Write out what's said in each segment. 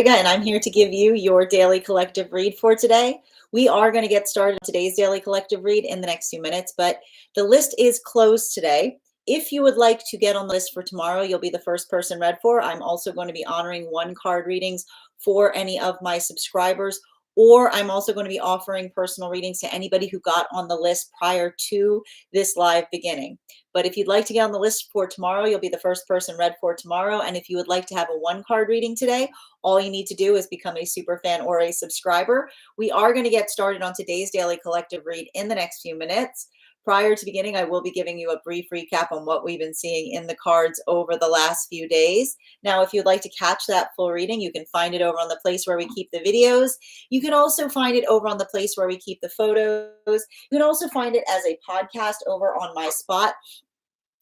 And I'm here to give you your daily collective read for today. We are going to get started today's daily collective read in the next few minutes, but the list is closed today. If you would like to get on the list for tomorrow, you'll be the first person read for. I'm also going to be honoring one card readings for any of my subscribers, or I'm also going to be offering personal readings to anybody who got on the list prior to this live beginning. But if you'd like to get on the list for tomorrow, you'll be the first person read for tomorrow. And if you would like to have a one card reading today, all you need to do is become a super fan or a subscriber. We are going to get started on today's daily collective read in the next few minutes. Prior to beginning, I will be giving you a brief recap on what we've been seeing in the cards over the last few days. Now, if you'd like to catch that full reading, you can find it over on the place where we keep the videos. You can also find it over on the place where we keep the photos. You can also find it as a podcast over on my spot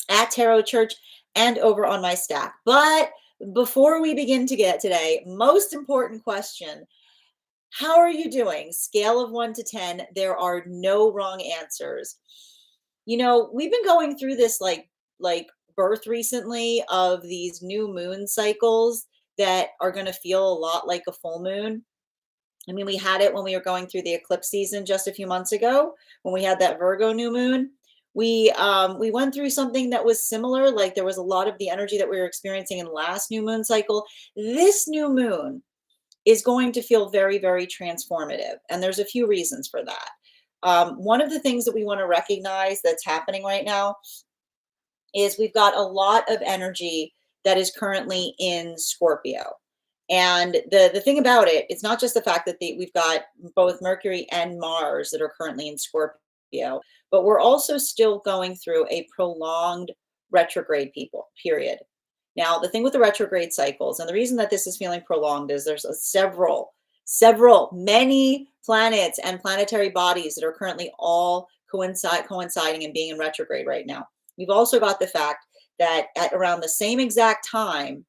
at Tarot Church and over on my stack. But before we begin to get today, most important question, how are you doing? Scale of 1 to 10, there are no wrong answers. You know, we've been going through this like birth recently of these new moon cycles that are going to feel a lot like a full moon. I mean, we had it when we were going through the eclipse season just a few months ago when we had that Virgo new moon. We went through something that was similar, like there was a lot of the energy that we were experiencing in the last new moon cycle. This new moon is going to feel very, very transformative. And there's a few reasons for that. One of the things that we want to recognize that's happening right now is we've got a lot of energy that is currently in Scorpio. And the thing about it, it's not just the fact that we've got both Mercury and Mars that are currently in Scorpio, but we're also still going through a prolonged retrograde period. Now, the thing with the retrograde cycles, and the reason that this is feeling prolonged is there's many planets and planetary bodies that are currently all coinciding and being in retrograde right now. We've also got the fact that at around the same exact time,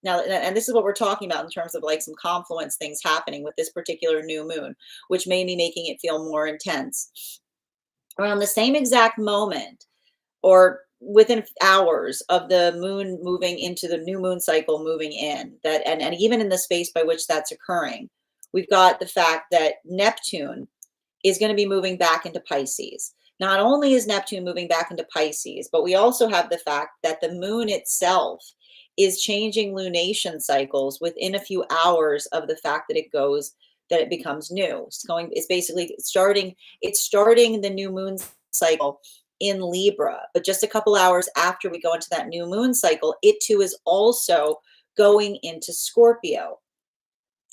now, and this is what we're talking about in terms of like some confluence things happening with this particular new moon, which may be making it feel more intense. Around the same exact moment, or within hours of the moon moving into the new moon cycle moving in, that and even in the space by which that's occurring, we've got the fact that Neptune is going to be moving back into Pisces. Not only is Neptune moving back into Pisces, but we also have the fact that the moon itself is changing lunation cycles within a few hours of the fact that it becomes new. It's basically starting the new moon cycle in Libra, but just a couple hours after we go into that new moon cycle, it too is also going into Scorpio.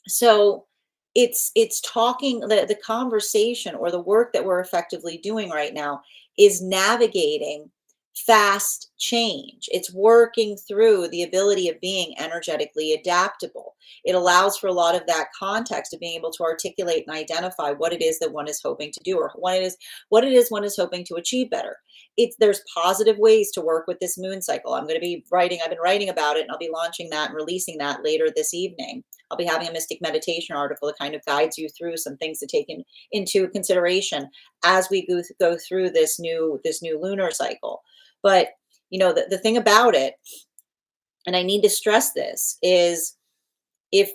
So it's talking, the conversation or the work that we're effectively doing right now is navigating fast change. It's working through the ability of being energetically adaptable. It allows for a lot of that context of being able to articulate and identify what it is that one is hoping to do, or what it is one is hoping to achieve better. There's positive ways to work with this moon cycle. I've been writing about it, and I'll be launching that and releasing that later this evening. I'll be having a mystic meditation article that kind of guides you through some things to take into consideration as we go through this new lunar cycle. But you know, the thing about it, and I need to stress this, is if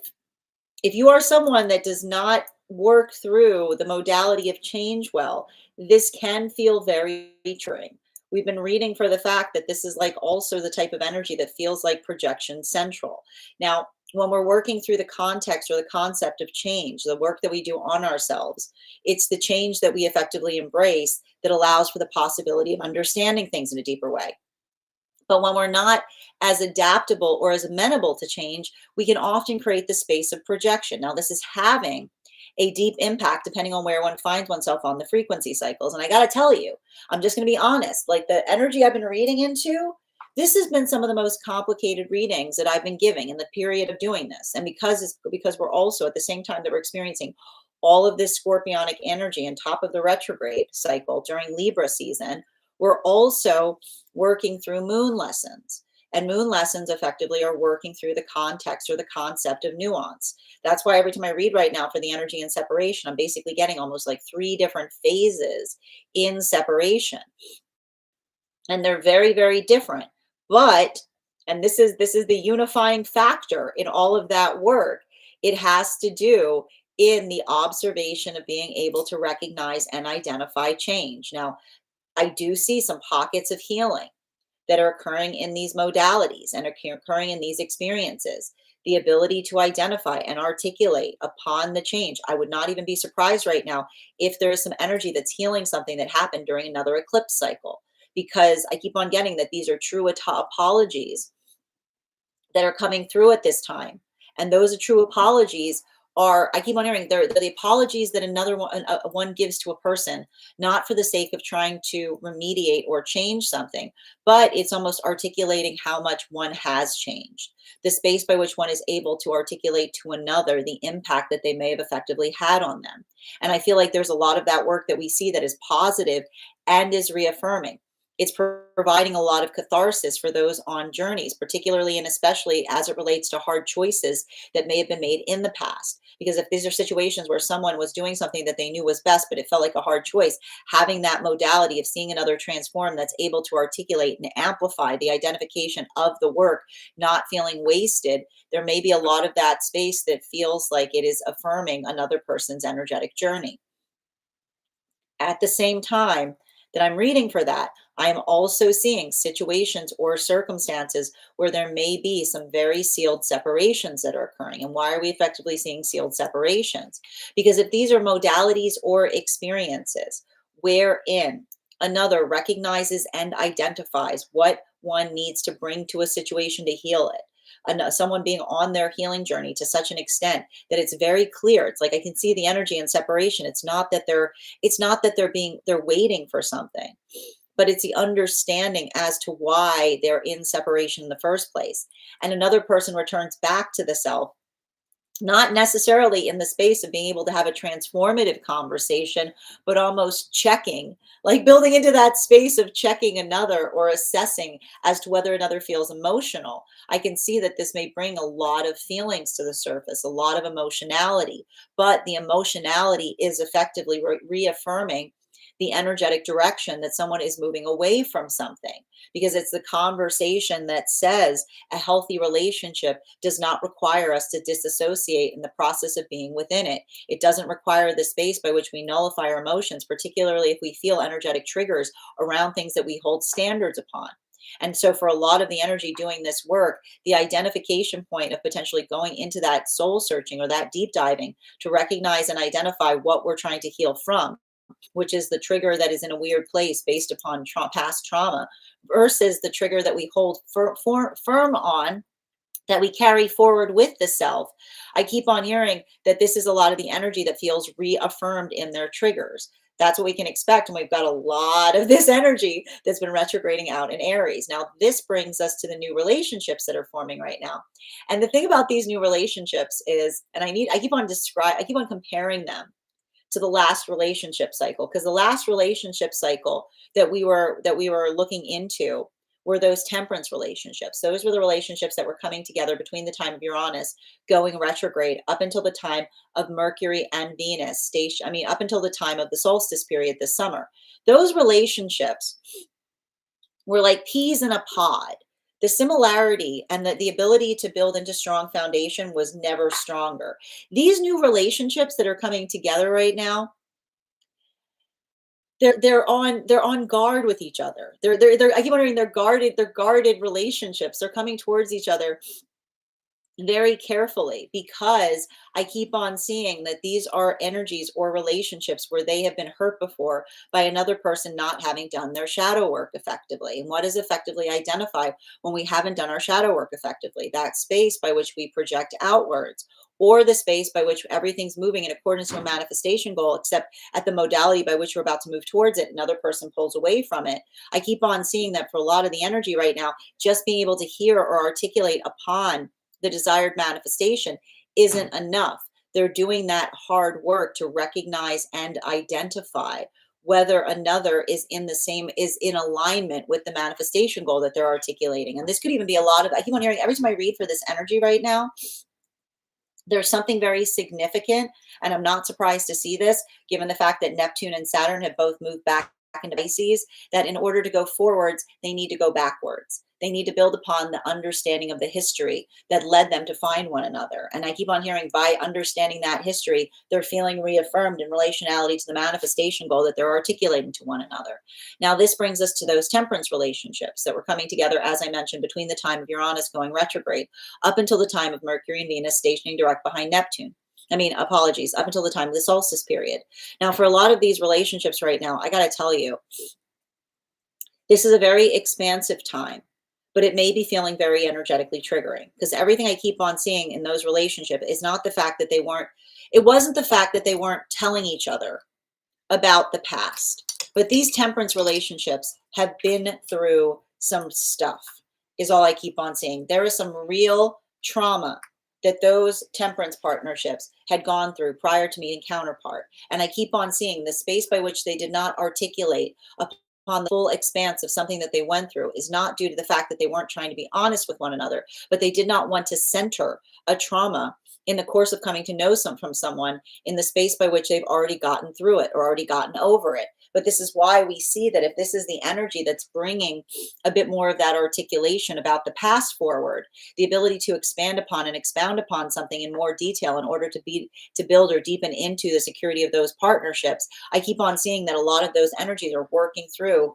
you are someone that does not work through the modality of change well, this can feel very triggering. We've been reading for the fact that this is like also the type of energy that feels like projection central. Now, when we're working through the context or the concept of change, the work that we do on ourselves, it's the change that we effectively embrace that allows for the possibility of understanding things in a deeper way. But when we're not as adaptable or as amenable to change, we can often create the space of projection. Now, this is having a deep impact depending on where one finds oneself on the frequency cycles. And I got to tell you, I'm just going to be honest, like the energy I've been reading into, this has been some of the most complicated readings that I've been giving in the period of doing this. And because we're also at the same time that we're experiencing all of this scorpionic energy on top of the retrograde cycle during Libra season, we're also working through moon lessons. And moon lessons effectively are working through the context or the concept of nuance. That's why every time I read right now for the energy in separation, I'm basically getting almost like 3 different phases in separation. And they're very, very different. But, and this is the unifying factor in all of that work, It has to do in the observation of being able to recognize and identify change. Now, I do see some pockets of healing that are occurring in these modalities and occurring in these experiences. The ability to identify and articulate upon the change. I would not even be surprised right now if there is some energy that's healing something that happened during another eclipse cycle, because I keep on getting that these are true apologies that are coming through at this time. And those true apologies are, I keep on hearing, they're the apologies that another one gives to a person, not for the sake of trying to remediate or change something, but it's almost articulating how much one has changed. The space by which one is able to articulate to another the impact that they may have effectively had on them. And I feel like there's a lot of that work that we see that is positive and is reaffirming. It's providing a lot of catharsis for those on journeys, particularly and especially as it relates to hard choices that may have been made in the past. Because if these are situations where someone was doing something that they knew was best, but it felt like a hard choice, having that modality of seeing another transform that's able to articulate and amplify the identification of the work, not feeling wasted, there may be a lot of that space that feels like it is affirming another person's energetic journey. At the same time that I'm reading for that, I am also seeing situations or circumstances where there may be some very sealed separations that are occurring. And why are we effectively seeing sealed separations? Because if these are modalities or experiences wherein another recognizes and identifies what one needs to bring to a situation to heal it, someone being on their healing journey to such an extent that it's very clear, it's like I can see the energy and separation. It's not that they're waiting for something, but it's the understanding as to why they're in separation in the first place. And another person returns back to the self, not necessarily in the space of being able to have a transformative conversation, but almost checking, like building into that space of checking another or assessing as to whether another feels emotional. I can see that this may bring a lot of feelings to the surface, a lot of emotionality, but the emotionality is effectively reaffirming the energetic direction that someone is moving away from something, because it's the conversation that says a healthy relationship does not require us to disassociate in the process of being within it. It doesn't require the space by which we nullify our emotions, particularly if we feel energetic triggers around things that we hold standards upon. And so, for a lot of the energy doing this work, the identification point of potentially going into that soul searching or that deep diving to recognize and identify what we're trying to heal from, which is the trigger that is in a weird place based upon past trauma, versus the trigger that we hold firm on, that we carry forward with the self. I keep on hearing that this is a lot of the energy that feels reaffirmed in their triggers. That's what we can expect. And we've got a lot of this energy that's been retrograding out in Aries. Now, this brings us to the new relationships that are forming right now. And the thing about these new relationships is, and I keep on comparing them to the last relationship cycle, because the last relationship cycle that we were looking into were those temperance relationships. Those were the relationships that were coming together between the time of Uranus going retrograde up until the time of Mercury and Venus station, I mean up until the time of the solstice period this summer. Those relationships were like peas in a pod. The similarity and the ability to build into strong foundation was never stronger. These new relationships that are coming together right now, they're on guard with each other. They're I keep wondering, they're guarded relationships. They're coming towards each other very carefully, because I keep on seeing that these are energies or relationships where they have been hurt before by another person not having done their shadow work effectively. And what is effectively identified when we haven't done our shadow work effectively? That space by which we project outwards, or the space by which everything's moving in accordance to a manifestation goal, except at the modality by which we're about to move towards it, another person pulls away from it. I keep on seeing that for a lot of the energy right now, just being able to hear or articulate upon the desired manifestation isn't enough. They're doing that hard work to recognize and identify whether another is in alignment with the manifestation goal that they're articulating. And this could even be a lot of, I keep on hearing every time I read for this energy right now, there's something very significant, and I'm not surprised to see this, given the fact that Neptune and Saturn have both moved back into Pisces, that in order to go forwards, they need to go backwards. They need to build upon the understanding of the history that led them to find one another. And I keep on hearing, by understanding that history, they're feeling reaffirmed in relationality to the manifestation goal that they're articulating to one another. Now, this brings us to those temperance relationships that were coming together, as I mentioned, between the time of Uranus going retrograde up until the time of Mercury and Venus stationing direct behind Neptune. Apologies, up until the time of the solstice period. Now, for a lot of these relationships right now, I got to tell you, this is a very expansive time, but it may be feeling very energetically triggering, because everything I keep on seeing in those relationships is not the fact that it wasn't the fact that they weren't telling each other about the past, but these temperance relationships have been through some stuff, is all I keep on seeing. There is some real trauma that those temperance partnerships had gone through prior to meeting counterpart. And I keep on seeing the space by which they did not articulate upon the full expanse of something that they went through is not due to the fact that they weren't trying to be honest with one another, but they did not want to center a trauma in the course of coming to know from someone in the space by which they've already gotten through it or already gotten over it. But this is why we see that if this is the energy that's bringing a bit more of that articulation about the past forward, the ability to expand upon and expound upon something in more detail in order to build or deepen into the security of those partnerships, I keep on seeing that a lot of those energies are working through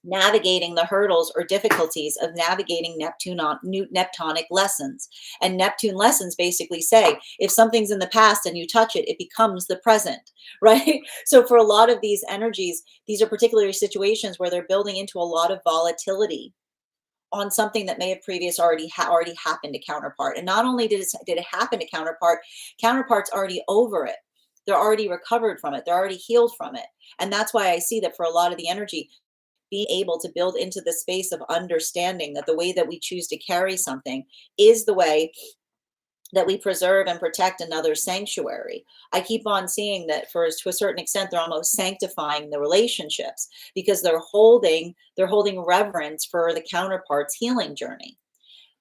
navigating the hurdles or difficulties of navigating Neptunic lessons. And Neptune lessons basically say, if something's in the past and you touch it, it becomes the present, right? So for a lot of these energies, these are particularly situations where they're building into a lot of volatility on something that may have already happened to counterpart. And not only did it happen to counterpart's already over it. They're already recovered from it. They're already healed from it. And that's why I see that for a lot of the energy, being able to build into the space of understanding that the way that we choose to carry something is the way that we preserve and protect another's sanctuary. I keep on seeing that to a certain extent, they're almost sanctifying the relationships because they're holding reverence for the counterpart's healing journey.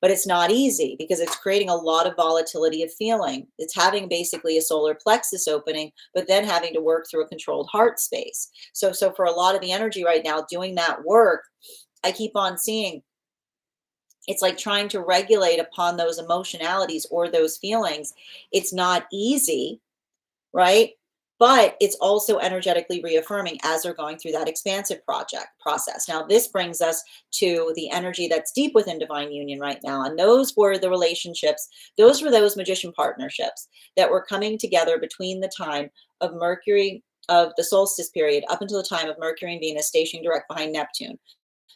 But it's not easy because it's creating a lot of volatility of feeling. It's having basically a solar plexus opening, but then having to work through a controlled heart space. So for a lot of the energy right now, doing that work, I keep on seeing it's like trying to regulate upon those emotionalities or those feelings. It's not easy, right? But it's also energetically reaffirming as they're going through that expansive process. Now, this brings us to the energy that's deep within divine union right now. And those were the relationships, those were those magician partnerships that were coming together between the time of Mercury, of the solstice period, up until the time of Mercury and Venus stationing direct behind Neptune.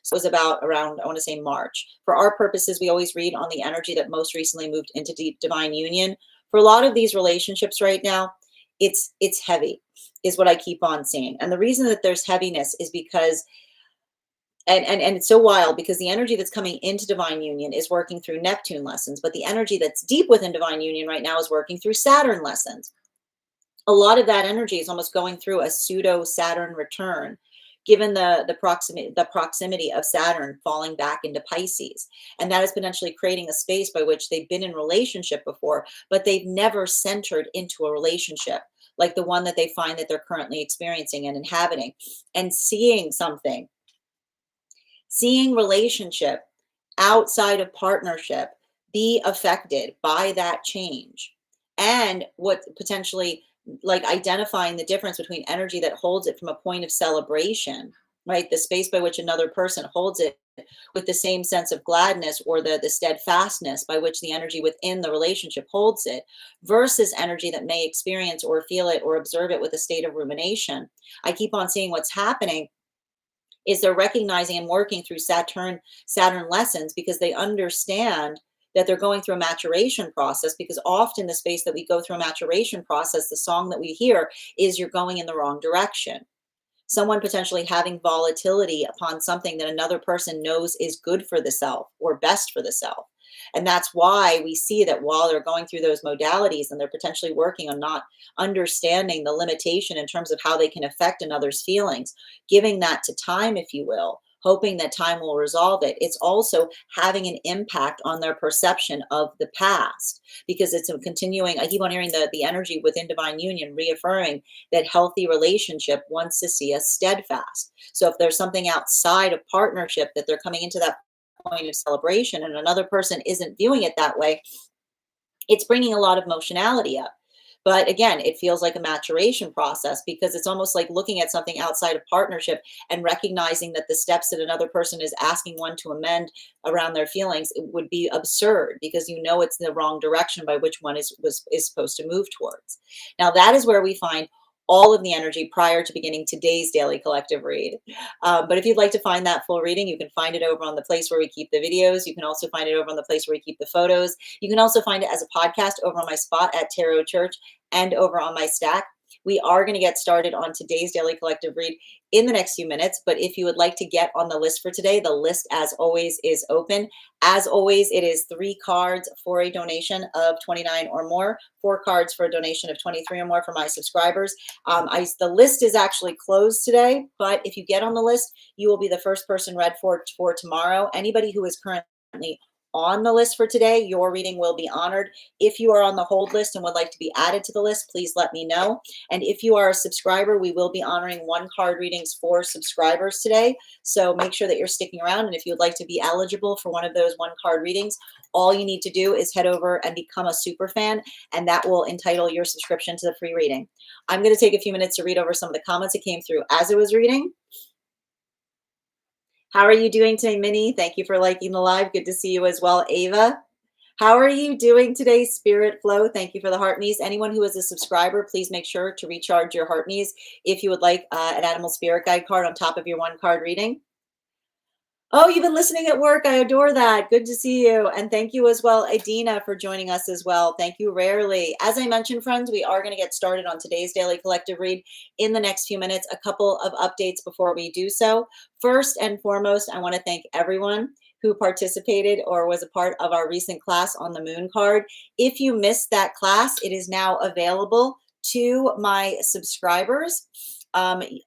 So it was about around, I want to say March. For our purposes, we always read on the energy that most recently moved into deep divine union. For a lot of these relationships right now, it's heavy, is what I keep on seeing. And the reason that there's heaviness is because, and it's so wild, because the energy that's coming into divine union is working through Neptune lessons, but the energy that's deep within divine union right now is working through Saturn lessons. A lot of that energy is almost going through a pseudo Saturn return, given the proximity of Saturn falling back into Pisces. And that is potentially creating a space by which they've been in relationship before, but they've never centered into a relationship like the one that they find that they're currently experiencing and inhabiting. And seeing relationship outside of partnership be affected by that change. And what potentially, like identifying the difference between energy that holds it from a point of celebration, right? The space by which another person holds it with the same sense of gladness or the steadfastness by which the energy within the relationship holds it, versus energy that may experience or feel it or observe it with a state of rumination. I keep on seeing what's happening is they're recognizing and working through Saturn lessons because they understand that they're going through a maturation process, because often the space that we go through a maturation process, the song that we hear is you're going in the wrong direction. Someone potentially having volatility upon something that another person knows is good for the self or best for the self. And that's why we see that while they're going through those modalities and they're potentially working on not understanding the limitation in terms of how they can affect another's feelings, giving that to time, if you will, hoping that time will resolve it, it's also having an impact on their perception of the past, because it's a continuing, I keep on hearing the energy within divine union reaffirming that healthy relationship wants to see us steadfast. So if there's something outside of partnership that they're coming into that point of celebration and another person isn't viewing it that way, it's bringing a lot of emotionality up. But again, it feels like a maturation process because it's almost like looking at something outside of partnership and recognizing that the steps that another person is asking one to amend around their feelings, it would be absurd because you know it's the wrong direction by which one is supposed to move towards. Now that is where we find all of the energy prior to beginning today's daily collective read. But if you'd like to find that full reading, you can find it over on the place where we keep the videos. You can also find it over on the place where we keep the photos. You can also find it as a podcast over on my spot at Tarot Church and over on my stack. We are going to get started on today's daily collective read in the next few minutes. But if you would like to get on the list for today, the list, as always, is open. As always, it is 3 cards for a donation of $29 or more, 4 cards for a donation of $23 or more for my subscribers. The list is actually closed today, but if you get on the list, you will be the first person read for tomorrow. Anybody who is currently on the list for today, your reading will be honored. If you are on the hold list and would like to be added to the list, please let me know. And if you are a subscriber, we will be honoring 1 card readings for subscribers today. So make sure that you're sticking around. And if you would like to be eligible for one of those 1 card readings, all you need to do is head over and become a super fan, and that will entitle your subscription to the free reading. I'm going to take a few minutes to read over some of the comments that came through as I was reading. How are you doing today, Minnie? Thank you for liking the live. Good to see you as well, Ava. How are you doing today, Spirit Flow? Thank you for the heart knees. Anyone who is a subscriber, please make sure to recharge your heart knees if you would like an animal spirit guide card on top of your 1 card reading. Oh, you've been listening at work. I adore that. Good to see you. And thank you as well, Adina, for joining us as well. Thank you rarely. As I mentioned, friends, we are going to get started on today's daily collective read in the next few minutes. A couple of updates before we do so. First and foremost, I want to thank everyone who participated or was a part of our recent class on the moon card. If you missed that class, it is now available to my subscribers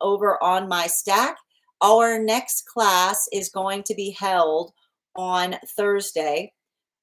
over on my stack. Our next class is going to be held on Thursday,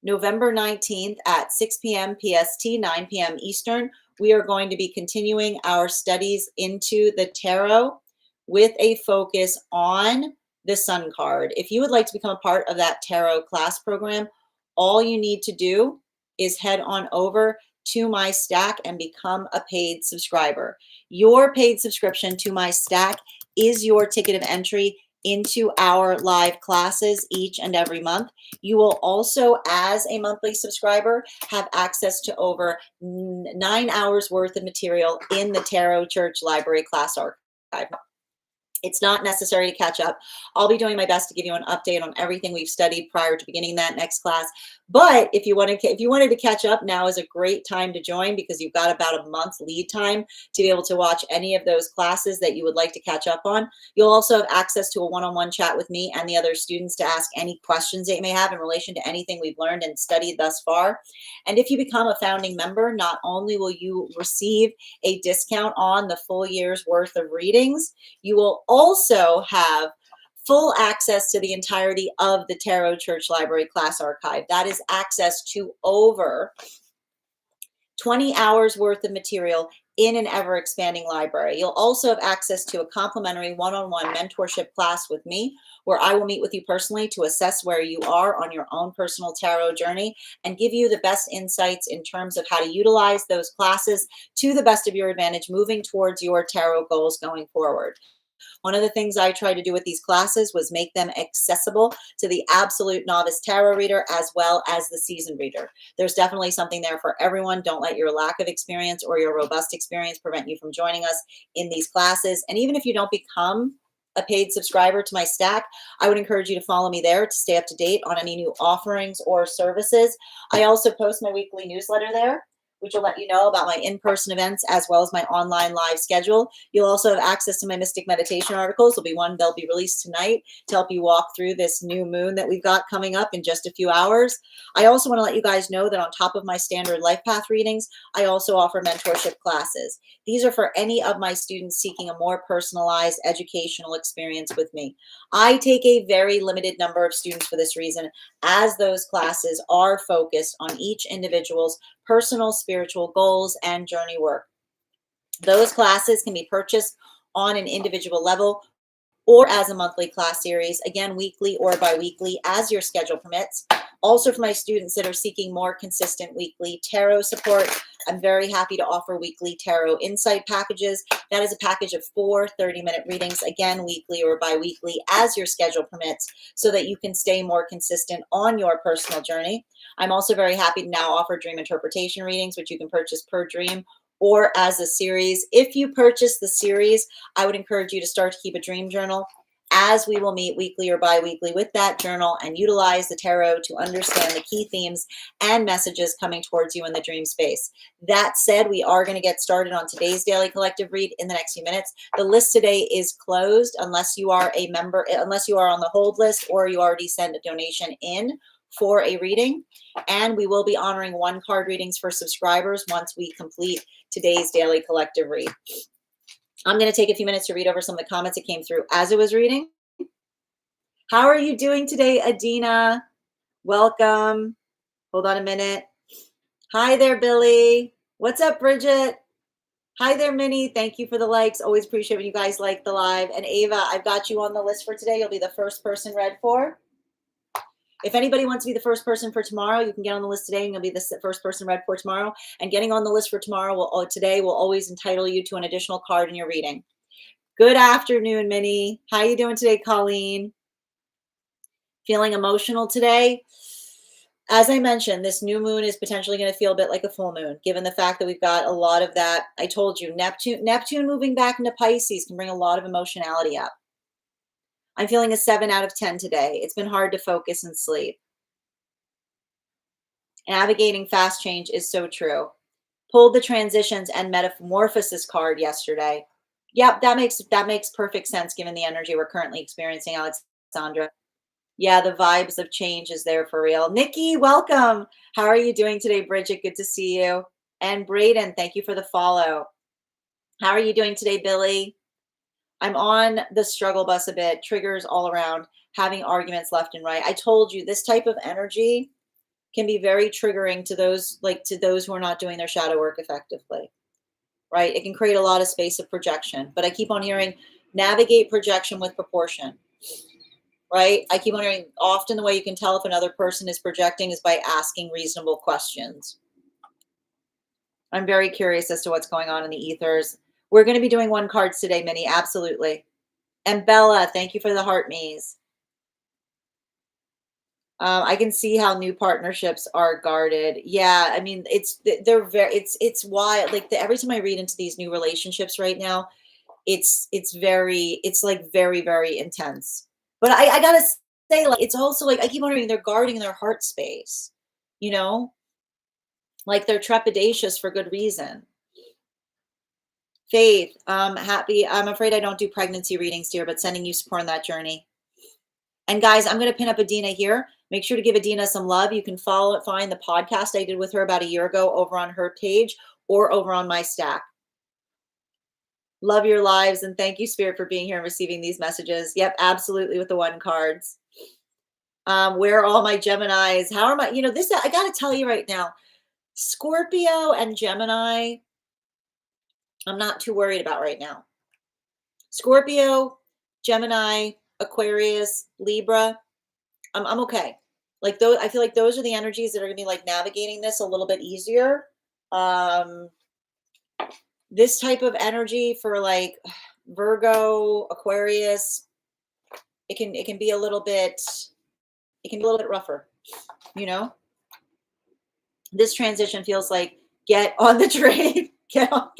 November 19th at 6 p.m. PST, 9 p.m. Eastern. We are going to be continuing our studies into the tarot with a focus on the Sun card. If you would like to become a part of that tarot class program, all you need to do is head on over to my stack and become a paid subscriber. Your paid subscription to my stack is your ticket of entry into our live classes each and every month. You will also, as a monthly subscriber, have access to over 9 hours worth of material in the Tarot Church Library class archive. It's not necessary to catch up. I'll be doing my best to give you an update on everything we've studied prior to beginning that next class. But if you wanted to catch up, now is a great time to join because you've got about a month lead time to be able to watch any of those classes that you would like to catch up on. You'll also have access to a one-on-one chat with me and the other students to ask any questions that you may have in relation to anything we've learned and studied thus far. And if you become a founding member, not only will you receive a discount on the full year's worth of readings, you will also have full access to the entirety of the Tarot Church Library class archive. That is access to over 20 hours worth of material in an ever expanding library. You'll also have access to a complimentary one-on-one mentorship class with me, where I will meet with you personally to assess where you are on your own personal tarot journey and give you the best insights in terms of how to utilize those classes to the best of your advantage, moving towards your tarot goals going forward. One of the things I tried to do with these classes was make them accessible to the absolute novice tarot reader as well as the seasoned reader. There's definitely something there for everyone. Don't let your lack of experience or your robust experience prevent you from joining us in these classes. And even if you don't become a paid subscriber to my stack, I would encourage you to follow me there to stay up to date on any new offerings or services. I also post my weekly newsletter there, which will let you know about my in-person events as well as my online live schedule. You'll also have access to my mystic meditation articles. They'll be released tonight to help you walk through this new moon that we've got coming up in just a few hours. I also want to let you guys know that on top of my standard life path readings, I also offer mentorship classes. These are for any of my students seeking a more personalized educational experience with me. I take a very limited number of students for this reason, as those classes are focused on each individual's personal spiritual goals and journey work. Those classes can be purchased on an individual level or as a monthly class series, again, weekly or bi-weekly as your schedule permits. Also for my students that are seeking more consistent weekly tarot support, I'm very happy to offer weekly tarot insight packages. That is a package of 4 30-minute readings, again, weekly or bi-weekly as your schedule permits, so that you can stay more consistent on your personal journey. I'm also very happy to now offer dream interpretation readings, which you can purchase per dream or as a series. If you purchase the series, I would encourage you to start to keep a dream journal, as we will meet weekly or bi-weekly with that journal and utilize the tarot to understand the key themes and messages coming towards you in the dream space. That said, we are going to get started on today's daily collective read in the next few minutes. The list today is closed unless you are a member, unless you are on the hold list or you already sent a donation in for a reading. And we will be honoring 1 card readings for subscribers once we complete today's daily collective read. I'm going to take a few minutes to read over some of the comments that came through as it was reading. How are you doing today, Adina? Welcome. Hold on a minute. Hi there, Billy. What's up, Bridget? Hi there, Minnie. Thank you for the likes. Always appreciate when you guys like the live. And Ava, I've got you on the list for today. You'll be the first person read for. If anybody wants to be the first person for tomorrow, you can get on the list today and you'll be the first person read for tomorrow. And getting on the list for tomorrow today will always entitle you to an additional card in your reading. Good afternoon, Minnie. How you doing today, Colleen? Feeling emotional today? As I mentioned, this new moon is potentially going to feel a bit like a full moon, given the fact that we've got a lot of that. I told you, Neptune moving back into Pisces can bring a lot of emotionality up. I'm feeling a 7 out of 10 today. It's been hard to focus and sleep. Navigating fast change is so true. Pulled the transitions and metamorphosis card yesterday. Yep, that makes perfect sense given the energy we're currently experiencing, Alexandra. Yeah, the vibes of change is there for real. Nikki, welcome. How are you doing today, Bridget? Good to see you. And Braden, thank you for the follow. How are you doing today, Billy? I'm on the struggle bus a bit, triggers all around, having arguments left and right. I told you this type of energy can be very triggering to those who are not doing their shadow work effectively, right? It can create a lot of space of projection, but I keep on hearing navigate projection with proportion, right? I keep on hearing often the way you can tell if another person is projecting is by asking reasonable questions. I'm very curious as to what's going on in the ethers. We're going to be doing 1 cards today, Minnie. Absolutely. And Bella, thank you for the heart me's. I can see how new partnerships are guarded. Yeah, I mean, they're very, it's wild. Like every time I read into these new relationships right now, it's like very, very intense. But I gotta say, like, it's also like I keep wondering they're guarding their heart space, you know, like they're trepidatious for good reason. Faith, happy. I'm afraid I don't do pregnancy readings, dear, but sending you support on that journey. And guys, I'm going to pin up Adina here. Make sure to give Adina some love. You can find the podcast I did with her about a year ago over on her page or over on my stack. Love your lives. And thank you, Spirit, for being here and receiving these messages. Yep, absolutely, with the 1 cards. Where are all my Geminis? How am I? You know, this, I got to tell you right now, Scorpio and Gemini, I'm not too worried about right now. Scorpio, Gemini, Aquarius, Libra, I'm okay. Like those, I feel like those are the energies that are going to be like navigating this a little bit easier. This type of energy for like Virgo, Aquarius, it can be a little bit, rougher, you know? This transition feels like get on the train, get on.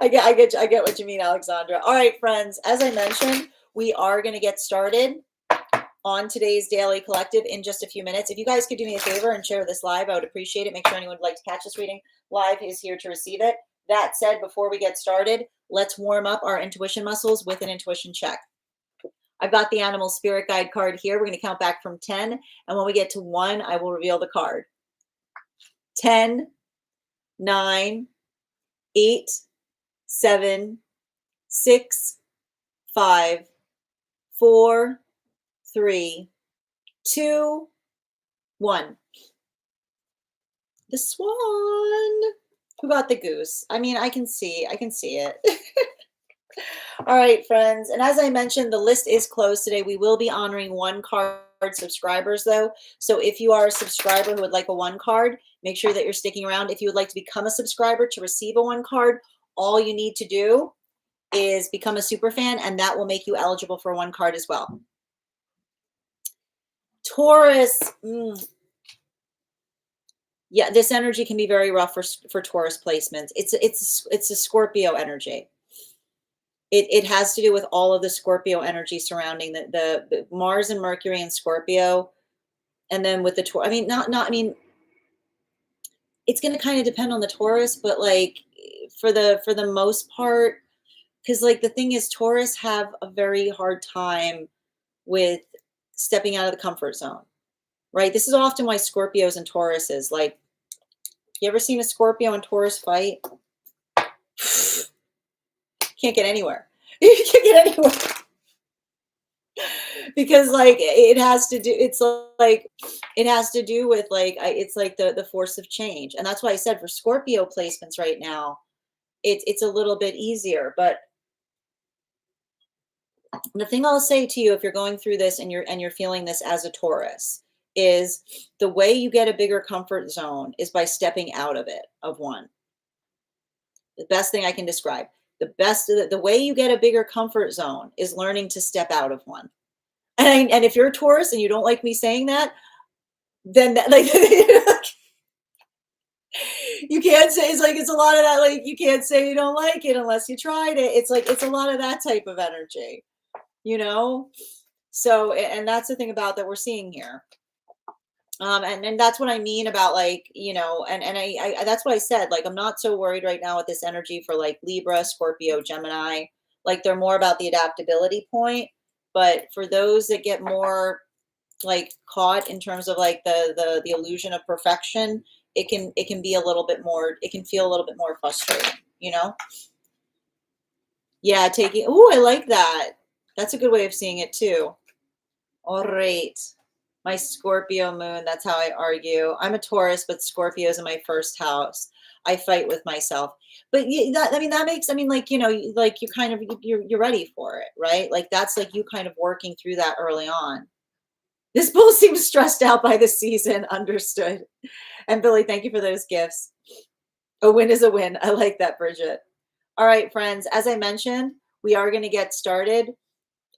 I get what you mean, Alexandra. All right, friends, as I mentioned, we are going to get started on today's daily collective in just a few minutes. If you guys could do me a favor and share this live, I would appreciate it. Make sure anyone who would like to catch this reading live is here to receive it. That said, before we get started, let's warm up our intuition muscles with an intuition check. I've got the animal spirit guide card here. We're going to count back from 10. And when we get to 1, I will reveal the card. 10, 9, 8, 7, 6, 5, 4, 3, 2, 1. The swan. Who got the goose? I mean, I can see it. All right, friends. And as I mentioned, the list is closed today. We will be honoring one card subscribers though. So if you are a subscriber who would like a one card, make sure that you're sticking around. If you would like to become a subscriber to receive a one card, all you need to do is become a super fan, and that will make you eligible for one card as well. Taurus. Yeah, this energy can be very rough for Taurus placements. It's a Scorpio energy. It has to do with all of the Scorpio energy surrounding the Mars and Mercury and Scorpio, and then with the Taurus. I mean, I mean, it's going to kind of depend on the Taurus, but like for the most part, because like the thing is, Taurus have a very hard time with stepping out of the comfort zone, right? This is often why Scorpios and Tauruses, like, you ever seen a Scorpio and Taurus fight? Can't get anywhere. You can't get anywhere. Because like it has to do, it's like it has to do with like it's like the force of change. And that's why I said for Scorpio placements right now, it's a little bit easier. But the thing I'll say to you, if you're going through this and you're feeling this as a Taurus, is the way you get a bigger comfort zone is by stepping out of it, of one. The best thing I can describe. The way you get a bigger comfort zone is learning to step out of one. And if you're a Taurus and you don't like me saying that, then that, like, you can't say, it's like, it's a lot of that, like, you can't say you don't like it unless you tried it. It's like, it's a lot of that type of energy, you know? So, and that's the thing about that we're seeing here. And that's what I mean about like, you know, and I that's what I said, like, I'm not so worried right now with this energy for like Libra, Scorpio, Gemini, like they're more about the adaptability point. But for those that get more like caught in terms of like the illusion of perfection, it can be a little bit more, it can feel a little bit more frustrating, you know? Yeah, taking, oh, I like that. That's a good way of seeing it too. All right. My Scorpio moon, that's how I argue. I'm a Taurus, but Scorpio's in my first house. I fight with myself. But that, I mean, that makes, I mean, like, you know, like you kind of, you're ready for it, right? Like that's like you kind of working through that early on. This bull seems stressed out by the season. Understood. And Billy, thank you for those gifts. A win is a win. I like that, Bridget. All right, friends, as I mentioned, we are going to get started.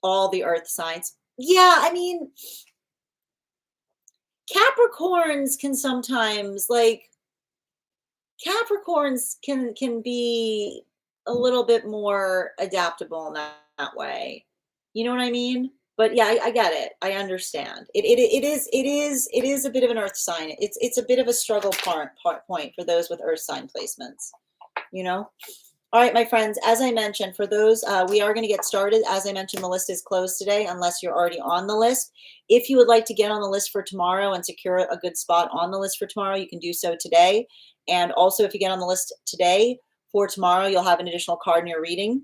All the earth signs. Yeah, I mean, Capricorns can sometimes like Capricorns can be a little bit more adaptable in that way. You know what I mean? But yeah, I get it. I understand. It is a bit of an earth sign. It's a bit of a struggle point for those with earth sign placements. You know? All right, my friends, as I mentioned, for those, we are going to get started. As I mentioned, the list is closed today unless you're already on the list. If you would like to get on the list for tomorrow and secure a good spot on the list for tomorrow, you can do so today. And also, if you get on the list today, for tomorrow, you'll have an additional card in your reading.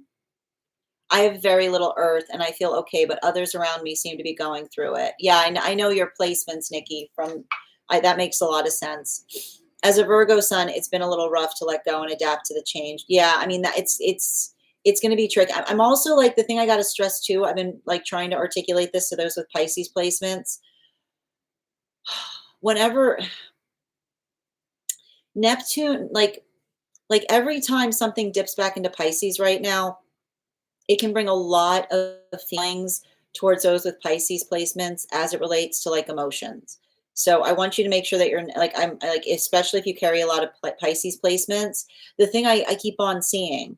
I have very little earth and I feel okay, but others around me seem to be going through it. Yeah, I know your placements, Nikki, that makes a lot of sense. As a Virgo sun, it's been a little rough to let go and adapt to the change. Yeah, I mean, that it's going to be tricky. I'm also like, the thing I got to stress too, I've been like trying to articulate this to those with Pisces placements. Whenever Neptune, like every time something dips back into Pisces right now, it can bring a lot of feelings towards those with Pisces placements as it relates to like emotions. So I want you to make sure that you're like, I'm like, especially if you carry a lot of Pisces placements, the thing I keep on seeing,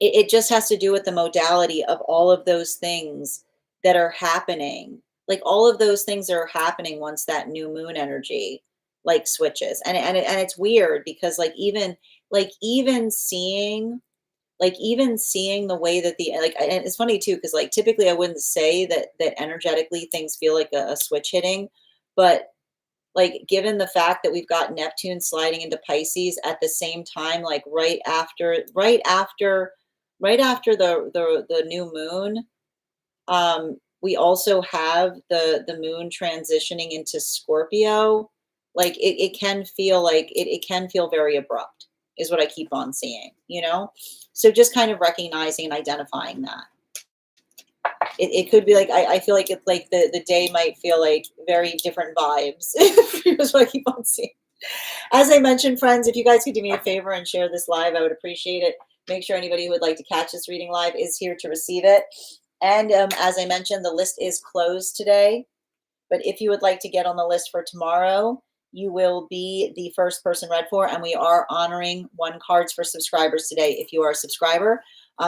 it just has to do with the modality of all of those things that are happening. Like all of those things that are happening once that new moon energy like switches. And it's weird because even seeing the way that and it's funny too, because like typically I wouldn't say that energetically things feel like a switch hitting, but like given the fact that we've got Neptune sliding into Pisces at the same time, like right after the new moon, we also have the moon transitioning into Scorpio. Like it can feel like it can feel very abrupt. is what I keep on seeing, you know? So just kind of recognizing and identifying that. It could be like, I feel like it's like the day might feel like very different vibes. Is what I keep on seeing. As I mentioned, friends, if you guys could do me a favor and share this live, I would appreciate it. Make sure anybody who would like to catch this reading live is here to receive it. And as I mentioned, the list is closed today. But if you would like to get on the list for tomorrow, you will be the first person read for, and we are honoring 1 cards for subscribers today if you are a subscriber.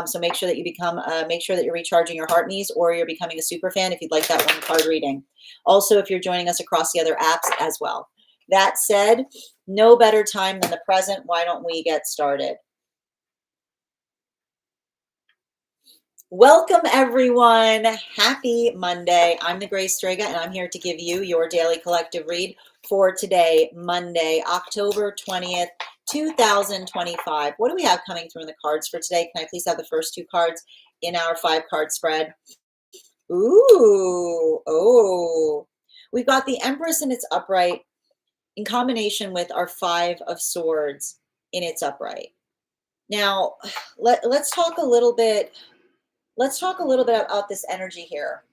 So make sure that you become, make sure that you're recharging your heart needs, or you're becoming a super fan if you'd like that 1 card reading. Also, if you're joining us across the other apps as well. That said, no better time than the present. Why don't we get started? Welcome, everyone. Happy Monday. I'm the Grace Strega, and I'm here to give you your daily collective read for today, Monday, October 20th, 2025. What do we have coming through in the cards for today? Can I please have the first 2 cards in our 5-card spread? Ooh, oh. We've got the Empress in its upright in combination with our 5 of Swords in its upright. Now, let's talk a little bit. Let's talk a little bit about this energy here.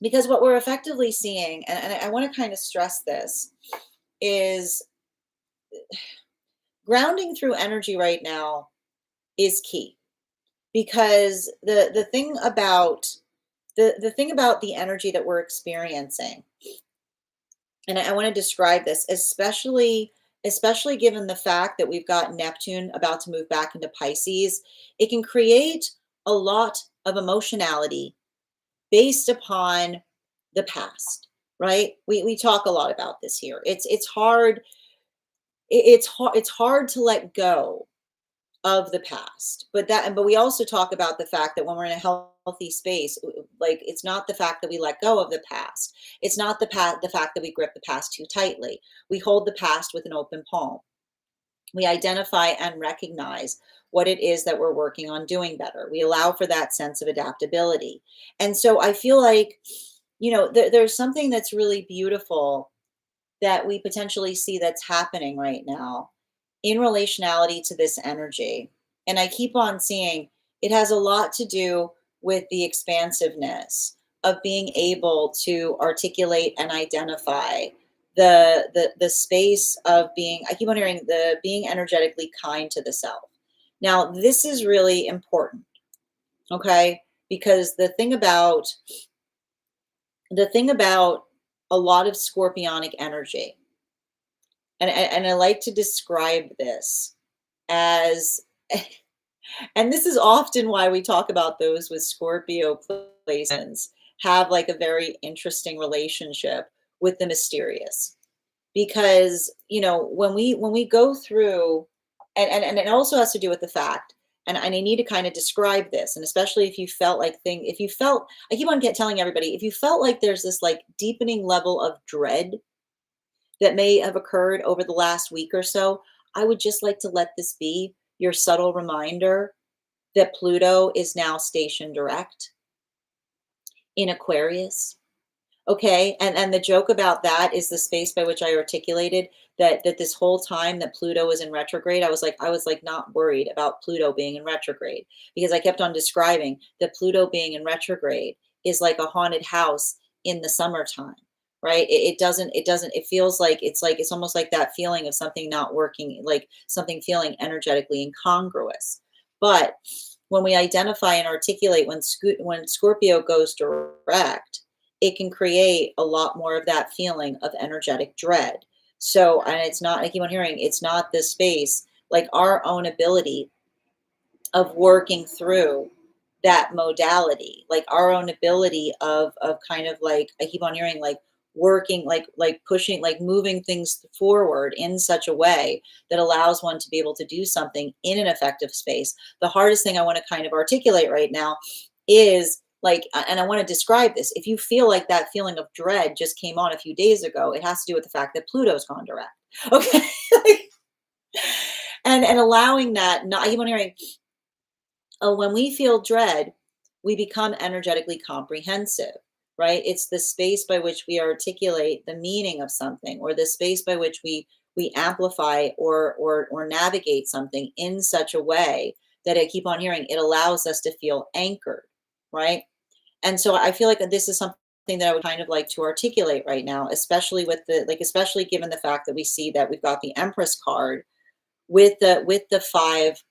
Because what we're effectively seeing, and I want to kind of stress this, is grounding through energy right now is key. Because the thing about the energy that we're experiencing, and I want to describe this, especially given the fact that we've got Neptune about to move back into Pisces, it can create a lot of emotionality based upon the past, right? We talk a lot about this here. It's hard. It's hard to let go of the past, but we also talk about the fact that when we're in a healthy space, like, it's not the fact that we let go of the past. It's not the fact that we grip the past too tightly. We hold the past with an open palm. We identify and recognize what it is that we're working on doing better. We allow for that sense of adaptability. And so I feel like, there's something that's really beautiful that we potentially see that's happening right now in relationality to this energy. And I keep on seeing it has a lot to do with the expansiveness of being able to articulate and identify the space of being, I keep on hearing, the being energetically kind to the self. Now, this is really important, okay? Because the thing about a lot of scorpionic energy, and I like to describe this as, and this is often why we talk about those with Scorpio placements have like a very interesting relationship with the mysterious, because when we go through, and it also has to do with the fact, and I need to kind of describe this, and especially if you felt like I keep on telling everybody, if you felt like there's this like deepening level of dread that may have occurred over the last week or so, I would just like to let this be your subtle reminder that Pluto is now stationed direct in Aquarius. Okay, and the joke about that is the space by which I articulated that this whole time that Pluto was in retrograde, I was like not worried about Pluto being in retrograde, because I kept on describing that Pluto being in retrograde is like a haunted house in the summertime, right? It feels like it's almost like that feeling of something not working, like something feeling energetically incongruous. But when we identify and articulate when Scorpio goes direct, it can create a lot more of that feeling of energetic dread. So, and it's not, I keep on hearing, it's not the space, like our own ability of working through that modality, like our own ability of kind of like, I keep on hearing, like working, like pushing, like moving things forward in such a way that allows one to be able to do something in an effective space. The hardest thing I want to kind of articulate right now is like, and I want to describe this. If you feel like that feeling of dread just came on a few days ago, it has to do with the fact that Pluto's gone direct. Okay. and allowing that, not even hearing, when we feel dread, we become energetically comprehensive. right? It's the space by which we articulate the meaning of something, or the space by which we amplify or navigate something in such a way that I keep on hearing it allows us to feel anchored, right? And so I feel like this is something that I would kind of like to articulate right now, especially with the like, especially given the fact that we see that we've got the Empress card with the five,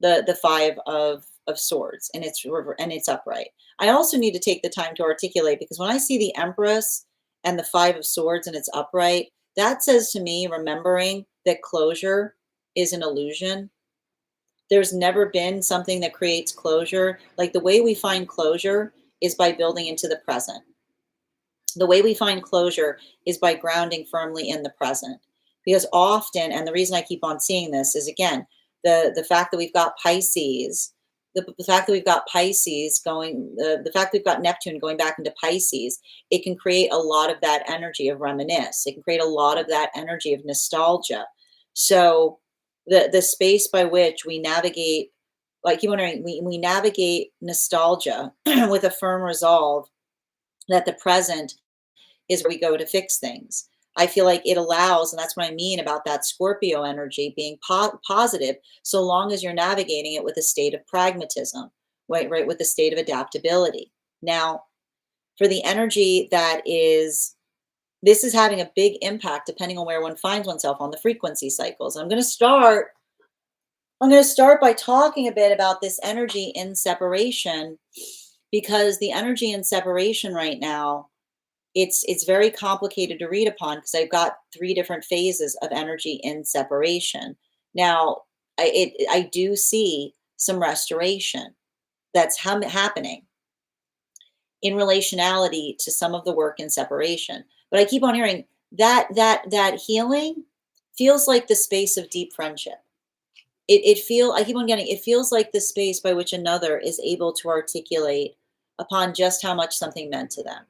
the five of swords, and it's and it's upright. I also need to take the time to articulate, because when I see the Empress and the five of swords and it's upright, that says to me remembering that closure is an illusion. There's never been something that creates closure. Like, the way we find closure is by building into the present. The way we find closure is by grounding firmly in the present. Because often, and the reason I keep on seeing this is, again, the fact that we've got Pisces, the fact that we've got Pisces going, the fact that we've got Neptune going back into Pisces, it can create a lot of that energy of reminisce. It can create a lot of that energy of nostalgia. So the space by which we navigate, like, you wondering, we navigate nostalgia with a firm resolve that the present is where we go to fix things. I feel like it allows, and that's what I mean about that Scorpio energy being positive, so long as you're navigating it with a state of pragmatism, right, with a state of adaptability. Now, for the energy that is, this is having a big impact depending on where one finds oneself on the frequency cycles. I'm going to start by talking a bit about this energy in separation, because the energy in separation right now, it's very complicated to read upon, because I've got three different phases of energy in separation. Now, I do see some restoration that's happening in relationality to some of the work in separation. But I keep on hearing that healing feels like the space of deep friendship. I keep on getting, it feels like the space by which another is able to articulate upon just how much something meant to them,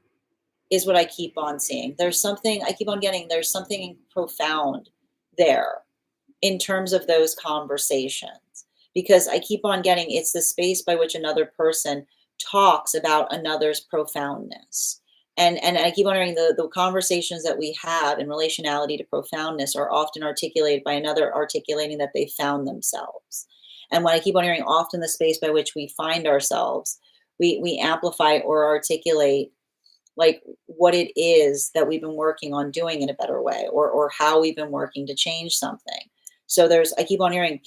is what I keep on seeing. There's something I keep on getting, there's something profound there in terms of those conversations, because I keep on getting, it's the space by which another person talks about another's profoundness. And I keep wondering, the conversations that we have in relationality to profoundness are often articulated by another articulating that they found themselves. And when I keep on hearing, often the space by which we find ourselves, we amplify or articulate, like, what it is that we've been working on doing in a better way, or how we've been working to change something. So I keep on hearing,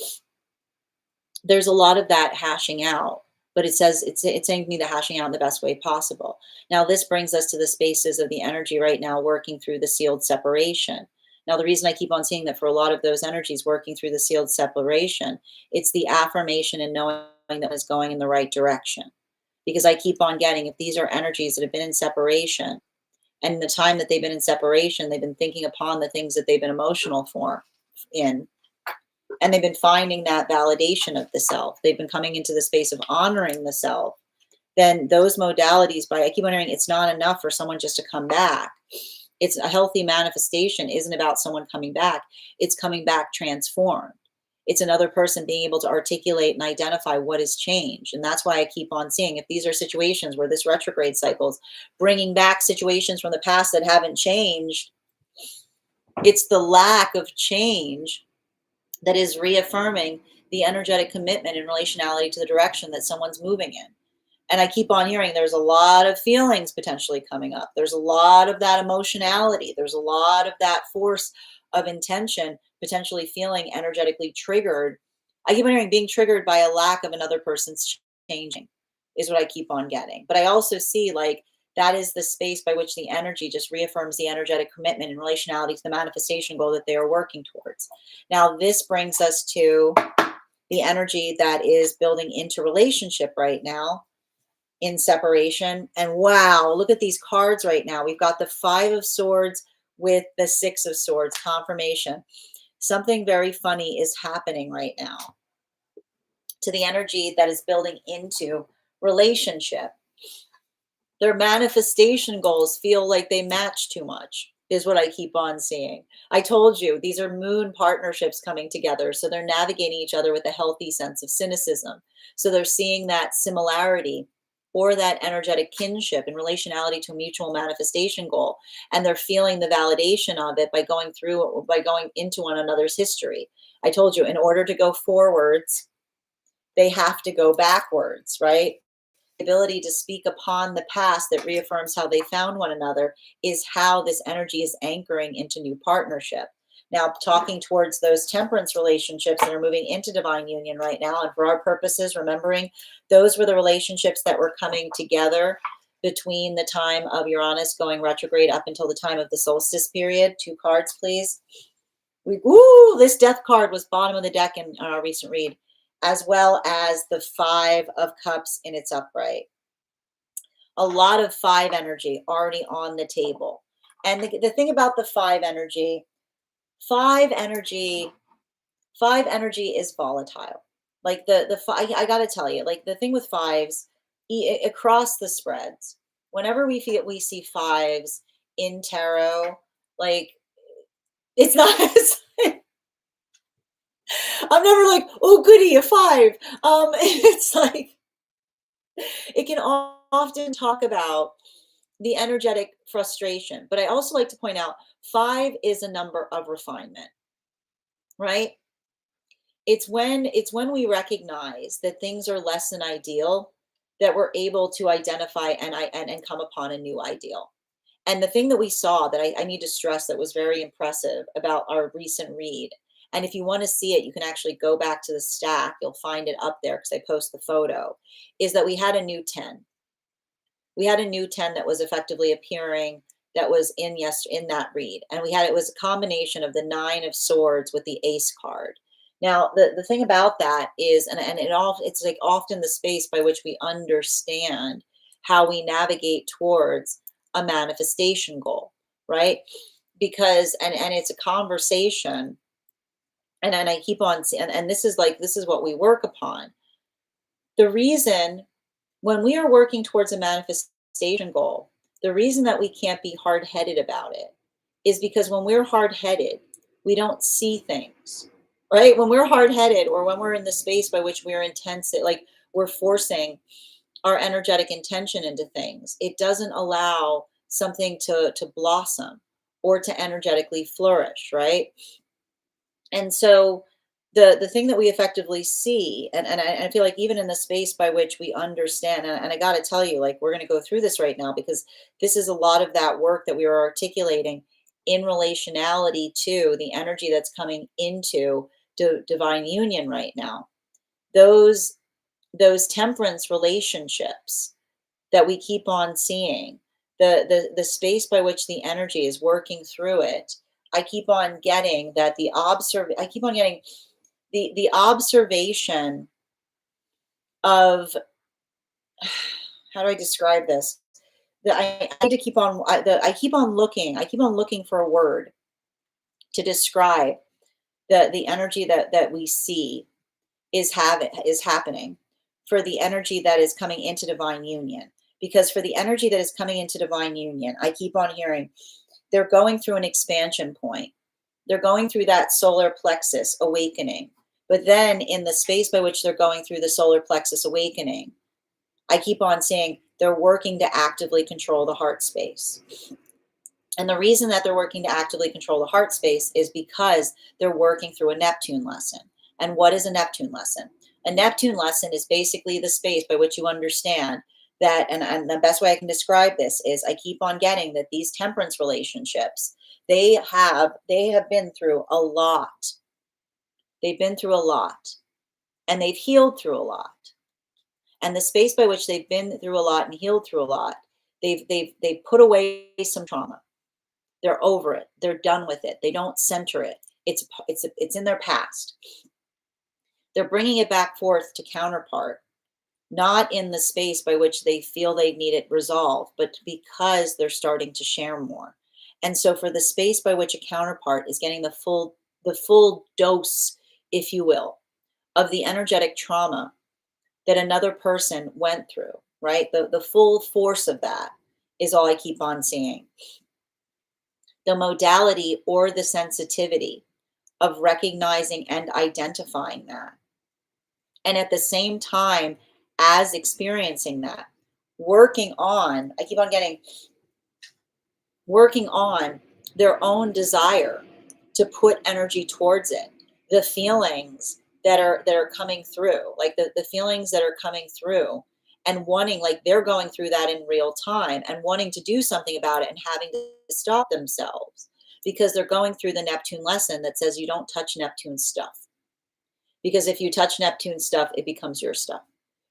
there's a lot of that hashing out, but it's saying to me the hashing out in the best way possible. Now, this brings us to the spaces of the energy right now working through the sealed separation. Now, the reason I keep on seeing that for a lot of those energies working through the sealed separation, it's the affirmation and knowing that it's going in the right direction. Because I keep on getting, if these are energies that have been in separation, and in the time that they've been in separation, they've been thinking upon the things that they've been emotional for in, and they've been finding that validation of the self. They've been coming into the space of honoring the self. Then those modalities, I keep wondering, it's not enough for someone just to come back. It's a healthy manifestation isn't about someone coming back. It's coming back transformed. It's another person being able to articulate and identify what has changed. And that's why I keep on seeing, if these are situations where this retrograde cycle's bringing back situations from the past that haven't changed, it's the lack of change that is reaffirming the energetic commitment in relationality to the direction that someone's moving in. And I keep on hearing, there's a lot of feelings potentially coming up. There's a lot of that emotionality. There's a lot of that force of intention potentially feeling energetically triggered. I keep on hearing being triggered by a lack of another person's changing, is what I keep on getting. But I also see, like, that is the space by which the energy just reaffirms the energetic commitment in relationality to the manifestation goal that they are working towards. Now, this brings us to the energy that is building into relationship right now in separation. And wow, look at these cards right now. We've got the Five of Swords with the Six of Swords, confirmation. Something very funny is happening right now to the energy that is building into relationship. Their manifestation goals feel like they match too much, is what I keep on seeing. I told you, these are moon partnerships coming together. So they're navigating each other with a healthy sense of cynicism. So they're seeing that similarity or that energetic kinship in relationality to a mutual manifestation goal, and they're feeling the validation of it by going into one another's history. I told you, in order to go forwards, they have to go backwards, right? The ability to speak upon the past that reaffirms how they found one another is how this energy is anchoring into new partnership. Now, talking towards those temperance relationships that are moving into divine union right now, and for our purposes, remembering those were the relationships that were coming together between the time of Uranus going retrograde up until the time of the solstice period. 2 cards, please. This death card was bottom of the deck in our recent read, as well as the 5 of Cups in its upright. A lot of 5 energy already on the table. And the thing about the 5 energy, 5 energy is volatile. Like I got to tell you, like the thing with 5s across the spreads, whenever we see 5s in tarot, like it's not I'm never like, oh goody, a 5. It's like it can often talk about the energetic frustration, but I also like to point out 5 is a number of refinement, right? It's when we recognize that things are less than ideal that we're able to identify and come upon a new ideal. And the thing that we saw that I need to stress that was very impressive about our recent read, and if you want to see it, you can actually go back to the stack. You'll find it up there because I post the photo, is that we had a new 10. We had a new 10 that was effectively appearing that was in that read. And it was a combination of the 9 of swords with the ace card. Now, the thing about that is, it's like often the space by which we understand how we navigate towards a manifestation goal, right? Because, and it's a conversation, and I keep on, and this is what we work upon. The reason when we are working towards a manifestation goal, the reason that we can't be hard-headed about it is because when we're hard-headed, we don't see things, right? When we're hard-headed, or when we're in the space by which we're intense, like we're forcing our energetic intention into things, it doesn't allow something to blossom or to energetically flourish, right? And so the thing that we effectively see, and I feel like even in the space by which we understand, and I got to tell you, like we're going to go through this right now because this is a lot of that work that we were articulating in relationality to the energy that's coming into divine union right now. Those temperance relationships that we keep on seeing, the space by which the energy is working through it, I keep on getting that I keep on getting the observation of, how do I describe this? That I need to keep on I keep on looking for a word to describe the energy that we see is happening for the energy that is coming into divine union. Because for the energy that is coming into divine union, I keep on hearing they're going through an expansion point. They're going through that solar plexus awakening. But then in the space by which they're going through the solar plexus awakening, I keep on saying they're working to actively control the heart space. And the reason that they're working to actively control the heart space is because they're working through a Neptune lesson. And what is a Neptune lesson? A Neptune lesson is basically the space by which you understand that, and the best way I can describe this is I keep on getting that these temperance relationships, they have been through a lot. They've been through a lot, and they've healed through a lot. And the space by which they've been through a lot and healed through a lot, they've put away some trauma. They're over it. They're done with it. They don't center it. It's in their past. They're bringing it back forth to counterpart, not in the space by which they feel they need it resolved, but because they're starting to share more. And so for the space by which a counterpart is getting the full dose, if you will, of the energetic trauma that another person went through, right? The full force of that is all I keep on seeing. The modality or the sensitivity of recognizing and identifying that. And at the same time as experiencing that, working on, I keep on getting, working on their own desire to put energy towards it. The feelings that are coming through, like the feelings that are coming through, and wanting, like they're going through that in real time and wanting to do something about it and having to stop themselves because they're going through the Neptune lesson that says you don't touch Neptune stuff. Because if you touch Neptune stuff, it becomes your stuff,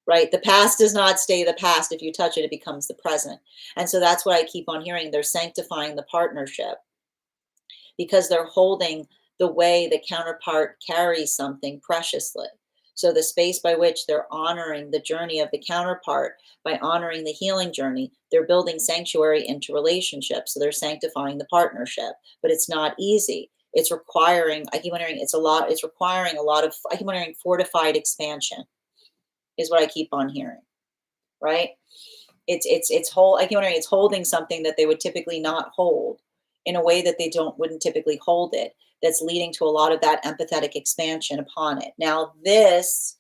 right? The past does not stay the past. If you touch it, it becomes the present. And so that's what I keep on hearing. They're sanctifying the partnership because they're holding the way the counterpart carries something preciously. So the space by which they're honoring the journey of the counterpart, by honoring the healing journey, they're building sanctuary into relationships. So they're sanctifying the partnership, but it's not easy. It's requiring, I keep wondering, it's requiring a lot of, I keep wondering, fortified expansion is what I keep on hearing, right? I keep wondering, it's holding something that they would typically not hold in a way that they wouldn't typically hold it. That's leading to a lot of that empathetic expansion upon it. Now this,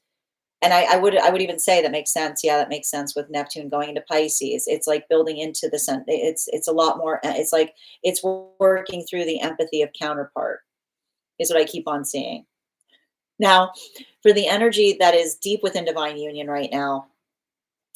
and I would even say that makes sense. Yeah, that makes sense with Neptune going into Pisces. It's like building into the sun. It's a lot more. It's like it's working through the empathy of counterpart is what I keep on seeing. Now, for the energy that is deep within divine union right now,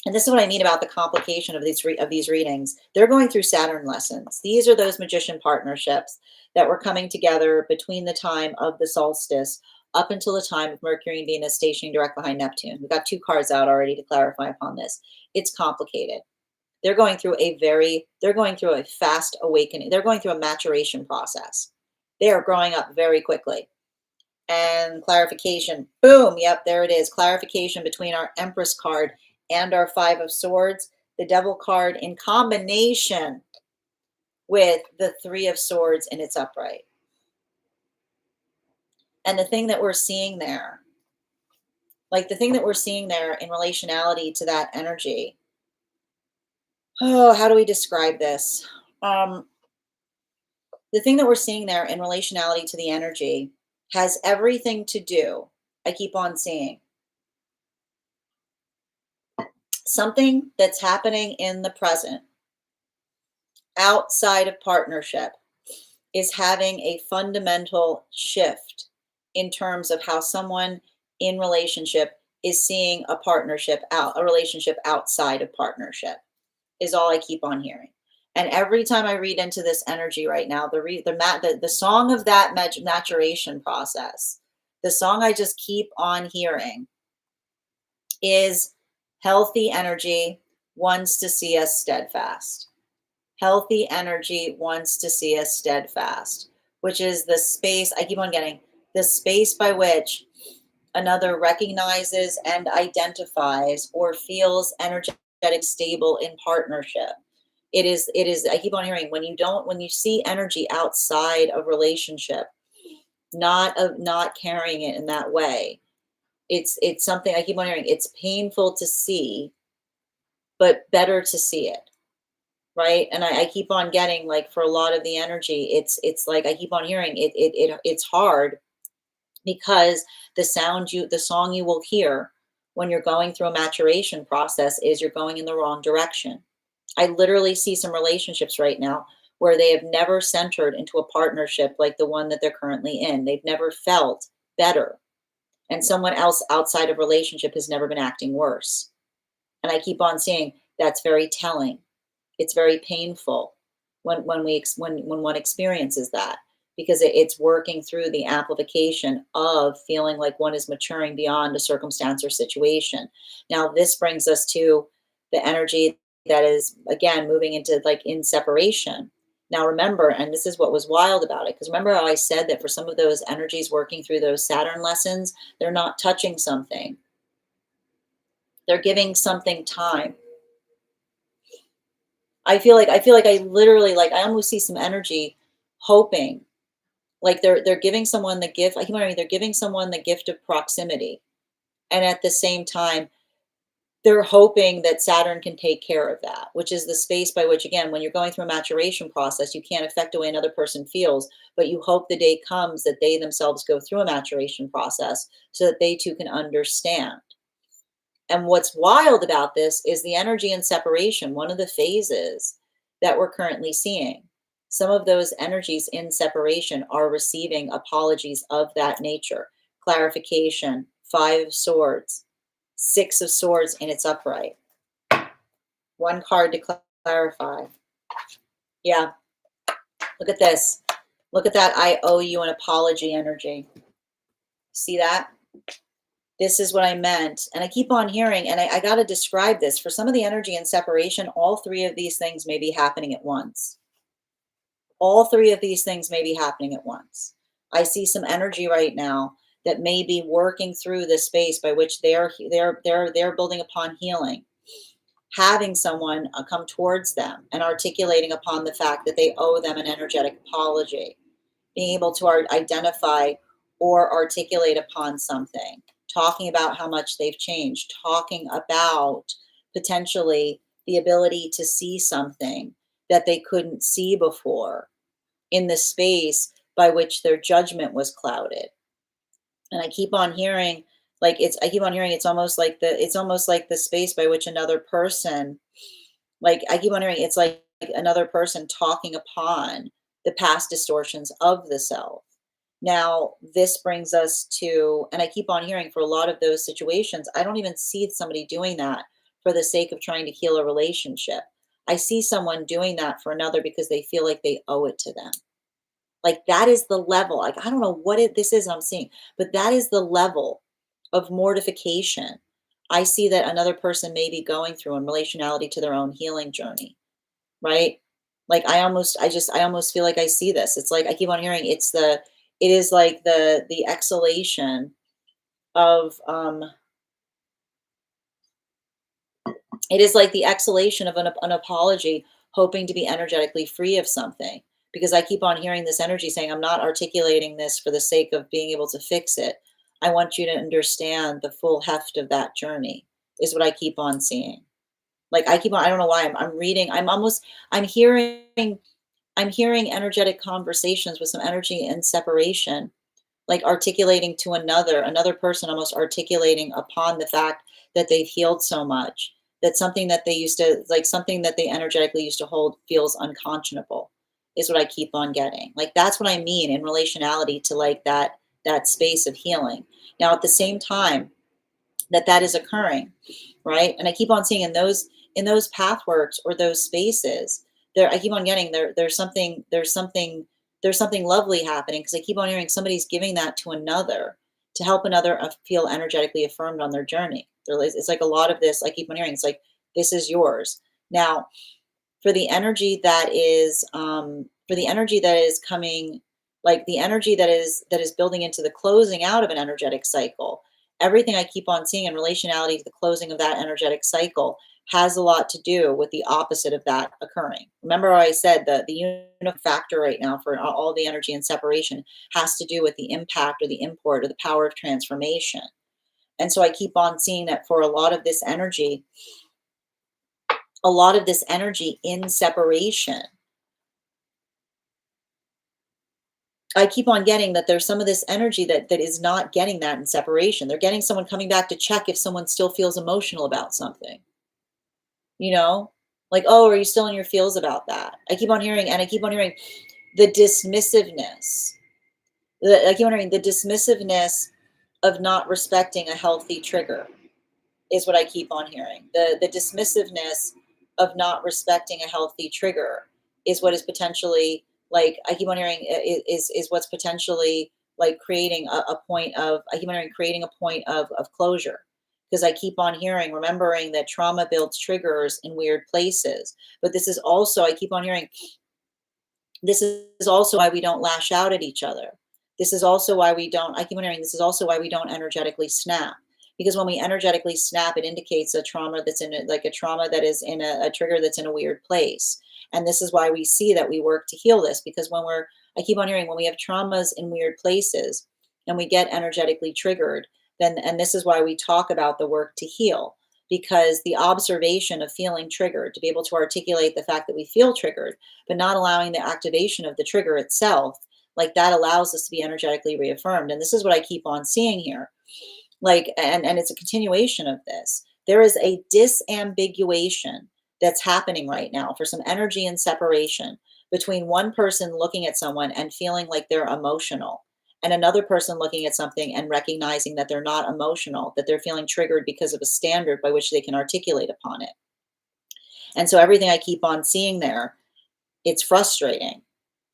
and this is what I mean about the complication of these readings. They're going through Saturn lessons. These are those magician partnerships that were coming together between the time of the solstice up until the time of Mercury and Venus stationing direct behind Neptune. We've got 2 cards out already to clarify upon this. It's complicated. They're going through a fast awakening. They're going through a maturation process. They are growing up very quickly. And clarification, boom, yep, there it is. Clarification between our Empress card and our 5 of Swords, the Devil card in combination with the 3 of Swords in its upright. And the thing that we're seeing there, in relationality to that energy, oh, how do we describe this? The thing that we're seeing there in relationality to the energy has everything to do, I keep on seeing, something that's happening in the present outside of partnership is having a fundamental shift in terms of how someone in relationship is seeing a relationship outside of partnership is all I keep on hearing. And every time I read into this energy right now, the song of that maturation process, the song I just keep on hearing is healthy energy wants to see us steadfast. Healthy energy wants to see us steadfast, which is the space, I keep on getting, the space by which another recognizes and identifies or feels energetic stable in partnership. It is, I keep on hearing, when you see energy outside of relationship, not carrying it in that way, it's something I keep on hearing, it's painful to see, but better to see it. Right. And I keep on getting, like, for a lot of the energy, it's like I keep on hearing it's hard because the song you will hear when you're going through a maturation process is you're going in the wrong direction. I literally see some relationships right now where they have never centered into a partnership like the one that they're currently in. They've never felt better. And someone else outside of relationship has never been acting worse. And I keep on seeing that's very telling. It's very painful when one experiences that, because it's working through the amplification of feeling like one is maturing beyond a circumstance or situation. Now, this brings us to the energy that is, again, moving into, like, in separation. Now, remember, and this is what was wild about it, because remember how I said that for some of those energies working through those Saturn lessons, they're not touching something. They're giving something time. I feel like I literally, like, I almost see some energy hoping, like they're giving someone the gift. I keep wondering, they're giving someone the gift of proximity, and at the same time, they're hoping that Saturn can take care of that, which is the space by which, again, when you're going through a maturation process, you can't affect the way another person feels, but you hope the day comes that they themselves go through a maturation process so that they too can understand. And what's wild about this is the energy in separation, one of the phases that we're currently seeing. Some of those energies in separation are receiving apologies of that nature, clarification, 5 of Swords, 6 of Swords in its upright. One card to clarify. Yeah, look at this. Look at that I owe you an apology energy. See that? This is what I meant. And I keep on hearing, and I got to describe this. For some of the energy in separation, all 3 of these things may be happening at once. All 3 of these things may be happening at once. I see some energy right now that may be working through the space by which they're building upon healing, having someone come towards them and articulating upon the fact that they owe them an energetic apology, being able to identify or articulate upon something, talking about how much they've changed, talking about potentially the ability to see something that they couldn't see before in the space by which their judgment was clouded. And I keep on hearing it's almost like the space by which another person, like I keep on hearing it's like another person talking upon the past distortions of the self. Now, this brings us to, and I keep on hearing for a lot of those situations, I don't even see somebody doing that for the sake of trying to heal a relationship. I see someone doing that for another because they feel like they owe it to them. Like that is the level. Like I don't know what this is I'm seeing, but that is the level of mortification I see that another person may be going through in relationality to their own healing journey, right? Like I almost feel like I see this. It's like I keep on hearing it is like the exhalation of it is like the exhalation of an apology, hoping to be energetically free of something. Because I keep on hearing this energy saying, I'm not articulating this for the sake of being able to fix it. I want you to understand the full heft of that journey, is what I keep on seeing. Like I don't know why I'm reading, I'm hearing energetic conversations with some energy and separation, like articulating to another person, almost articulating upon the fact that they've healed so much that something that they used to, like something that they energetically used to hold feels unconscionable, is what I keep on getting. Like that's what I mean in relationality to like that space of healing. Now at the same time that is occurring, right? And I keep on seeing in those pathworks or those spaces, there I keep on getting there's something lovely happening, because I keep on hearing somebody's giving that to another to help another feel energetically affirmed on their journey. It's like a lot of this I keep on hearing. It's like, this is yours. Now, for the energy that is coming, like the energy that is building into the closing out of an energetic cycle, everything I keep on seeing in relationality to the closing of that energetic cycle has a lot to do with the opposite of that occurring. Remember how I said the unifying factor right now for all the energy and separation has to do with the impact or the import or the power of transformation. And so I keep on seeing that for a lot of this energy in separation, I keep on getting that there's some of this energy that is not getting that in separation. They're getting someone coming back to check if someone still feels emotional about something. You know, like, oh, are you still in your feels about that? I keep on hearing the dismissiveness. I keep on hearing the dismissiveness of not respecting a healthy trigger, is what I keep on hearing. The dismissiveness of not respecting a healthy trigger is what is potentially, like I keep on hearing, is what's potentially like creating a point of, I keep on hearing creating a point of closure. Because I keep on hearing, remembering that trauma builds triggers in weird places. But this is also, I keep on hearing, this is also why we don't lash out at each other. This is also why we don't, I keep on hearing, this is also why we don't energetically snap. Because when we energetically snap, it indicates a trauma that's in like a trauma that is in a trigger that's in a weird place. And this is why we see that we work to heal this. Because I keep on hearing, when we have traumas in weird places and we get energetically triggered, then, and this is why we talk about the work to heal, because the observation of feeling triggered, to be able to articulate the fact that we feel triggered, but not allowing the activation of the trigger itself, like that allows us to be energetically reaffirmed. And this is what I keep on seeing here. Like, and it's a continuation of this. There is a disambiguation that's happening right now for some energy and separation between one person looking at someone and feeling like they're emotional, and another person looking at something and recognizing that they're not emotional, that they're feeling triggered because of a standard by which they can articulate upon it. And so everything I keep on seeing there, it's frustrating.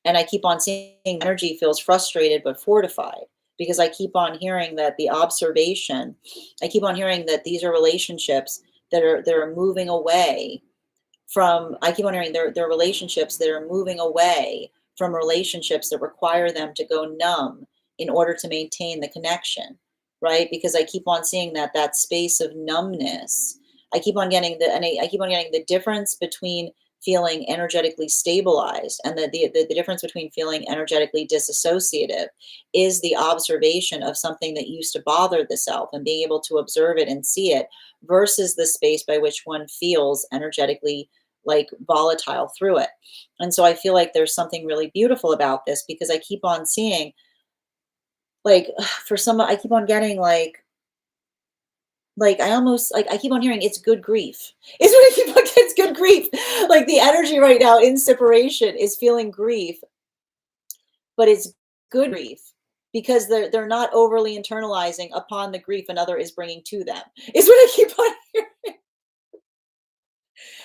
And I keep on seeing energy feels frustrated but fortified, because I keep on hearing that the observation, I keep on hearing that these are relationships that are moving away from, I keep on hearing they're relationships that are moving away from relationships that require them to go numb in order to maintain the connection, right? Because I keep on seeing that space of numbness. I keep on getting the difference between feeling energetically stabilized and the difference between feeling energetically disassociative is the observation of something that used to bother the self and being able to observe it and see it, versus the space by which one feels energetically like volatile through it. And so I feel like there's something really beautiful about this, because I keep on seeing, like, for some, I keep on getting like I almost, like, I keep on hearing it's good grief. It's what I keep on getting, it's good grief. Like the energy right now in separation is feeling grief, but it's good grief because they're not overly internalizing upon the grief another is bringing to them. Is what I keep on hearing.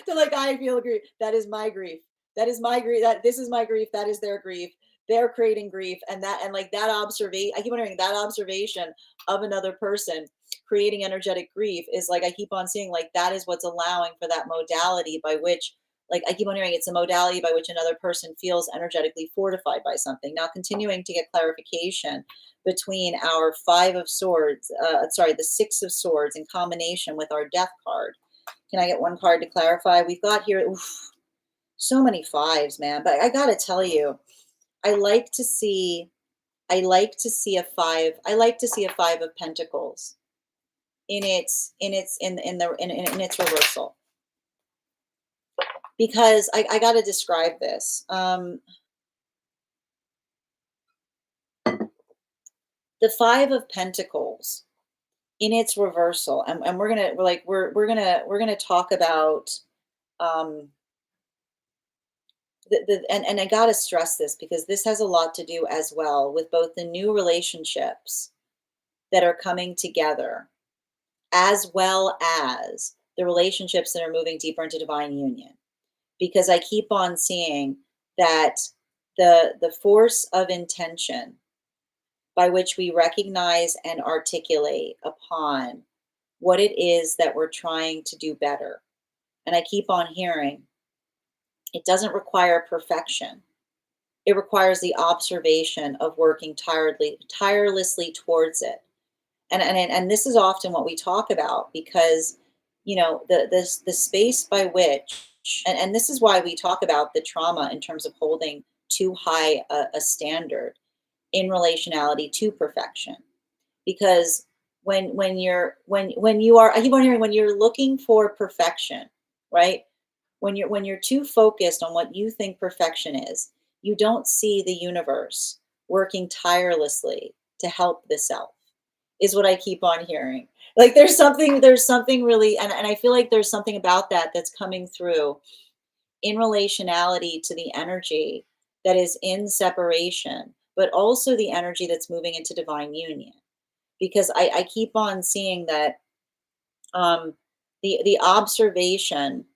They're like, I feel grief. That is my grief. That is my grief. That this is my grief. That is their grief. They're creating grief. And like that observation, I keep on hearing that observation of another person creating energetic grief is like, I keep on seeing like that is what's allowing for that modality by which, like, I keep on hearing it's a modality by which another person feels energetically fortified by something. Now, continuing to get clarification between our Five of Swords, the Six of Swords in combination with our Death card. Can I get one card to clarify? We've got here, so many fives, man. But I gotta tell you, I like to see, I like to see a five. I like to see a Five of Pentacles in its reversal, because I gotta describe this. The Five of Pentacles in its reversal, and we're gonna talk about um and I gotta stress this because this has a lot to do as well with both the new relationships that are coming together, as well as the relationships that are moving deeper into divine union. Because I keep on seeing that the force of intention by which we recognize and articulate upon what it is that we're trying to do better. And I keep on hearing it doesn't require perfection. It requires the observation of working tirelessly towards it. And this is often what we talk about, because the space by which, and this is why we talk about the trauma in terms of holding too high a standard in relationality to perfection. Because when you are, I keep on hearing, when you're looking for perfection, right? When you're too focused on what you think perfection is, you don't see the universe working tirelessly to help the self, is what I keep on hearing. Like there's something really, and I feel like there's something about that that's coming through in relationality to the energy that is in separation, but also the energy that's moving into divine union. Because I keep on seeing that um the observation,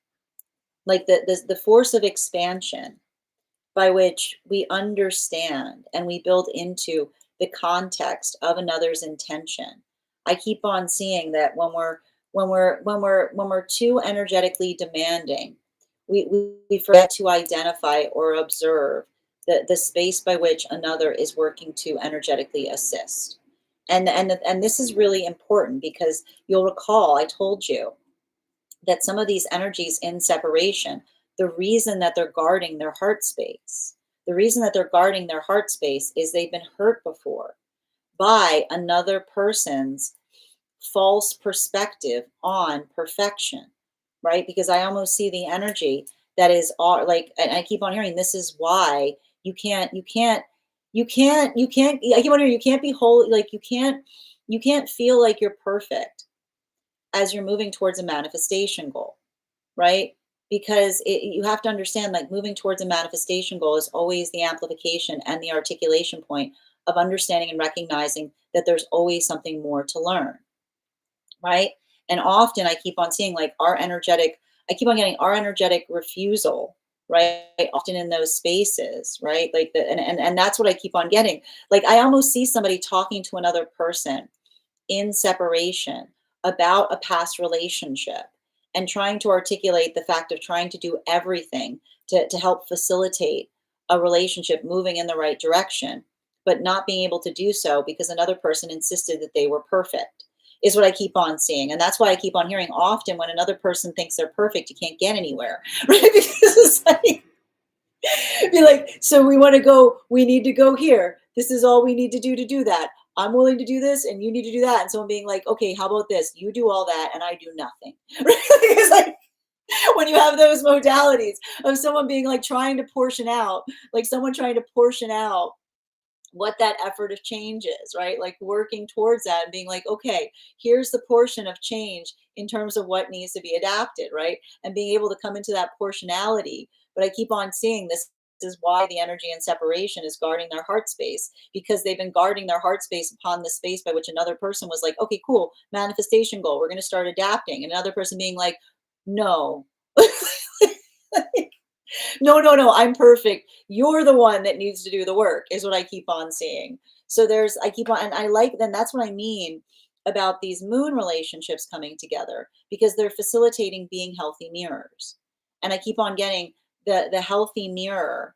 like the force of expansion by which we understand and we build into the context of another's intention. I keep on seeing that when we're too energetically demanding, we forget to identify or observe the space by which another is working to energetically assist. And this is really important, because you'll recall I told you that some of these energies in separation, the reason that they're guarding their heart space, the reason that they're guarding their heart space is they've been hurt before by another person's false perspective on perfection, right? Because I almost see the energy that is all like, and I keep on hearing this is why you can't, I keep on hearing you can't be whole, like you can't feel like you're perfect as you're moving towards a manifestation goal, right? Because you have to understand, like, moving towards a manifestation goal is always the amplification and the articulation point of understanding and recognizing that there's always something more to learn, right? And often I keep on seeing, like, I keep on getting our energetic refusal, right? Often in those spaces, right? Like and that's what I keep on getting. Like, I almost see somebody talking to another person in separation about a past relationship and trying to articulate the fact of trying to do everything to help facilitate a relationship moving in the right direction, but not being able to do so because another person insisted that they were perfect, is what I keep on seeing. And that's why I keep on hearing often when another person thinks they're perfect, you can't get anywhere, right? Because it's like, be like, so we want to go, we need to go here. This is all we need to do that. I'm willing to do this and you need to do that. And someone being like, okay, how about this? You do all that and I do nothing. It's like when you have those modalities of someone being like trying to portion out, like someone trying to portion out what that effort of change is, right? Like working towards that and being like, okay, here's the portion of change in terms of what needs to be adapted, right? And being able to come into that portionality. But I keep on seeing this is why the energy and separation is guarding their heart space, because they've been guarding their heart space upon the space by which another person was like, okay, cool, manifestation goal, we're going to start adapting. And another person being like, no. No, no, no, I'm perfect. You're the one that needs to do the work, is what I keep on seeing. So I keep on, and I like, then that's what I mean about these moon relationships coming together, because they're facilitating being healthy mirrors. And I keep on getting the healthy mirror.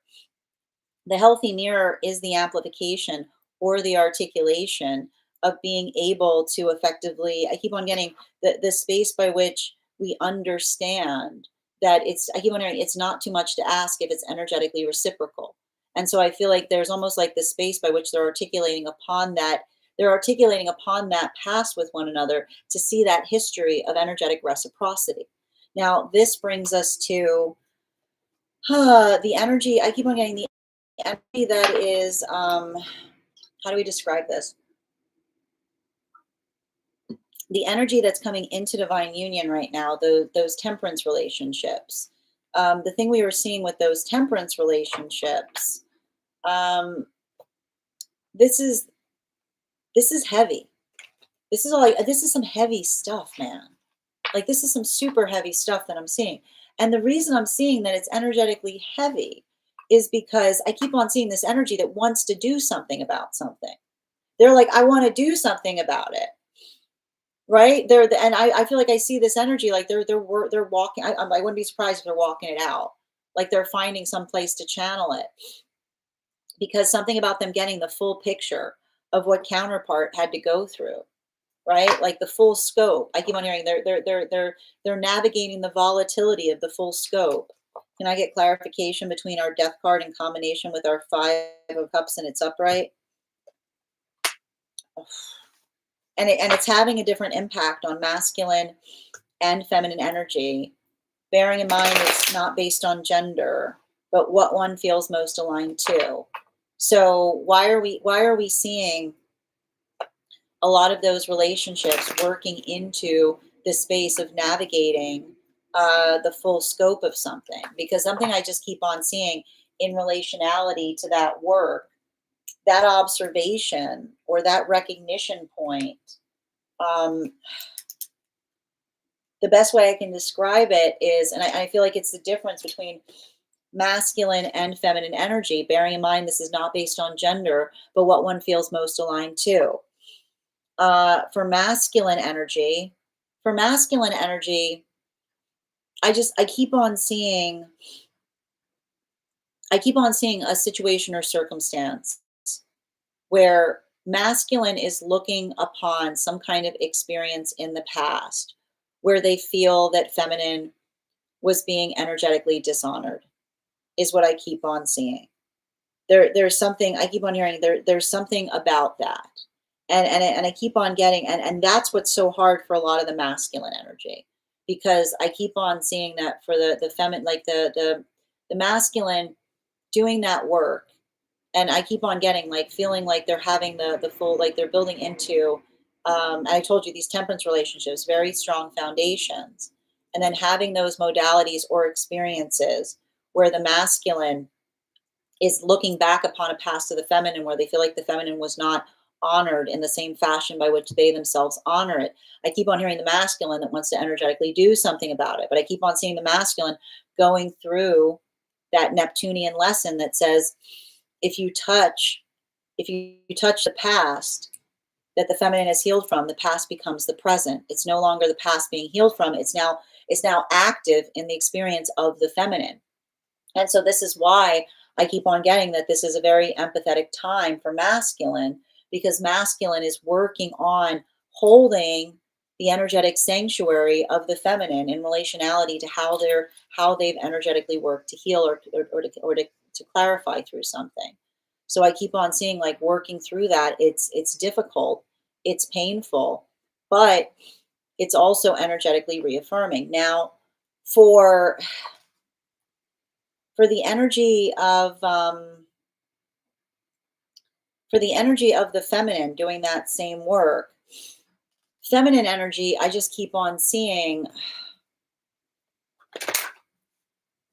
The healthy mirror is the amplification or the articulation of being able to effectively, I keep on getting the space by which we understand that I keep wondering, it's not too much to ask if it's energetically reciprocal. And so I feel like there's almost like the space by which they're articulating upon that past with one another to see that history of energetic reciprocity. Now, this brings us to the energy. I keep on getting the energy that is, how do we describe this? The energy that's coming into divine union right now, those temperance relationships. The thing we were seeing with those temperance relationships, um, this is heavy. This is some heavy stuff, man. Like, this is some super heavy stuff that I'm seeing. And the reason I'm seeing that it's energetically heavy is because I keep on seeing this energy that wants to do something about something. They're like, I want to do something about it. Right? And I feel like I see this energy, like they're walking. I wouldn't be surprised if they're walking it out. Like they're finding some place to channel it, because something about them getting the full picture of what counterpart had to go through, right? Like the full scope. I keep on hearing they're navigating the volatility of the full scope. Can I get clarification between our death card in combination with our 5 of Cups and its upright? And it's having a different impact on masculine and feminine energy, bearing in mind it's not based on gender, but what one feels most aligned to. So why are we seeing a lot of those relationships working into the space of navigating the full scope of something? Because something I just keep on seeing in relationality to that work, that observation or that recognition point, the best way I can describe it is, and I feel like it's the difference between masculine and feminine energy, bearing in mind this is not based on gender, but what one feels most aligned to. For masculine energy, I keep on seeing a situation or circumstance where masculine is looking upon some kind of experience in the past where they feel that feminine was being energetically dishonored, is what I keep on seeing. There's something I keep on hearing. There's something about that, and I keep on getting, and that's what's so hard for a lot of the masculine energy, because I keep on seeing that for the feminine, like the masculine doing that work. And I keep on getting, like, feeling like they're having the full, like they're building into I told you these temperance relationships, very strong foundations. And then having those modalities or experiences where the masculine is looking back upon a past of the feminine where they feel like the feminine was not honored in the same fashion by which they themselves honor it. I keep on hearing the masculine that wants to energetically do something about it, but I keep on seeing the masculine going through that Neptunian lesson that says if you touch if you touch the past that the feminine is healed from, the past becomes the present. It's no longer the past being healed from, it's now active in the experience of the feminine. And so this is why I keep on getting that this is a very empathetic time for masculine, because masculine is working on holding the energetic sanctuary of the feminine in relationality to how they've energetically worked to heal or to clarify through something. So I keep on seeing like working through that. It's difficult, it's painful, but it's also energetically reaffirming. Now, for for the energy of the feminine doing that same work, feminine energy, I just keep on seeing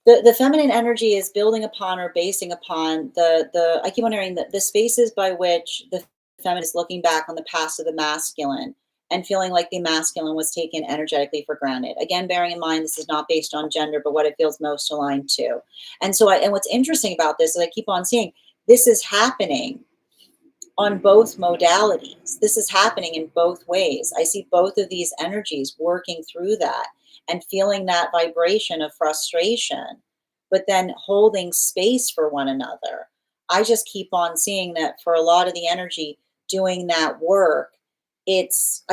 the feminine energy is building upon or basing upon the I keep on hearing that the spaces by which the feminine is looking back on the past of the masculine and feeling like the masculine was taken energetically for granted. Again, bearing in mind this is not based on gender, but what it feels most aligned to. And so and what's interesting about this is I keep on seeing this is happening on both modalities. This is happening in both ways. I see both of these energies working through that and feeling that vibration of frustration, but then holding space for one another. I just keep on seeing that for a lot of the energy doing that work, I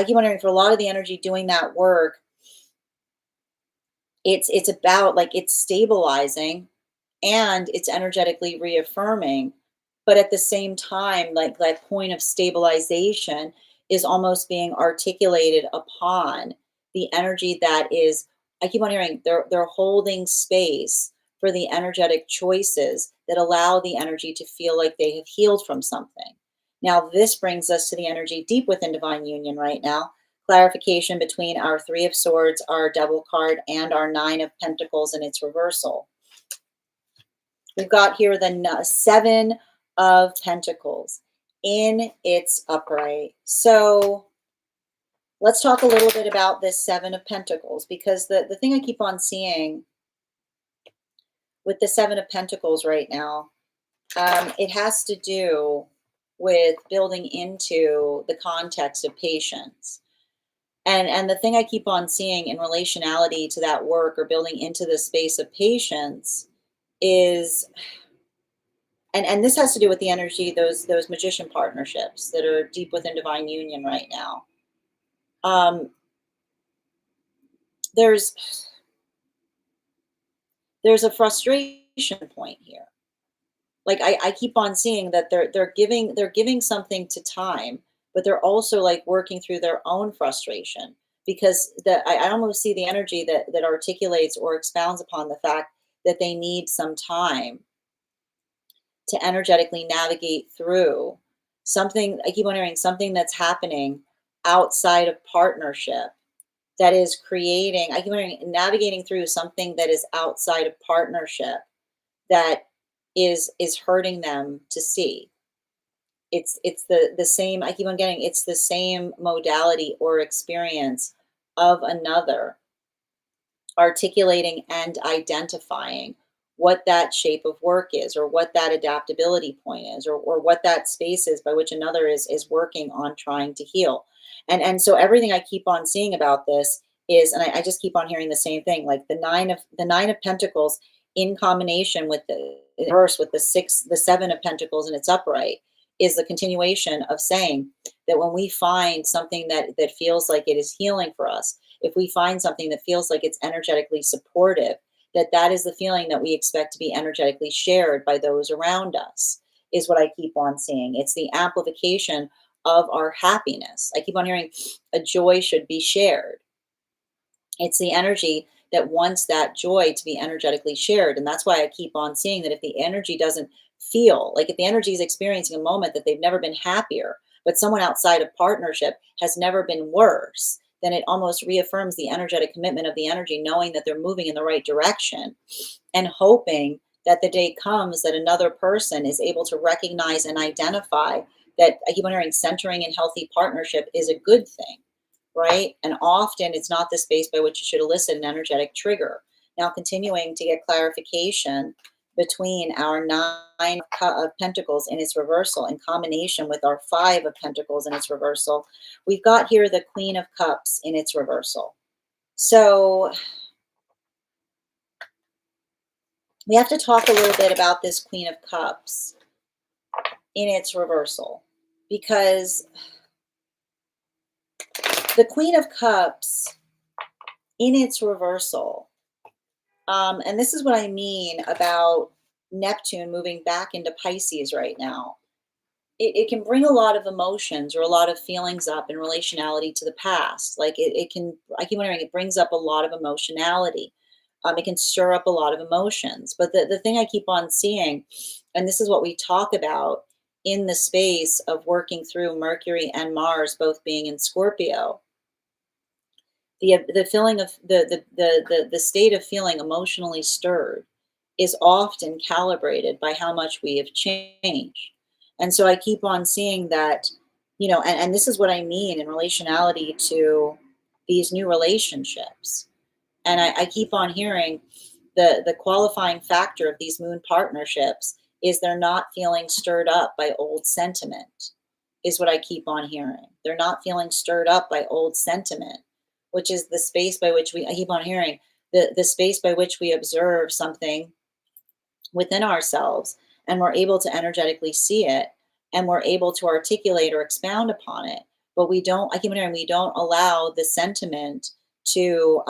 keep wondering for a lot of the energy doing that work, it's about like it's stabilizing and it's energetically reaffirming, but at the same time like that point of stabilization is almost being articulated upon the energy that is, I keep on hearing they're holding space for the energetic choices that allow the energy to feel like they have healed from something. Now this brings us to the energy deep within divine union right now, clarification between our three of swords, our devil card, and our nine of pentacles in its reversal. We've got here the seven of pentacles in its upright. So let's talk a little bit about this seven of pentacles, because the thing I keep on seeing with the seven of pentacles right now, it has to do with building into the context of patience. And the thing I keep on seeing in relationality to that work or building into the space of patience is, and this has to do with the energy, those magician partnerships that are deep within divine union right now. There's a frustration point here. Like I keep on seeing that they're giving something to time, but they're also like working through their own frustration, because I almost see the energy that articulates or expounds upon the fact that they need some time to energetically navigate through something. I keep on hearing something that's happening outside of partnership that is creating, I keep on hearing navigating through something that is outside of partnership that is hurting them to see. It's the same, I keep on getting it's the same modality or experience of another articulating and identifying what that shape of work is, or what that adaptability point is, or what that space is by which another is working on trying to heal. And so everything I keep on seeing about this is, and I just keep on hearing the same thing, like the nine of pentacles in combination with the verse with the seven of pentacles in its upright is the continuation of saying that when we find something that feels like it is healing for us, if we find something that feels like it's energetically supportive, that is the feeling that we expect to be energetically shared by those around us, is what I keep on seeing. It's the amplification of our happiness. I keep on hearing a joy should be shared. It's the energy that wants that joy to be energetically shared. And that's why I keep on seeing that if the energy doesn't feel like, if the energy is experiencing a moment that they've never been happier, but someone outside of partnership has never been worse, then it almost reaffirms the energetic commitment of the energy, knowing that they're moving in the right direction and hoping that the day comes that another person is able to recognize and identify that. I keep on hearing centering in healthy partnership is a good thing, right? And often it's not the space by which you should elicit an energetic trigger. Now, continuing to get clarification between our nine of pentacles in its reversal in combination with our five of pentacles in its reversal, we've got here the Queen of Cups in its reversal. So we have to talk a little bit about this Queen of Cups in its reversal, because the Queen of Cups in its reversal, and this is what I mean about Neptune moving back into Pisces right now. It can bring a lot of emotions or a lot of feelings up in relationality to the past. Like it can, I keep wondering, it brings up a lot of emotionality. It can stir up a lot of emotions. But the thing I keep on seeing, and this is what we talk about in the space of working through Mercury and Mars both being in Scorpio, the feeling of the state of feeling emotionally stirred is often calibrated by how much we have changed. And so I keep on seeing that, and this is what I mean in relationality to these new relationships. And I keep on hearing the qualifying factor of these moon partnerships is they're not feeling stirred up by old sentiment, is what I keep on hearing. They're not feeling stirred up by old sentiment, which is the space by which I keep on hearing the space by which we observe something within ourselves and we're able to energetically see it and we're able to articulate or expound upon it. But we don't, I keep on hearing, we don't allow the sentiment to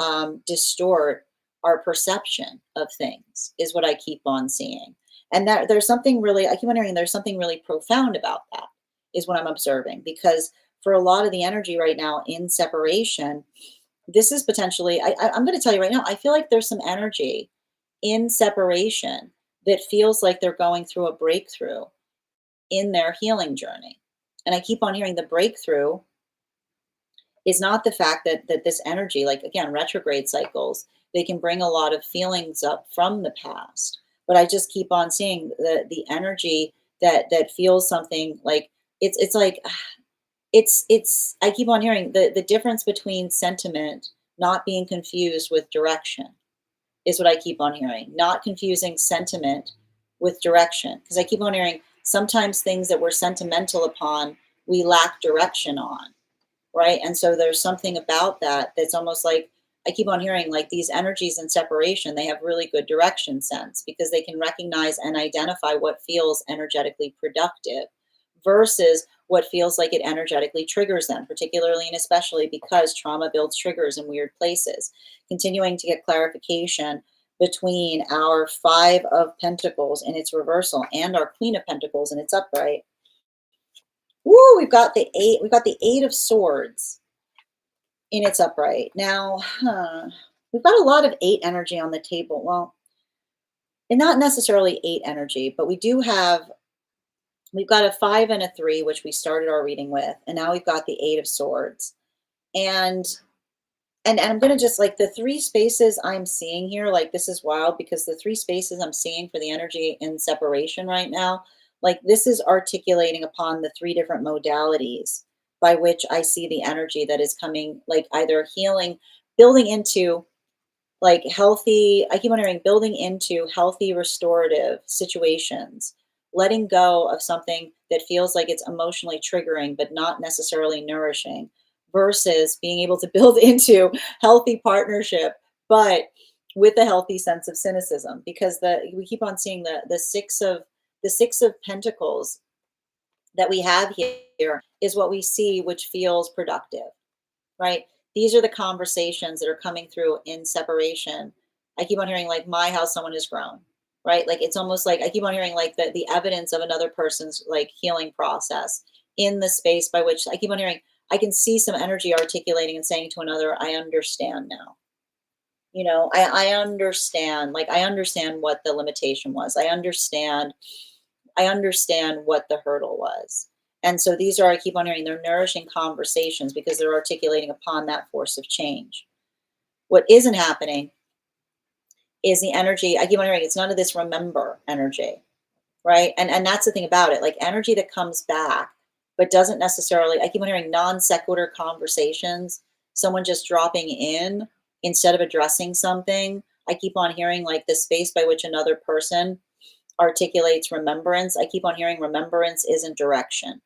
distort our perception of things, is what I keep on seeing. And that there's something really, I keep wondering, there's something really profound about that, is what I'm observing. Because for a lot of the energy right now in separation, this is potentially, I'm going to tell you right now, I feel like there's some energy in separation that feels like they're going through a breakthrough in their healing journey. And I keep on hearing the breakthrough is not the fact that this energy, like again, retrograde cycles, they can bring a lot of feelings up from the past. But I just keep on seeing the energy that feels something like it's like it's I keep on hearing the difference between sentiment not being confused with direction, is what I keep on hearing. Not confusing sentiment with direction. Because I keep on hearing sometimes things that we're sentimental upon, we lack direction on, right? And so there's something about that that's almost like, I keep on hearing like these energies in separation, they have really good direction sense because they can recognize and identify what feels energetically productive versus what feels like it energetically triggers them, particularly and especially because trauma builds triggers in weird places. Continuing to get clarification between our Five of Pentacles in its reversal and our Queen of Pentacles in its upright. Woo, we've got the Eight of Swords in its upright. Now, we've got a lot of eight energy on the table. Well, and not necessarily eight energy, but we've got a 5 and a 3, which we started our reading with, and now we've got the Eight of Swords. And I'm going to just like the three spaces I'm seeing here, like this is wild because the three spaces I'm seeing for the energy in separation right now, like this is articulating upon the three different modalities by which I see the energy that is coming, like either healing, building into like healthy, I keep wondering, building into healthy restorative situations, letting go of something that feels like it's emotionally triggering but not necessarily nourishing, versus being able to build into healthy partnership but with a healthy sense of cynicism, because we keep on seeing the six of pentacles that we have here is what we see, which feels productive, right? These are the conversations that are coming through in separation. I keep on hearing like my how someone has grown, right? Like it's almost like I keep on hearing like the evidence of another person's like healing process in the space by which I keep on hearing I can see some energy articulating and saying to another, I understand now. I understand, like I understand what the limitation was. I understand what the hurdle was. And so these are, I keep on hearing, they're nourishing conversations because they're articulating upon that force of change. What isn't happening is the energy, I keep on hearing, it's none of this remember energy, right? And that's the thing about it, like energy that comes back, but doesn't necessarily, I keep on hearing non sequitur conversations, someone just dropping in instead of addressing something. I keep on hearing like the space by which another person articulates remembrance. I keep on hearing remembrance isn't direction,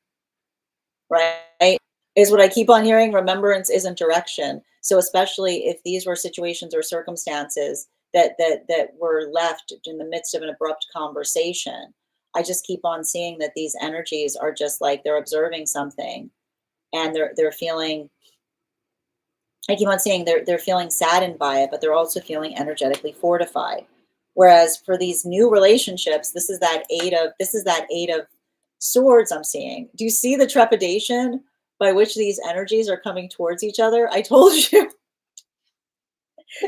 right? Is what I keep on hearing. Remembrance isn't direction. So especially if these were situations or circumstances that were left in the midst of an abrupt conversation, I just keep on seeing that these energies are just like they're observing something and they're feeling, I keep on saying they're feeling saddened by it, but they're also feeling energetically fortified. Whereas for these new relationships, this is that eight of swords I'm seeing. Do you see the trepidation by which these energies are coming towards each other? I told you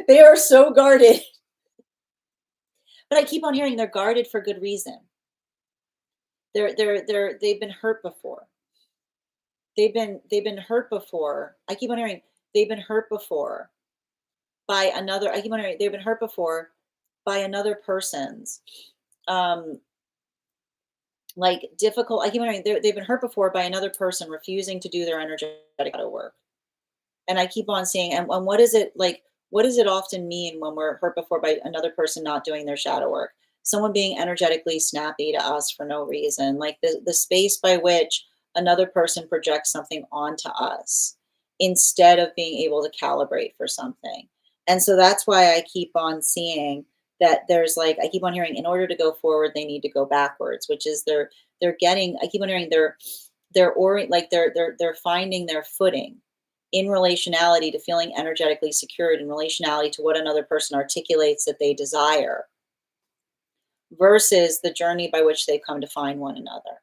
they are so guarded. But I keep on hearing they're guarded for good reason. They've been hurt before. They've been hurt before. I keep on hearing they've been hurt before by another. I keep on hearing they've been hurt before by another person's um like difficult. I keep on hearing they've been hurt before by another person refusing to do their energetic work. And I keep on seeing, and what is it like? What does it often mean when we're hurt before by another person not doing their shadow work? Someone being energetically snappy to us for no reason, like the space by which another person projects something onto us instead of being able to calibrate for something. And so that's why I keep on seeing that there's like I keep on hearing in order to go forward, they need to go backwards, which is they're getting I keep on hearing they're finding their footing in relationality to feeling energetically secured, in relationality to what another person articulates that they desire, versus the journey by which they come to find one another.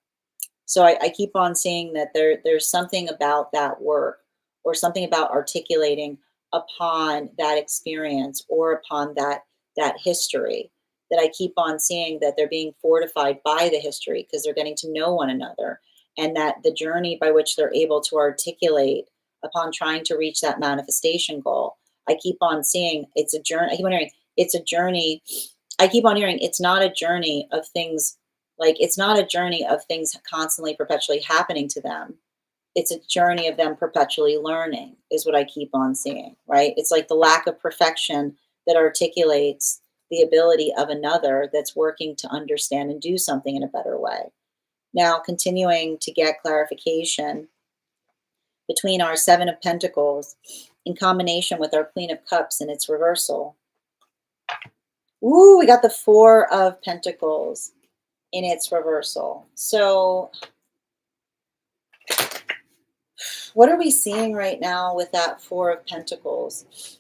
So I keep on seeing that there's something about that work or something about articulating upon that experience or upon that history that I keep on seeing that they're being fortified by the history because they're getting to know one another, and that the journey by which they're able to articulate upon trying to reach that manifestation goal. I keep on seeing it's a journey. I keep on hearing it's a journey. I keep on hearing it's not a journey of things like it's not a journey of things constantly perpetually happening to them. It's a journey of them perpetually learning, is what I keep on seeing, right? It's like the lack of perfection that articulates the ability of another that's working to understand and do something in a better way. Now, continuing to get clarification between our Seven of Pentacles in combination with our Queen of Cups in its reversal. Ooh, we got the Four of Pentacles in its reversal. So what are we seeing right now with that Four of Pentacles?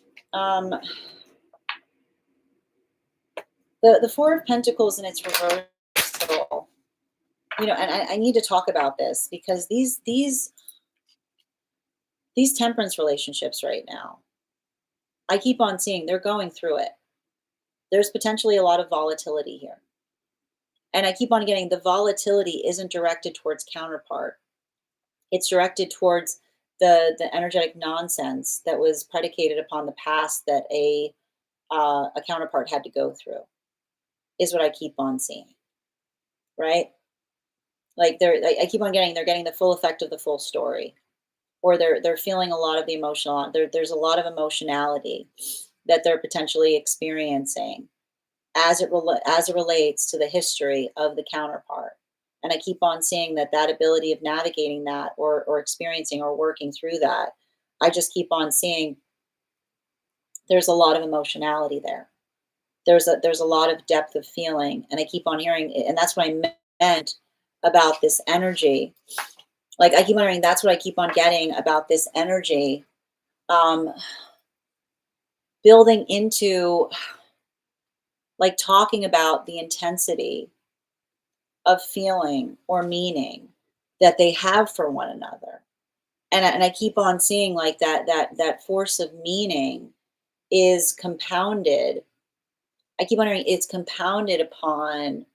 The Four of Pentacles in its reversal, and I need to talk about this because these temperance relationships right now, I keep on seeing they're going through it. There's potentially a lot of volatility here. And I keep on getting the volatility isn't directed towards counterpart. It's directed towards the energetic nonsense that was predicated upon the past that a counterpart had to go through, is what I keep on seeing. Right? Like I keep on getting they're getting the full effect of the full story. Or they're feeling a lot of the emotional there's a lot of emotionality that they're potentially experiencing as it relates to the history of the counterpart. And I keep on seeing that ability of navigating that or experiencing or working through that, I just keep on seeing there's a lot of emotionality there. There's a lot of depth of feeling, and I keep on hearing, and that's what I meant about this energy. Like I keep on hearing, that's what I keep on getting about this energy, building into like talking about the intensity of feeling or meaning that they have for one another. And I keep on seeing like that force of meaning is compounded. I keep wondering it's compounded upon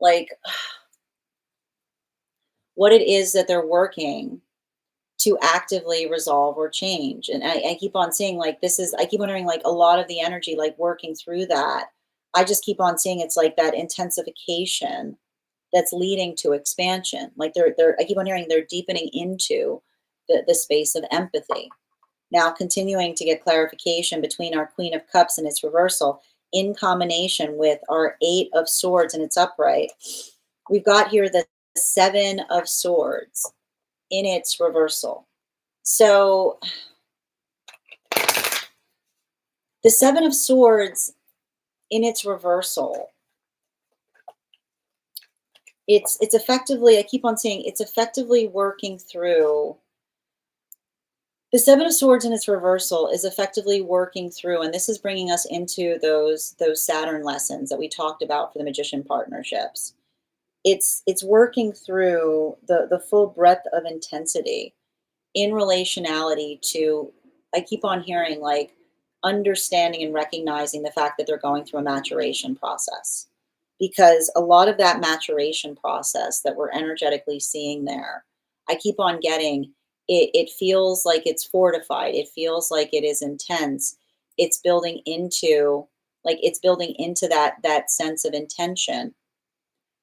like what it is that they're working to actively resolve or change. And I keep on seeing like I keep wondering like a lot of the energy, like working through that. I just keep on seeing it's like that intensification that's leading to expansion. Like I keep on hearing they're deepening into the space of empathy. Now, continuing to get clarification between our Queen of Cups and its reversal in combination with our Eight of Swords and its upright, we've got here the Seven of Swords in its reversal. So the Seven of Swords in its reversal, it's effectively, I keep on saying it's effectively working through. The Seven of Swords in its reversal is effectively working through, and this is bringing us into those Saturn lessons that we talked about for the Magician partnerships. It's working through the full breadth of intensity in relationality to, I keep on hearing like understanding and recognizing the fact that they're going through a maturation process. Because a lot of that maturation process that we're energetically seeing there, I keep on getting it feels like it's fortified. It feels like it is intense. It's building into that sense of intention.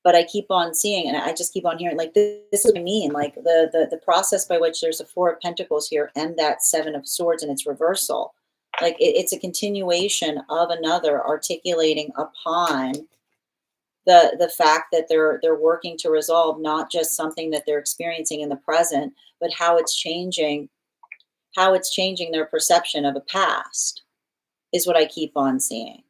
But I keep on seeing, and I just keep on hearing, like this is what I mean, like the process by which there's a Four of Pentacles here and that Seven of Swords in its reversal, like it's a continuation of another articulating upon the fact that they're working to resolve not just something that they're experiencing in the present, but how it's changing their perception of a past is what I keep on seeing,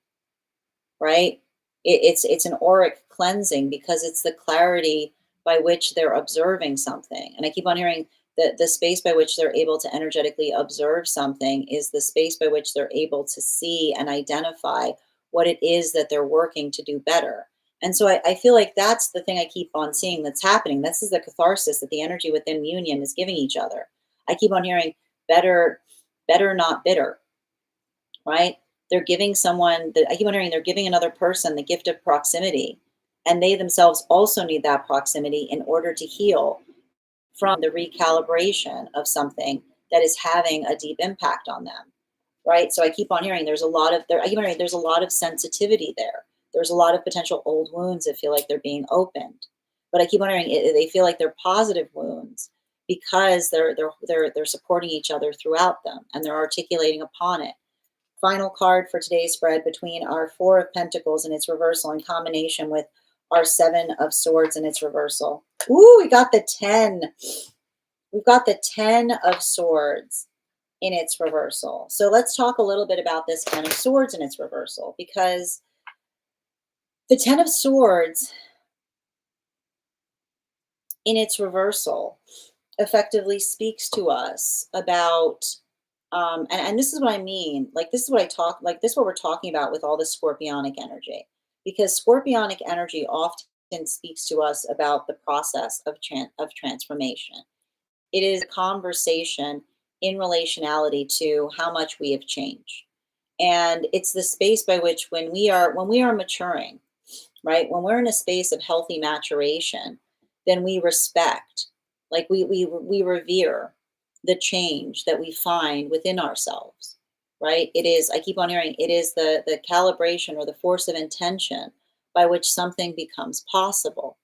right? It's an auric cleansing because it's the clarity by which they're observing something. And I keep on hearing that the space by which they're able to energetically observe something is the space by which they're able to see and identify what it is that they're working to do better. And so I feel like that's the thing I keep on seeing that's happening. This is the catharsis that the energy within union is giving each other. I keep on hearing better, not bitter, right? They're giving someone that I keep wondering, they're giving another person the gift of proximity. And they themselves also need that proximity in order to heal from the recalibration of something that is having a deep impact on them. Right. So I keep on hearing there's a lot of there. I keep on hearing there's a lot of sensitivity there. There's a lot of potential old wounds that feel like they're being opened. But I keep wondering they feel like they're positive wounds because they're supporting each other throughout them and they're articulating upon it. Final card for today's spread between our Four of Pentacles and its reversal in combination with our Seven of Swords and its reversal. Ooh, we got the 10. We've got the 10 of Swords in its reversal. So let's talk a little bit about this 10 of Swords in its reversal, because the 10 of Swords in its reversal effectively speaks to us about and this is what I mean. Like this is what I talk. Like this is what we're talking about with all the scorpionic energy, because scorpionic energy often speaks to us about the process of transformation. It is a conversation in relationality to how much we have changed, and it's the space by which when we are maturing, right? When we're in a space of healthy maturation, then we respect, like we revere the change that we find within ourselves, right? It is, I keep on hearing, it is the calibration or the force of intention by which something becomes possible.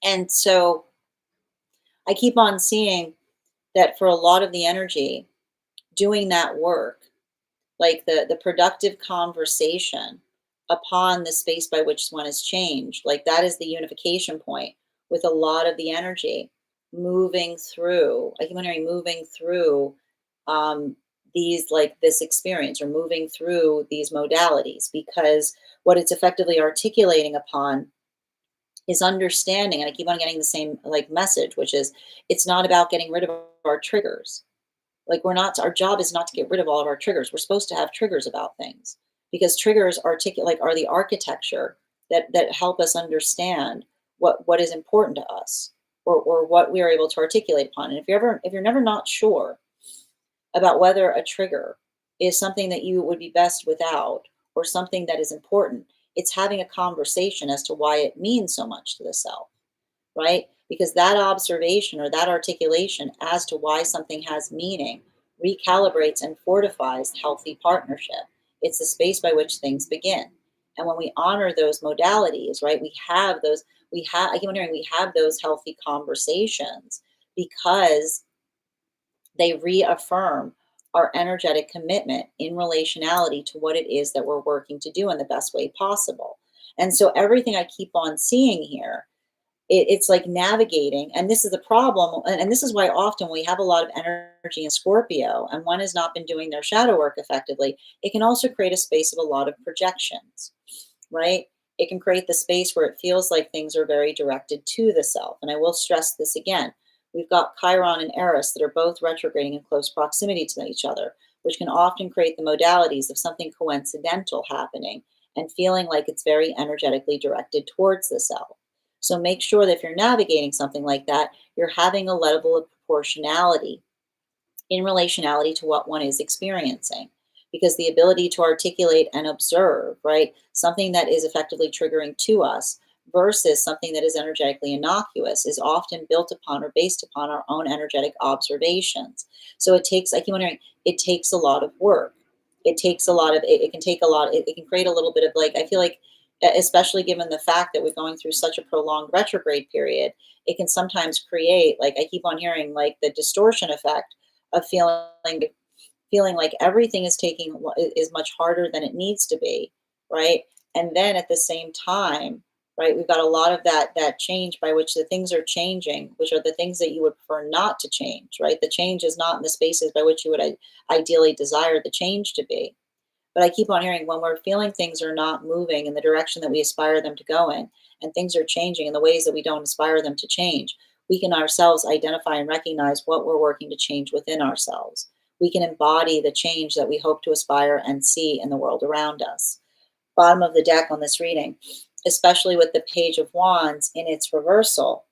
And so I keep on seeing that for a lot of the energy doing that work, like the productive conversation upon the space by which one has changed, like that is the unification point with a lot of the energy moving through. I keep wondering, moving through these, like this experience, or moving through these modalities, because what it's effectively articulating upon is understanding. And I keep on getting the same like message, which is it's not about getting rid of our triggers. Like we're not, our job is not to get rid of all of our triggers. We're supposed to have triggers about things, because triggers are the architecture that help us understand what is important to us, or what we are able to articulate upon. And if you're never not sure about whether a trigger is something that you would be best without or something that is important, it's having a conversation as to why it means so much to the self, right? because that observation or that articulation as to why something has meaning recalibrates and fortifies healthy partnership. It's the space by which things begin. And when we honor those modalities, right, I keep wondering, we have those healthy conversations because they reaffirm our energetic commitment in relationality to what it is that we're working to do in the best way possible. And so everything I keep on seeing here, it's like navigating, and this is the problem, and this is why often we have a lot of energy in Scorpio and one has not been doing their shadow work effectively. It can also create a space of a lot of projections, right? It can create the space where it feels like things are very directed to the self. And I will stress this again. We've got Chiron and Eris that are both retrograding in close proximity to each other, which can often create the modalities of something coincidental happening and feeling like it's very energetically directed towards the self. So make sure that if you're navigating something like that, you're having a level of proportionality in relationality to what one is experiencing. Because the ability to articulate and observe, right, something that is effectively triggering to us versus something that is energetically innocuous is often built upon or based upon our own energetic observations. So I keep wondering, it takes a lot of work. It takes a lot of, it can take a lot, it can create a little bit of like, I feel like, especially given the fact that we're going through such a prolonged retrograde period, it can sometimes create, like I keep on hearing, like the distortion effect of feeling like everything is much harder than it needs to be, right? And then at the same time, right, we've got a lot of that change by which the things are changing, which are the things that you would prefer not to change, right? The change is not in the spaces by which you would ideally desire the change to be. But I keep on hearing, when we're feeling things are not moving in the direction that we aspire them to go in, and things are changing in the ways that we don't aspire them to change, we can ourselves identify and recognize what we're working to change within ourselves. We can embody the change that we hope to aspire and see in the world around us. Bottom of the deck on this reading, especially with the Page of Wands in its reversal,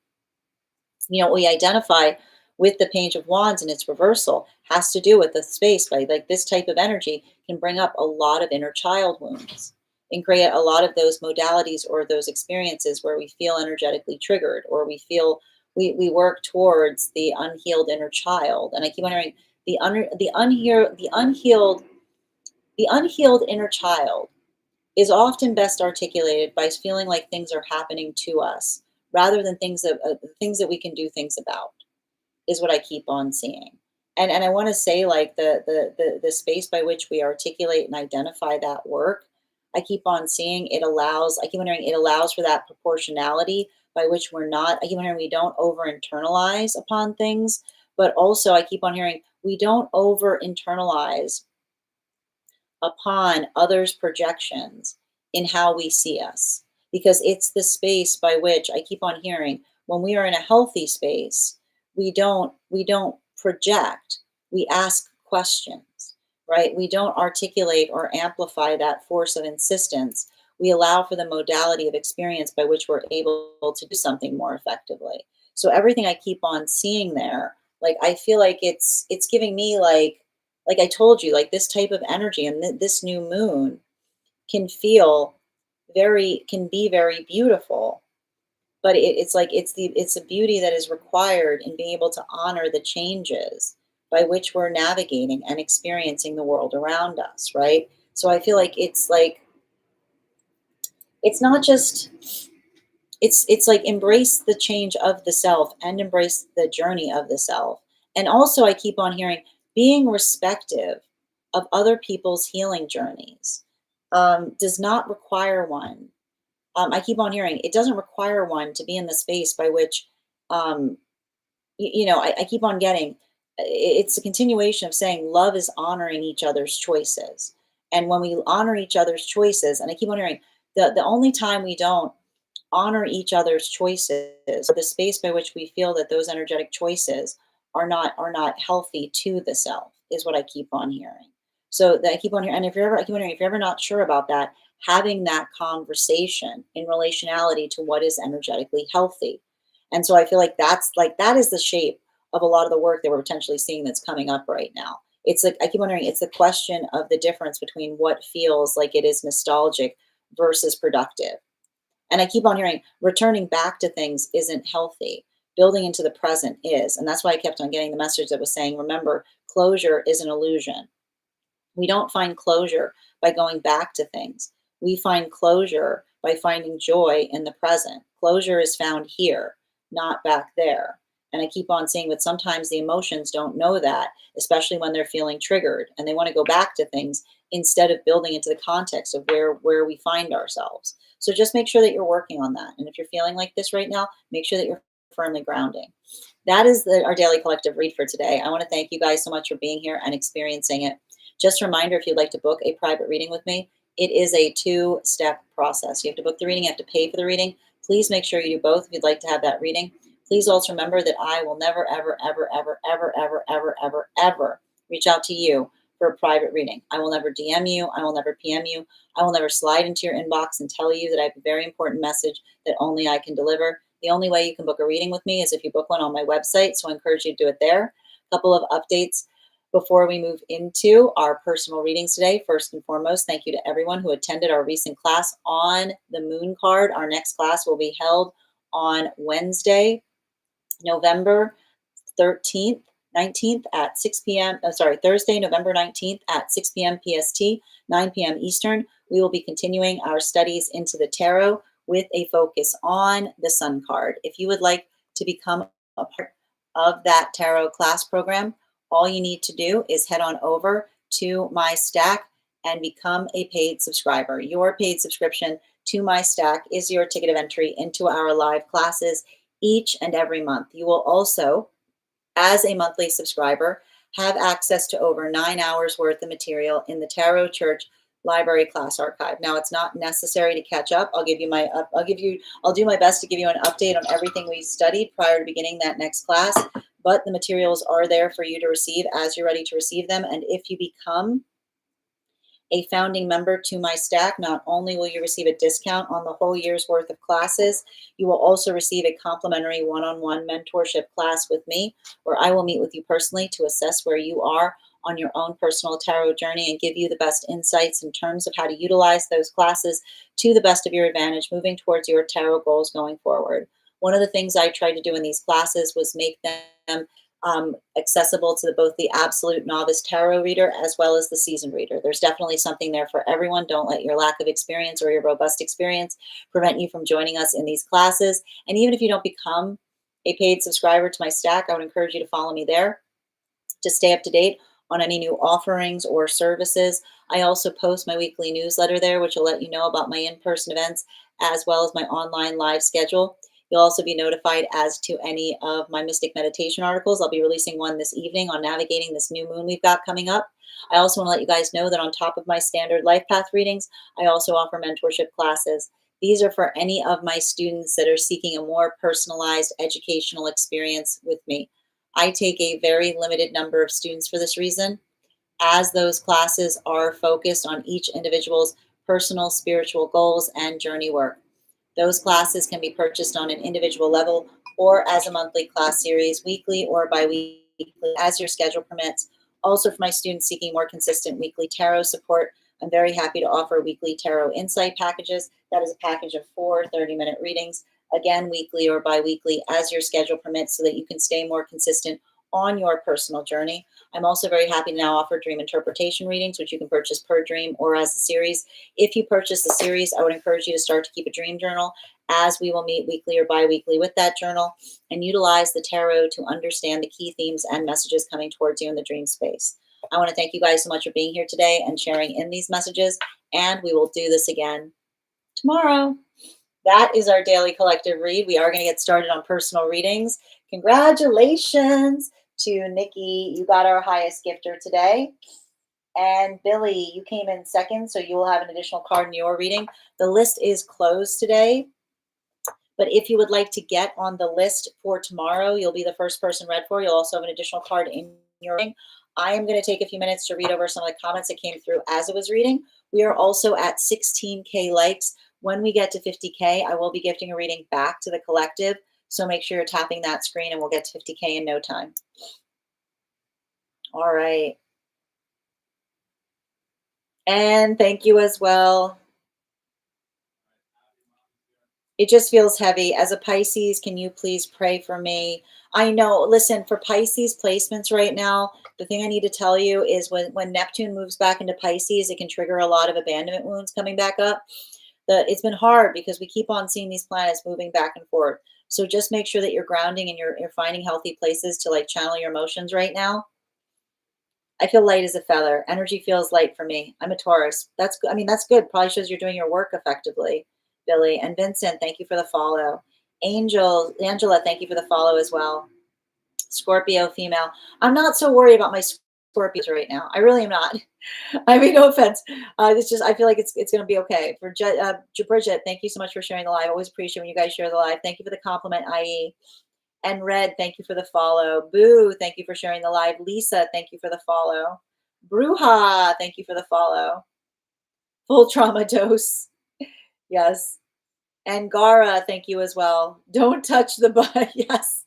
we identify with the Page of Wands in its reversal has to do with the space. Like this type of energy can bring up a lot of inner child wounds and create a lot of those modalities or those experiences where we feel energetically triggered, or we feel we work towards the unhealed inner child. And I keep wondering, the unhealed inner child is often best articulated by feeling like things are happening to us rather than things that we can do things about, is what I keep on seeing. And I want to say, like, the space by which we articulate and identify that work, I keep on seeing I keep wondering, it allows for that proportionality by which I keep wondering, we don't over internalize upon things, but also I keep on hearing, we don't over internalize upon others' projections in how we see us. Because it's the space by which I keep on hearing, when we are in a healthy space, we don't project, we ask questions, right? We don't articulate or amplify that force of insistence. We allow for the modality of experience by which we're able to do something more effectively. So everything I keep on seeing there, like I feel like it's giving me like I told you, like this type of energy and this new moon can be very beautiful, but it's like it's a beauty that is required in being able to honor the changes by which we're navigating and experiencing the world around us, right? So I feel like it's not just it's like embrace the change of the self and embrace the journey of the self. And also I keep on hearing, being respective of other people's healing journeys does not require one. I keep on hearing, it doesn't require one to be in the space by which, um, I keep on getting, it's a continuation of saying love is honoring each other's choices. And when we honor each other's choices, and I keep on hearing, the only time we don't honor each other's choices, or the space by which we feel that those energetic choices are not healthy to the self, is what I keep on hearing. So that I keep on hearing, and I keep wondering, if you're ever not sure about that, having that conversation in relationality to what is energetically healthy. And so I feel like that is the shape of a lot of the work that we're potentially seeing that's coming up right now. It's like I keep wondering, it's the question of the difference between what feels like it is nostalgic versus productive. And I keep on hearing, returning back to things isn't healthy. Building into the present is. And that's why I kept on getting the message that was saying, remember, closure is an illusion. We don't find closure by going back to things. We find closure by finding joy in the present. Closure is found here, not back there. And I keep on saying, but sometimes the emotions don't know that, especially when they're feeling triggered and they want to go back to things instead of building into the context of where we find ourselves. So just make sure that you're working on that. And if you're feeling like this right now, make sure that you're firmly grounding. That is our daily collective read for today. I want to thank you guys so much for being here and experiencing it. Just a reminder, if you'd like to book a private reading with me, it is a two-step process. You have to book the reading, you have to pay for the reading. Please make sure you do both if you'd like to have that reading. Please also remember that I will never, ever, ever, ever, ever, ever, ever, ever, ever reach out to you for a private reading. I will never DM you. I will never PM you. I will never slide into your inbox and tell you that I have a very important message that only I can deliver. The only way you can book a reading with me is if you book one on my website, so I encourage you to do it there. A couple of updates before we move into our personal readings today. First and foremost, thank you to everyone who attended our recent class on the moon card. Our next class will be held on Wednesday, November 13th, 19th at 6 p.m. Thursday, November 19th at 6 p.m. PST, 9 p.m. Eastern. We will be continuing our studies into the tarot with a focus on the Sun card. If you would like to become a part of that tarot class program, all you need to do is head on over to my stack and become a paid subscriber. Your paid subscription to my stack is your ticket of entry into our live classes each and every month. You will also, as a monthly subscriber, have access to over 9 hours worth of material in the Tarot Church Library Class Archive. Now, it's not necessary to catch up. I'll do my best to give you an update on everything we studied prior to beginning that next class, but the materials are there for you to receive as you're ready to receive them. And if you become a founding member to my stack, not only will you receive a discount on the whole year's worth of classes, you will also receive a complimentary one-on-one mentorship class with me, where I will meet with you personally to assess where you are on your own personal tarot journey and give you the best insights in terms of how to utilize those classes to the best of your advantage, moving towards your tarot goals going forward. One of the things I tried to do in these classes was make them accessible to both the absolute novice tarot reader as well as the seasoned reader. There's definitely something there for everyone. Don't let your lack of experience or your robust experience prevent you from joining us in these classes. And even if you don't become a paid subscriber to my stack, I would encourage you to follow me there to stay up to date on any new offerings or services. I also post my weekly newsletter there, which will let you know about my in-person events as well as my online live schedule. You'll also be notified as to any of my mystic meditation articles. I'll be releasing one this evening on navigating this new moon we've got coming up. I also want to let you guys know that on top of my standard life path readings, I also offer mentorship classes. These are for any of my students that are seeking a more personalized educational experience with me. I take a very limited number of students for this reason, as those classes are focused on each individual's personal spiritual goals and journey work. Those classes can be purchased on an individual level or as a monthly class series, weekly or bi-weekly, as your schedule permits. Also, for my students seeking more consistent weekly tarot support, I'm very happy to offer weekly tarot insight packages. That is a package of 4 30-minute readings, again, weekly or bi-weekly, as your schedule permits, so that you can stay more consistent on your personal journey. I'm also very happy to now offer dream interpretation readings, which you can purchase per dream or as a series. If you purchase the series, I would encourage you to start to keep a dream journal, as we will meet weekly or bi-weekly with that journal and utilize the tarot to understand the key themes and messages coming towards you in the dream space. I want to thank you guys so much for being here today and sharing in these messages, and we will do this again tomorrow. That is our daily collective read. We are going to get started on personal readings. Congratulations to Nikki. You got our highest gifter today. And Billy, you came in second, so you will have an additional card in your reading. The list is closed today, but if you would like to get on the list for tomorrow, you'll be the first person read for. You'll also have an additional card in your reading. I am going to take a few minutes to read over some of the comments that came through as it was reading. We are also at 16K likes. When we get to 50K, I will be gifting a reading back to the collective. So make sure you're tapping that screen and we'll get to 50K in no time. All right. And thank you as well. It just feels heavy. As a Pisces, can you please pray for me? I know, listen, for Pisces placements right now, the thing I need to tell you is when Neptune moves back into Pisces, it can trigger a lot of abandonment wounds coming back up. It's been hard because we keep on seeing these planets moving back and forth. So just make sure that you're grounding and you're finding healthy places to like channel your emotions right now. I feel light as a feather. Energy feels light for me. I'm a Taurus. That's good. I mean, that's good. Probably shows you're doing your work effectively, Billy. And Vincent, thank you for the follow. Angela, thank you for the follow as well. Scorpio female. I'm not so worried about my Scorpios right now. I really am not. I mean, no offense. It's just I feel like it's going to be okay. For Bridget, thank you so much for sharing the live. I always appreciate when you guys share the live. Thank you for the compliment, IE. And Red, thank you for the follow. Boo, thank you for sharing the live. Lisa, thank you for the follow. Bruja, thank you for the follow. Full trauma dose. Yes. And Gara, thank you as well. Don't touch the butt. Yes.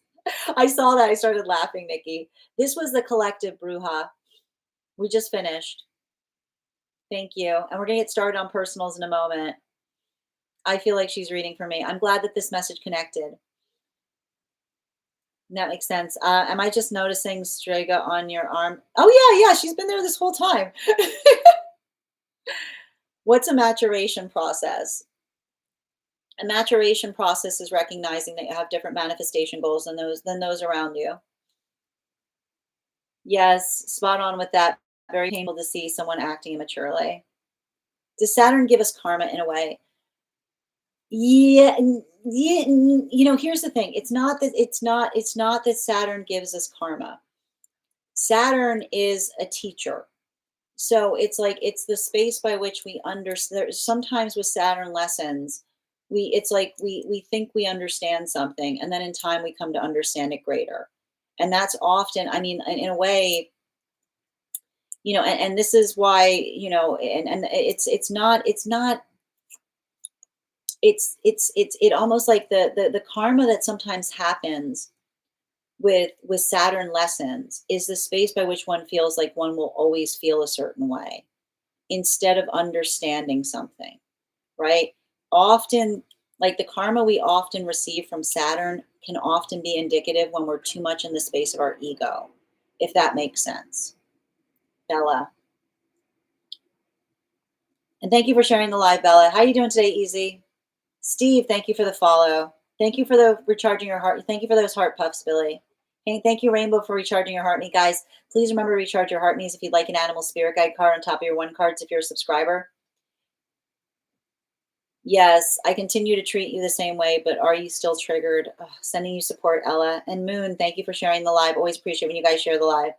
I saw that. I started laughing, Nikki. This was the collective Bruja. We just finished. Thank you. And we're going to get started on personals in a moment. I feel like she's reading for me. I'm glad that this message connected. That makes sense. Am I just noticing Strega on your arm? Oh, yeah. She's been there this whole time. What's a maturation process? A maturation process is recognizing that you have different manifestation goals than those around you. Yes, spot on with that. Very painful to see someone acting immaturely. Does Saturn give us karma in a way? Yeah, here's the thing. It's not that Saturn gives us karma. Saturn is a teacher. So it's like it's the space by which we understand. Sometimes with Saturn lessons, it's like we think we understand something, and then in time we come to understand it greater. And that's often, I mean, in a way, and this is why, and it almost like the karma that sometimes happens with Saturn lessons is the space by which one feels like one will always feel a certain way instead of understanding something, right? Often, like the karma we often receive from Saturn can often be indicative when we're too much in the space of our ego, if that makes sense. Bella. And thank you for sharing the live, Bella. How are you doing today, Easy? Steve, thank you for the follow. Thank you for the recharging your heart. Thank you for those heart puffs, Billy. Hey, thank you, Rainbow, for recharging your heart knee. Guys, please remember to recharge your heart knees if you'd like an animal spirit guide card on top of your one cards if you're a subscriber. Yes, I continue to treat you the same way, but are you still triggered? Ugh, sending you support, Ella. And Moon, thank you for sharing the live. Always appreciate when you guys share the live.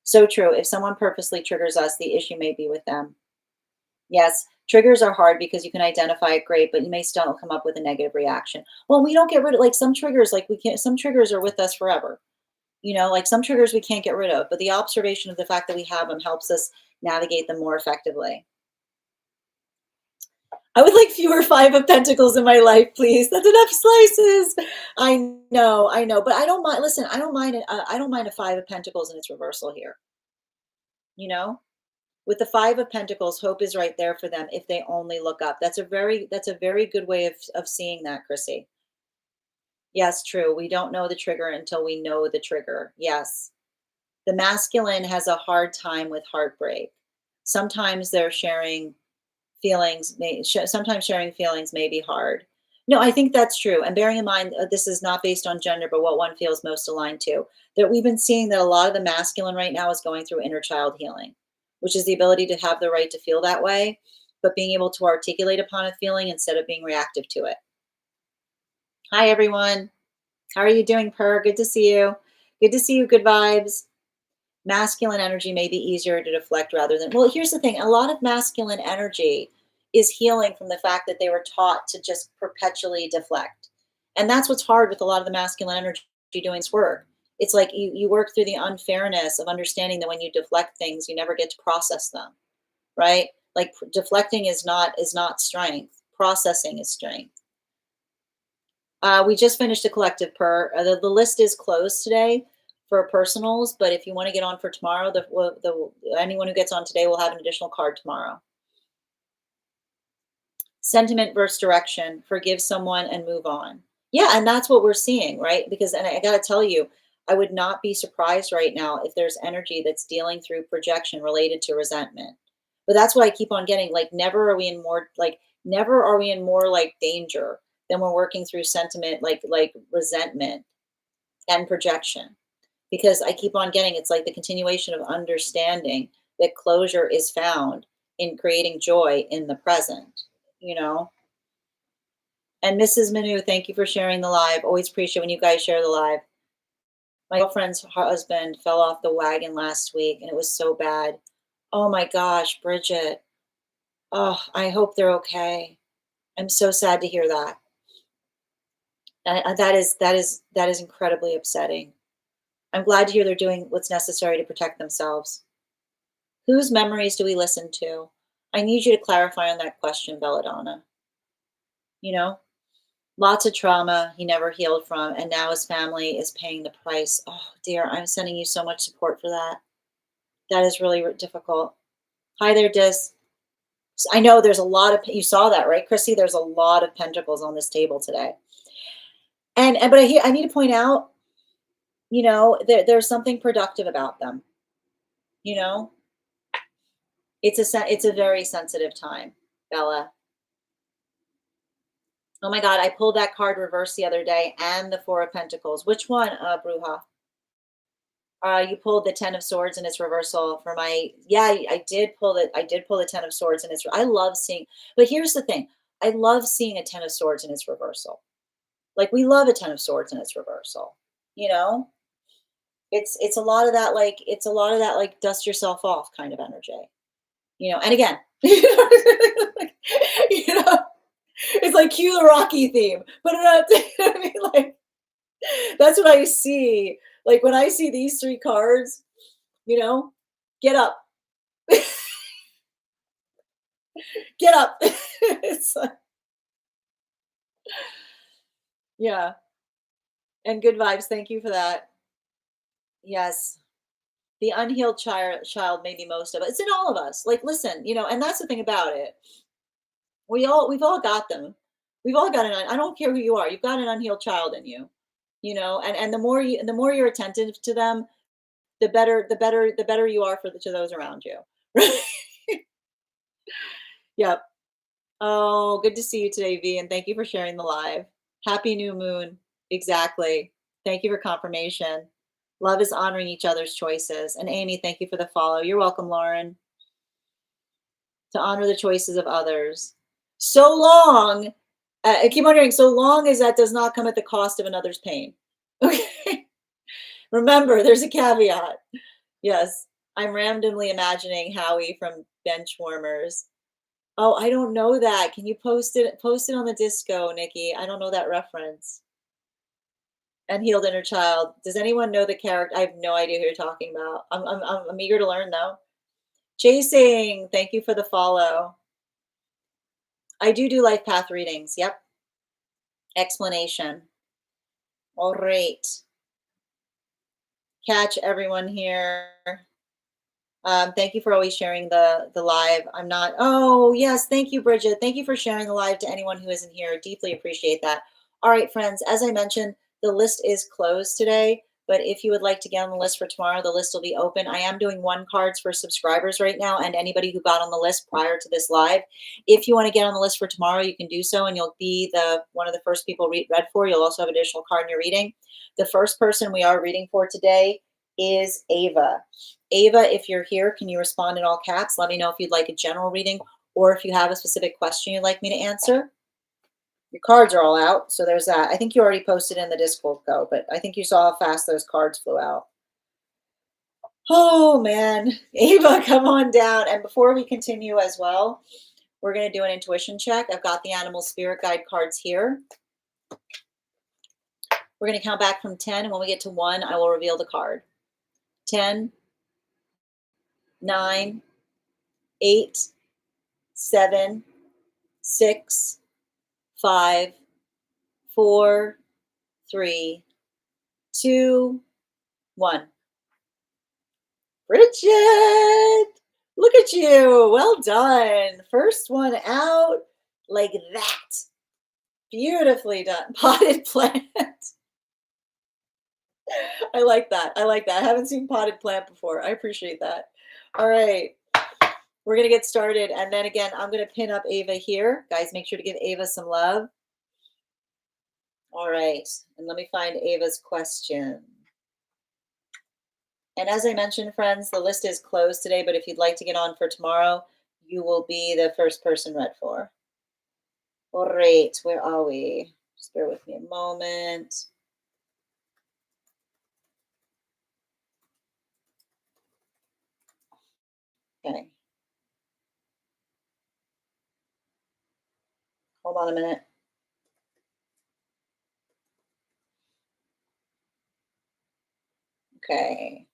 So true. If someone purposely triggers us, the issue may be with them. Yes, triggers are hard because you can identify it great, but you may still come up with a negative reaction. Well, we don't get rid of like some triggers, like we can't, some triggers are with us forever. Like some triggers we can't get rid of, but the observation of the fact that we have them helps us navigate them more effectively. I would like fewer Five of Pentacles in my life, please. That's enough slices. I know, but I don't mind. Listen, I don't mind it. I don't mind a Five of Pentacles in its reversal here. With the Five of Pentacles, hope is right there for them if they only look up. That's a very good way of seeing that, Chrissy. Yes, true. We don't know the trigger until we know the trigger. Yes. The masculine has a hard time with heartbreak. Sometimes they're sharing feelings, sometimes sharing feelings may be hard. No, I think that's true. And bearing in mind, this is not based on gender, but what one feels most aligned to. That we've been seeing that a lot of the masculine right now is going through inner child healing, which is the ability to have the right to feel that way, but being able to articulate upon a feeling instead of being reactive to it. Hi, everyone. How are you doing, Per? Good to see you. Good to see you. Good vibes. Masculine energy may be easier to deflect rather than, well, here's the thing. A lot of masculine energy is healing from the fact that they were taught to just perpetually deflect. And that's what's hard with a lot of the masculine energy doing this work. It's like you work through the unfairness of understanding that when you deflect things, you never get to process them, right? Like deflecting is not strength. Processing is strength. We just finished a collective per. The list is closed today for personals, but if you want to get on for tomorrow, anyone who gets on today will have an additional card tomorrow. Sentiment versus direction, forgive someone and move on. Yeah, and that's what we're seeing, right? Because, and I got to tell you, I would not be surprised right now if there's energy that's dealing through projection related to resentment. But that's what I keep on getting. Like, never are we in more like danger than we're working through sentiment, like resentment and projection. Because I keep on getting, it's like the continuation of understanding that closure is found in creating joy in the present, you know? And Mrs. Manu, thank you for sharing the live. Always appreciate when you guys share the live. My girlfriend's husband fell off the wagon last week and it was so bad. Oh my gosh, Bridget. Oh, I hope they're okay. I'm so sad to hear that. That is incredibly upsetting. I'm glad to hear they're doing what's necessary to protect themselves. Whose memories do we listen to? I need you to clarify on that question, Belladonna. You know, lots of trauma he never healed from, and now his family is paying the price. Oh dear, I'm sending you so much support for that. That is really difficult. Hi there, Dis. I know there's a lot of, you saw that, right, Chrissy? There's a lot of pentacles on this table today. But I need to point out, you know, there's something productive about them. You know, it's a very sensitive time, Bella. Oh my God, I pulled that card reverse the other day and the Four of Pentacles. Which one, Bruja? You pulled the Ten of Swords in its reversal for my, yeah, I did pull the Ten of Swords in its, I love seeing, but here's the thing. I love seeing a Ten of Swords in its reversal. Like, we love a Ten of Swords in its reversal, you know? It's a lot of that, like dust yourself off kind of energy, you know? And again, you know, it's like cue the Rocky theme, but I mean, like, that's what I see. Like, when I see these three cards, you know, get up, get up. It's like, yeah. And good vibes. Thank you for that. Yes. The unhealed child, maybe most of us. It's in all of us. Like, listen, you know, and that's the thing about it. We've all got them. We've all got I don't care who you are. You've got an unhealed child in you, you know, and the more you're attentive to them, the better you are to those around you. Yep. Oh, good to see you today, V, and thank you for sharing the live. Happy new moon. Exactly. Thank you for confirmation. Love is honoring each other's choices. And Amy, thank you for the follow. You're welcome, Lauren. To honor the choices of others. So long, I keep wondering, so long as that does not come at the cost of another's pain. Okay. Remember, there's a caveat. Yes. I'm randomly imagining Howie from Benchwarmers. Oh, I don't know that. Can you post it on the disco, Nikki? I don't know that reference. And healed inner child. Does anyone know the character? I have no idea who you're talking about. I'm eager to learn though. Chasing, thank you for the follow. I do life path readings. Yep. Explanation. All right. Catch everyone here. Thank you for always sharing the live. I'm not, oh yes, thank you, Bridget. Thank you for sharing the live to anyone who isn't here. Deeply appreciate that. All right, friends, as I mentioned, the list is closed today, but if you would like to get on the list for tomorrow, the list will be open. I am doing 1 cards for subscribers right now and anybody who got on the list prior to this live. If you want to get on the list for tomorrow, you can do so and you'll be one of the first people read for. You'll also have an additional card in your reading. The first person we are reading for today is Ava. Ava, if you're here, can you respond in all caps? Let me know if you'd like a general reading or if you have a specific question you'd like me to answer. Your cards are all out, so there's that. I think you already posted in the Discord go, but I think you saw how fast those cards flew out. Oh man, Ava, come on down. And before we continue as well, we're going to do an intuition check. I've got the animal spirit guide cards here. We're going to count back from 10, and when we get to 1, I will reveal the card. 10, 9, 8, 7, 6, 5, 4, 3, 2, 1. Bridget, look at you. Well done. First one out. like that. Beautifully done. Potted plant. I like that. I like that. I haven't seen potted plant before. I appreciate that. All right. We're going to get started. And then again, I'm going to pin up Ava here. Guys, make sure to give Ava some love. All right. And let me find Ava's question. And as I mentioned, friends, the list is closed today, but if you'd like to get on for tomorrow, you will be the first person read for. All right. Where are we? Just bear with me a moment. Okay. Hold on a minute. Okay.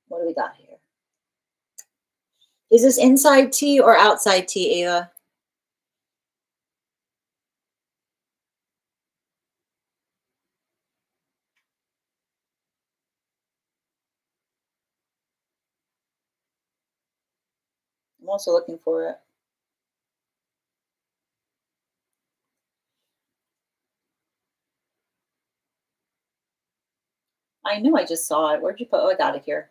What do we got here? Is this inside tea or outside tea, Ava? I'm also looking for it. I know I just saw it. Where'd you put? Oh, I got it here.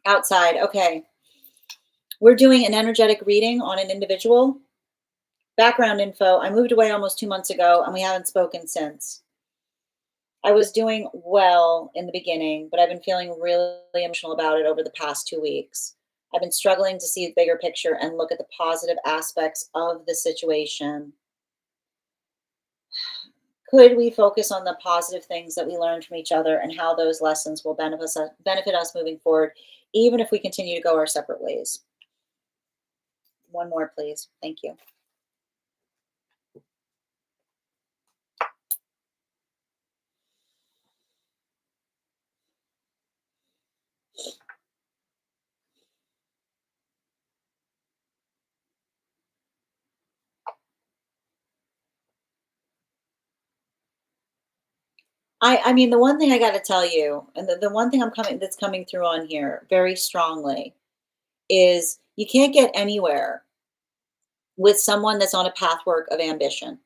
Outside. Okay. We're doing an energetic reading on an individual. Background info. I moved away almost 2 months ago and we haven't spoken since. I was doing well in the beginning, but I've been feeling really emotional about it over the past 2 weeks. I've been struggling to see the bigger picture and look at the positive aspects of the situation. Could we focus on the positive things that we learned from each other and how those lessons will benefit us moving forward, even if we continue to go our separate ways? One more, please. Thank you. I mean, the one thing I got to tell you, and the one thing that's coming through on here very strongly is you can't get anywhere with someone that's on a pathwork of ambition,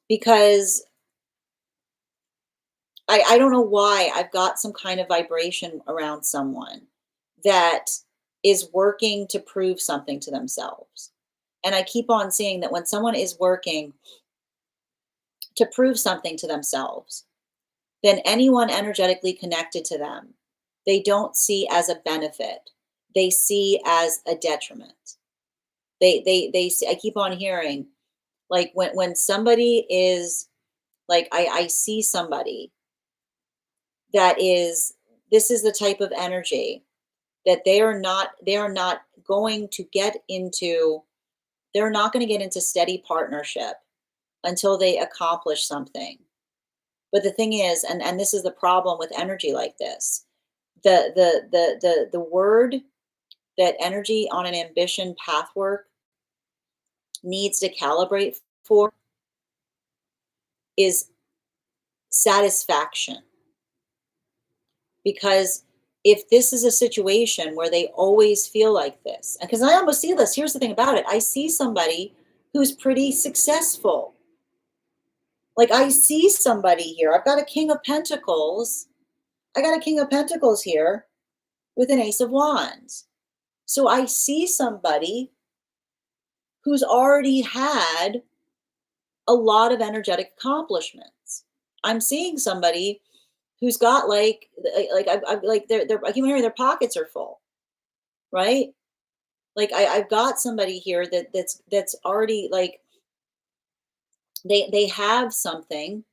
because I don't know why I've got some kind of vibration around someone that is working to prove something to themselves. And I keep on seeing that when someone is working to prove something to themselves, then anyone energetically connected to them, they don't see as a benefit. They see as a detriment. They see, I keep on hearing, like when somebody is like, I see somebody that is, this is the type of energy that they are not going to get into, they're not going to get into steady partnership until they accomplish something. But the thing is, and this is the problem with energy like this, the word that energy on an ambition pathwork needs to calibrate for is satisfaction. Because if this is a situation where they always feel like this, and because I almost see this, here's the thing about it, I see somebody who's pretty successful. Like I see somebody here. I've got a King of Pentacles. I got a King of Pentacles here with an Ace of Wands. So I see somebody who's already had a lot of energetic accomplishments. I'm seeing somebody who's got I've like I keep hearing their pockets are full, right? Like I've got somebody here that's already like they have something,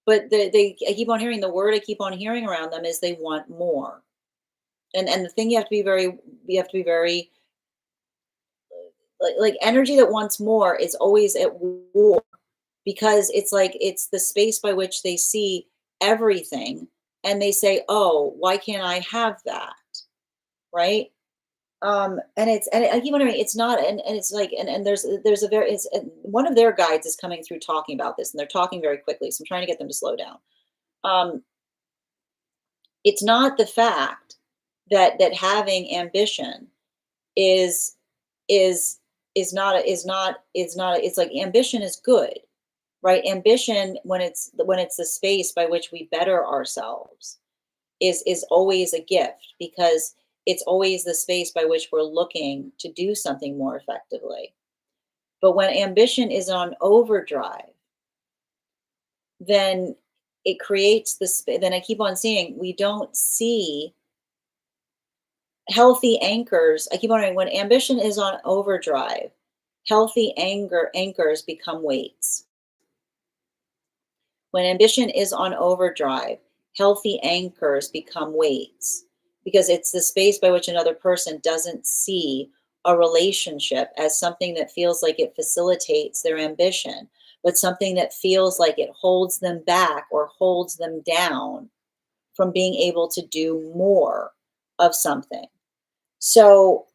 but they I keep on hearing the word I keep on hearing around them is they want more. And the thing you have to be very like energy that wants more is always at war, because it's like it's the space by which they see everything and they say, oh, why can't I have that, right? And I keep wondering, it's not, and it's like, and there's a very, it's and one of their guides is coming through talking about this, and they're talking very quickly, so I'm trying to get them to slow down. um it's not the fact that having ambition is is is not it's like ambition is good, right? Ambition, when it's the space by which we better ourselves, is always a gift, because it's always the space by which we're looking to do something more effectively. But when ambition is on overdrive, then it creates then I keep on seeing, we don't see healthy anchors. I keep wondering, when ambition is on overdrive, healthy anchors become weights. When ambition is on overdrive, healthy anchors become weights, because it's the space by which another person doesn't see a relationship as something that feels like it facilitates their ambition, but something that feels like it holds them back or holds them down from being able to do more of something. So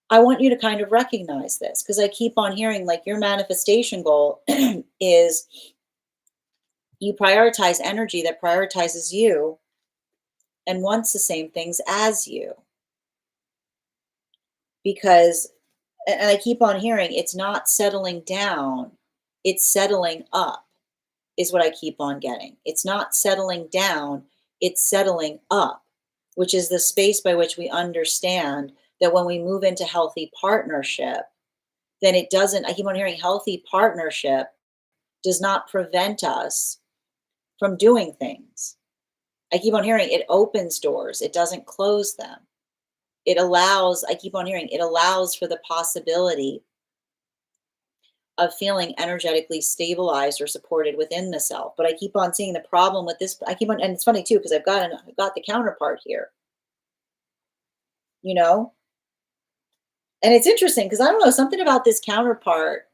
I want you to kind of recognize this, because I keep on hearing like your manifestation goal is you prioritize energy that prioritizes you and wants the same things as you. Because, and I keep on hearing, it's not settling down, it's settling up, is what I keep on getting. It's not settling down, it's settling up, which is the space by which we understand that when we move into healthy partnership, then it doesn't, I keep on hearing, healthy partnership does not prevent us from doing things. I keep on hearing, it opens doors, it doesn't close them. It allows, I keep on hearing, it allows for the possibility of feeling energetically stabilized or supported within the self. But I keep on seeing the problem with this. I keep on, and it's funny too, because I've got the counterpart here, you know? And it's interesting because I don't know, something about this counterpart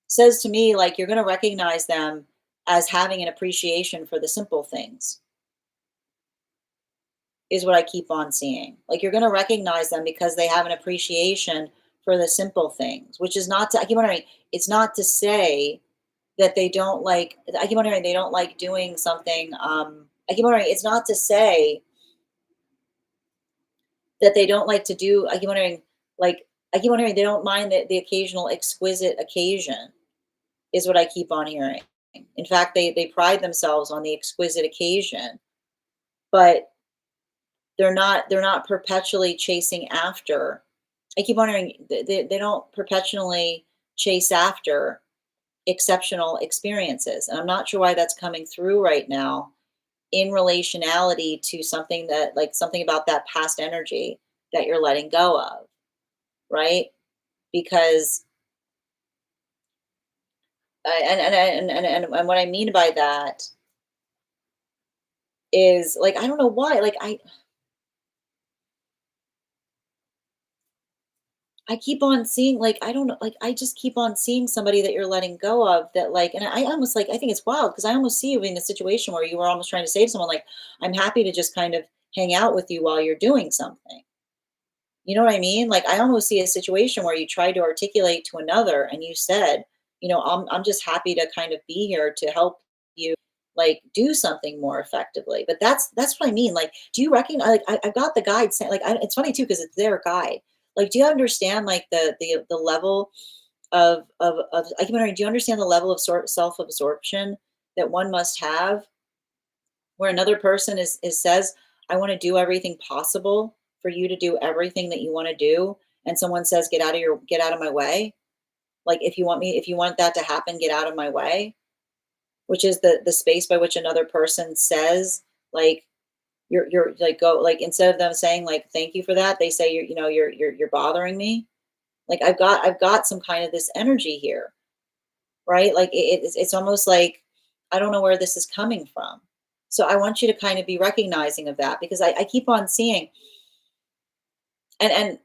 says to me like you're going to recognize them as having an appreciation for the simple things, is what I keep on seeing. Like you're going to recognize them because they have an appreciation for the simple things, which is not to, I keep wondering, it's not to say that they don't like, I keep wondering, they don't like doing something. I keep wondering, it's not to say that they don't like to do, I keep wondering, like, I keep wondering, they don't mind the occasional exquisite occasion, is what I keep on hearing. In fact, they pride themselves on the exquisite occasion, but they're not perpetually chasing after. I keep wondering, they don't perpetually chase after exceptional experiences. And I'm not sure why that's coming through right now in relationality to something that, like, something about that past energy that you're letting go of, right? Because and what I mean by that is, like, I don't know why, like, I keep on seeing, like, I don't know, like, I just keep on seeing somebody that you're letting go of, that, like, and I almost, like, I think it's wild because I almost see you in a situation where you were almost trying to say to someone, like, I'm happy to just kind of hang out with you while you're doing something. You know what I mean? Like, I almost see a situation where you tried to articulate to another and you said, I'm just happy to kind of be here to help you, like, do something more effectively. But that's what I mean. Like, do you recognize, like, I've got the guide saying, like, it's funny too, because it's their guide. Like, do you understand, like, the level of, I keep wondering, do you understand the level of self absorption that one must have, where another person is says, I want to do everything possible for you to do everything that you want to do, and someone says, get out of my way. Like, if you want that to happen, get out of my way, which is the space by which another person says, like, you're like, go, like, instead of them saying, like, thank you for that, they say, you're bothering me. Like, I've got some kind of this energy here, right? Like, it's almost like, I don't know where this is coming from. So I want you to kind of be recognizing of that, because I keep on seeing, and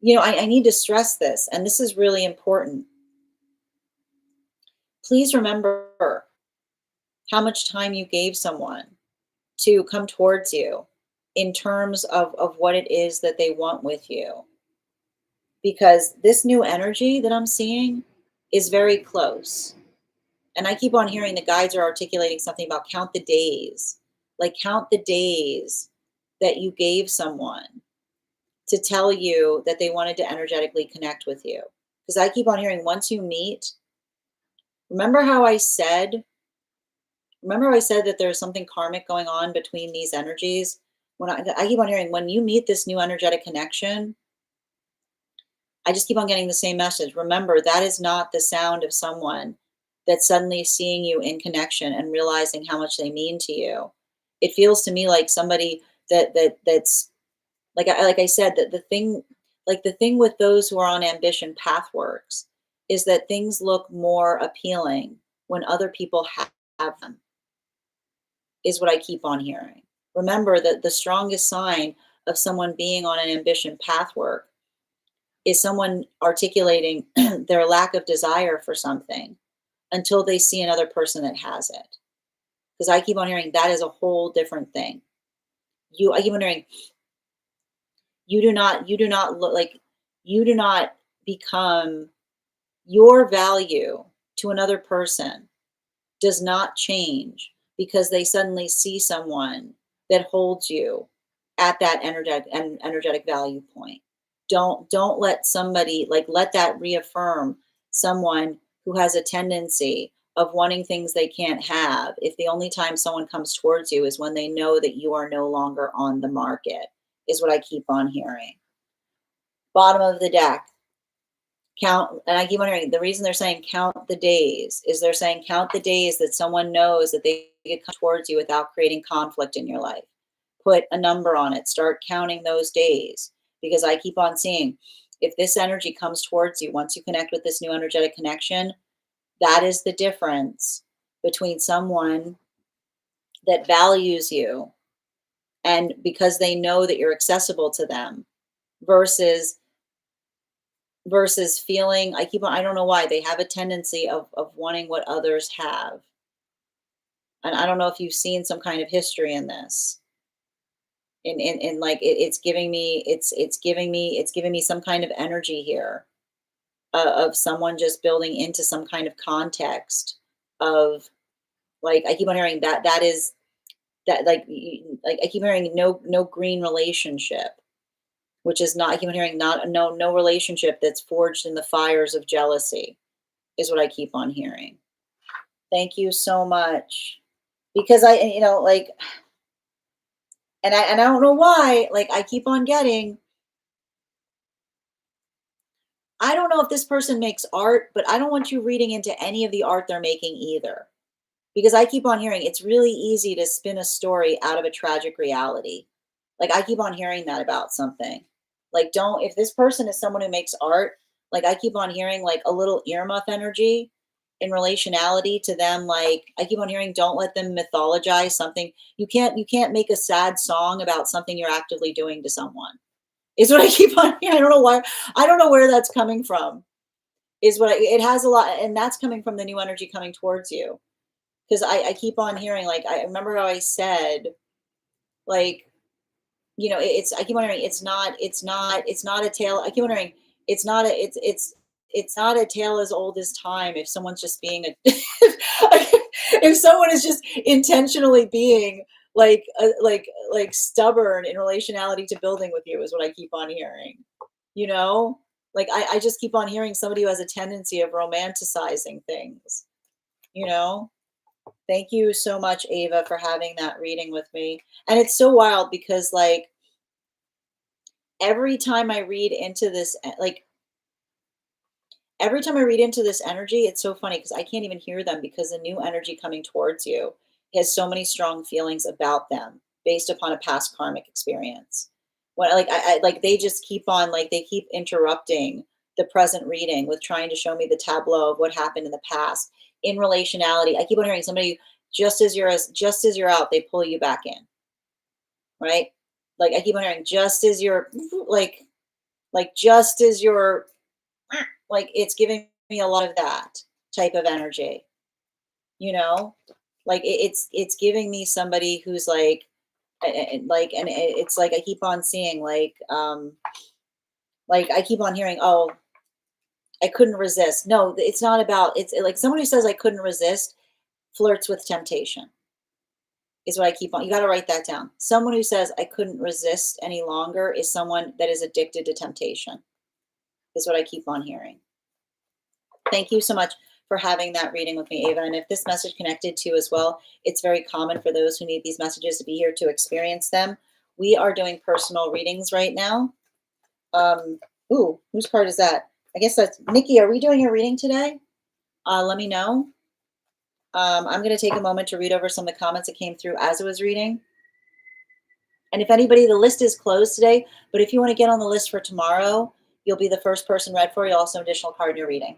I need to stress this, and this is really important. Please remember how much time you gave someone to come towards you in terms of what it is that they want with you. Because this new energy that I'm seeing is very close. And I keep on hearing the guides are articulating something about count the days. Like, count the days that you gave someone to tell you that they wanted to energetically connect with you. Because I keep on hearing, once you meet, remember how I said, remember how I said that there's something karmic going on between these energies? When I keep on hearing, when you meet this new energetic connection, I just keep on getting the same message. Remember, that is not the sound of someone that's suddenly seeing you in connection and realizing how much they mean to you. It feels to me like somebody that's like I said, that the thing with those who are on ambition pathworks is that things look more appealing when other people have them, is what I keep on hearing. Remember that the strongest sign of someone being on an ambition pathwork is someone articulating their lack of desire for something until they see another person that has it. Because I keep on hearing that is a whole different thing. I keep on hearing you do not look like, you do not become, your value to another person does not change because they suddenly see someone that holds you at that energetic value point. Don't let somebody, like, let that reaffirm someone who has a tendency of wanting things they can't have if the only time someone comes towards you is when they know that you are no longer on the market, is what I keep on hearing. Bottom of the deck, count, and I keep wondering, the reason they're saying count the days is they're saying count the days that someone knows that they could come towards you without creating conflict in your life. Put a number on it. Start counting those days, because I keep on seeing, if this energy comes towards you, once you connect with this new energetic connection, that is the difference between someone that values you and because they know that you're accessible to them versus feeling, I keep on, I don't know why they have a tendency of wanting what others have. And I don't know if you've seen some kind of history in this. In like it's giving me, it's giving me some kind of energy here, of someone just building into some kind of context of, like, I keep on hearing that is that, like, like I keep hearing no green relationship, which is not, I keep on hearing not, no relationship that's forged in the fires of jealousy, is what I keep on hearing. Thank you so much. Because I, like, and I don't know why, like, I keep on getting, I don't know if this person makes art, but I don't want you reading into any of the art they're making either. Because I keep on hearing it's really easy to spin a story out of a tragic reality. Like, I keep on hearing that about something. Like, don't, if this person is someone who makes art, like, I keep on hearing like a little earmuff energy in relationality to them. Like, I keep on hearing, don't let them mythologize something. You can't make a sad song about something you're actively doing to someone, is what I keep on hearing. I don't know why. I don't know where that's coming from. Is what it has a lot, and that's coming from the new energy coming towards you. Because I keep on hearing, like, I remember how I said, like, it's, I keep wondering, it's not a tale. I keep wondering, it's not a, it's not a tale as old as time. If someone's just being a, if someone is just intentionally being like stubborn in relationality to building with you, is what I keep on hearing, like, I just keep on hearing somebody who has a tendency of romanticizing things, you know? Thank you so much, Ava, for having that reading with me. And it's so wild because, like, every time I read into this, like, every time I read into this energy, it's so funny because I can't even hear them, because the new energy coming towards you has so many strong feelings about them based upon a past karmic experience. When, like, I like, they just keep on, like, they keep interrupting the present reading with trying to show me the tableau of what happened in the past in relationality. I keep on hearing somebody, just as you're out, they pull you back in, right? Like, I keep on hearing, just as you're like just as you're, like, it's giving me a lot of that type of energy, you know? Like, it's giving me somebody who's like, and it's like I keep on seeing, like I keep on hearing, oh, I couldn't resist. No, it's not about, it's like someone who says I couldn't resist flirts with temptation, is what I keep on. You got to write that down. Someone who says, I couldn't resist any longer is someone that is addicted to temptation, is what I keep on hearing. Thank you so much for having that reading with me, Ava. And if this message connected to you as well, it's very common for those who need these messages to be here to experience them. We are doing personal readings right now. Ooh, whose card is that? I guess that's Nikki. Are we doing a reading today? Let me know. I'm going to take a moment to read over some of the comments that came through as I was reading. And if anybody, the list is closed today, but if you want to get on the list for tomorrow, you'll be the first person read for. You'll also have an additional card in your reading.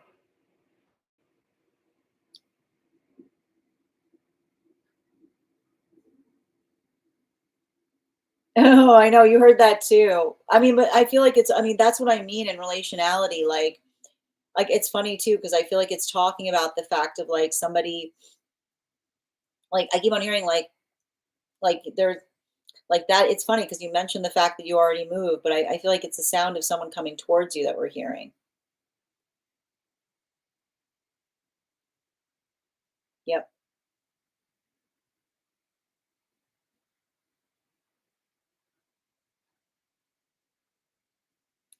Oh, I know you heard that too. I mean, but I feel like I mean, that's what I mean in relationality. Like it's funny too, because I feel like it's talking about the fact of like somebody, like I keep on hearing like they're like that. It's funny because you mentioned the fact that you already moved, but I feel like it's the sound of someone coming towards you that we're hearing. Yep.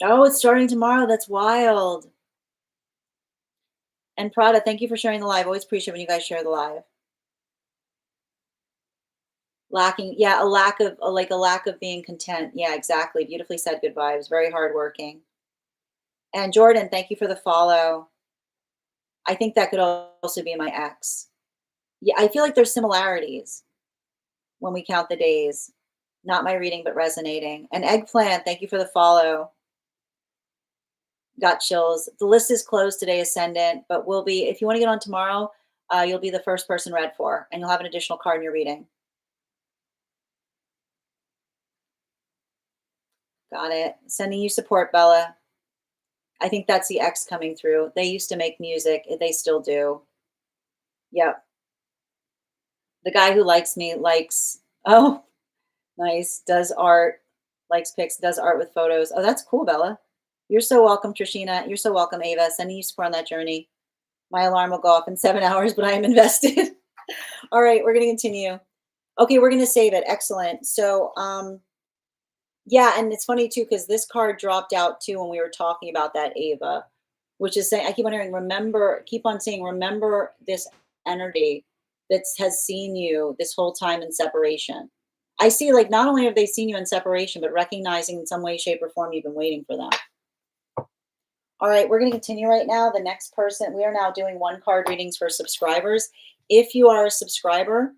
Oh, it's starting tomorrow. That's wild. And Prada, thank you for sharing the live. Always appreciate when you guys share the live. Lacking, yeah, a lack of being content. Yeah, exactly. Beautifully said. Good vibes. Very hardworking. And Jordan, thank you for the follow. I think that could also be my ex. Yeah, I feel like there's similarities when we count the days. Not my reading, but resonating. And Eggplant, thank you for the follow. Got chills. The list is closed today, Ascendant, but we'll be, if you want to get on tomorrow, you'll be the first person read for, and you'll have an additional card in your reading. Got it. Sending you support, Bella. I think that's the X coming through. They used to make music. They still do. Yep. The guy who likes me likes, oh, nice. Does art, likes pics, does art with photos. Oh, that's cool, Bella. You're so welcome, Trishina. You're so welcome, Ava. Sending you support on that journey. My alarm will go off in 7 hours, but I am invested. All right, we're going to continue. Okay, we're going to save it. Excellent. So, yeah, and it's funny too because this card dropped out too when we were talking about that, Ava, which is saying I keep on hearing remember, keep on saying remember this energy that has seen you this whole time in separation. I see like not only have they seen you in separation, but recognizing in some way, shape, or form you've been waiting for them. All right, we're going to continue right now. The next person, we are now doing one card readings for subscribers. If you are a subscriber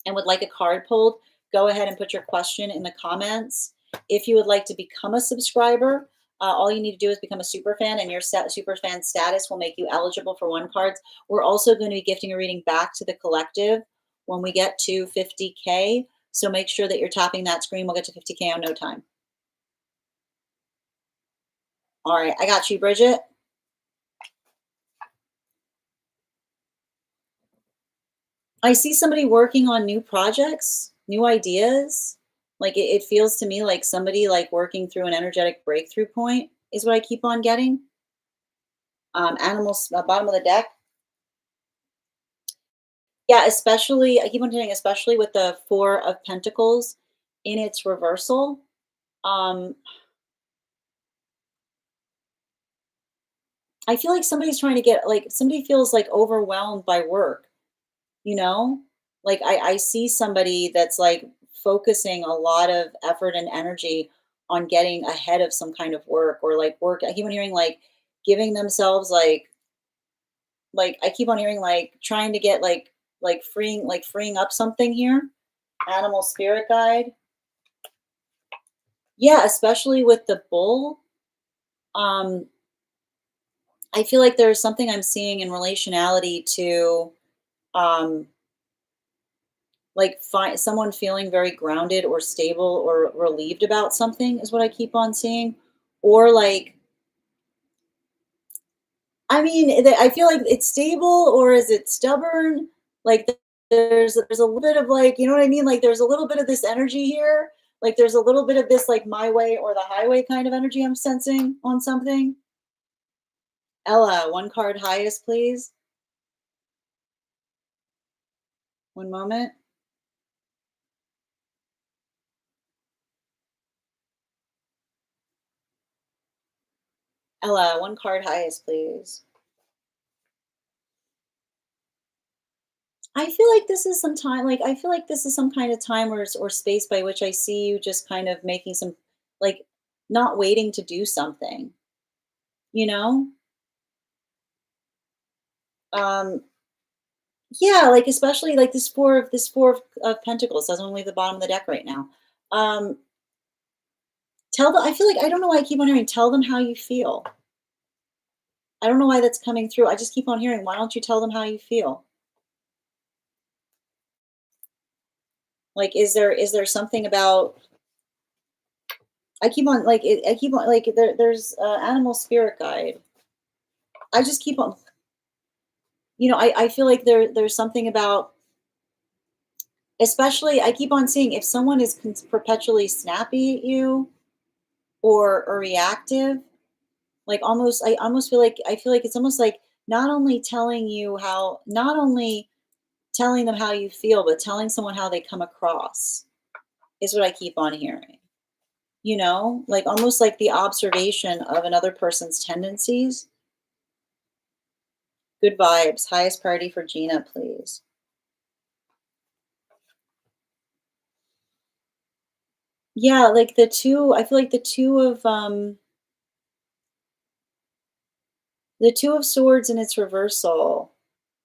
and would like a card pulled, go ahead and put your question in the comments. If you would like to become a subscriber, all you need to do is become a super fan, and your super fan status will make you eligible for one cards. We're also going to be gifting a reading back to the collective when we get to 50K. So make sure that you're tapping that screen. We'll get to 50K on no time. All right, I got you, Bridget. I see somebody working on new projects, new ideas. Like it feels to me like somebody like working through an energetic breakthrough point is what I keep on getting. Animals, bottom of the deck. Yeah, especially, I keep on saying, especially with the Four of Pentacles in its reversal. Um, I feel like somebody's trying to get, like, somebody feels like overwhelmed by work, you know? Like, I see somebody that's like focusing a lot of effort and energy on getting ahead of some kind of work or like work. I keep on hearing like giving themselves like I keep on hearing like trying to get like freeing up something here. Animal spirit guide. Yeah, especially with the bull. Um, I feel like there's something I'm seeing in relationality to um like find someone feeling very grounded or stable or relieved about something is what I keep on seeing. Or like I mean, I feel like it's stable or is it stubborn? Like there's a little bit of like, you know what I mean? Like there's a little bit of this energy here. Like there's a little bit of this like my way or the highway kind of energy I'm sensing on something. Ella, one card highest, please. One moment. Ella, one card highest, please. I feel like this is some time, like, I feel like this is some kind of time or space by which I see you just kind of making some, like, not waiting to do something, you know? Um, yeah, like, especially like this four of pentacles doesn't leave the bottom of the deck right now. Um, tell them, I feel like, I don't know why I keep on hearing, tell them how you feel. I don't know why that's coming through. I just keep on hearing, why don't you tell them how you feel? Like, is there something about, I keep on like I keep on like there's animal spirit guide. I just keep on, I feel like there's something about, especially, I keep on seeing if someone is perpetually snappy at you or reactive, like, almost, I feel like it's almost like not only telling them how you feel, but telling someone how they come across is what I keep on hearing. Like, almost like the observation of another person's tendencies. Good vibes. Highest priority for Gina, please. Yeah, like I feel like the two of swords in its reversal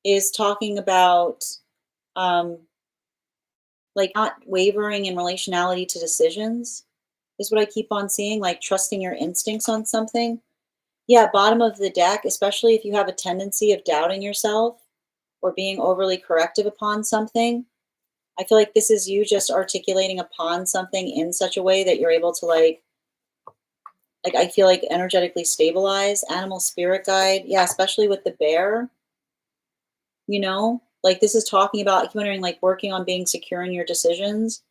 is talking about, um like, not wavering in relationality to decisions is what I keep on seeing, like trusting your instincts on something. Yeah, bottom of the deck, especially if you have a tendency of doubting yourself or being overly corrective upon something. I feel like this is you just articulating upon something in such a way that you're able to, like, I feel like, energetically stabilize. Animal spirit guide. Yeah, especially with the bear, like, this is talking about, I keep wondering, like, working on being secure in your decisions.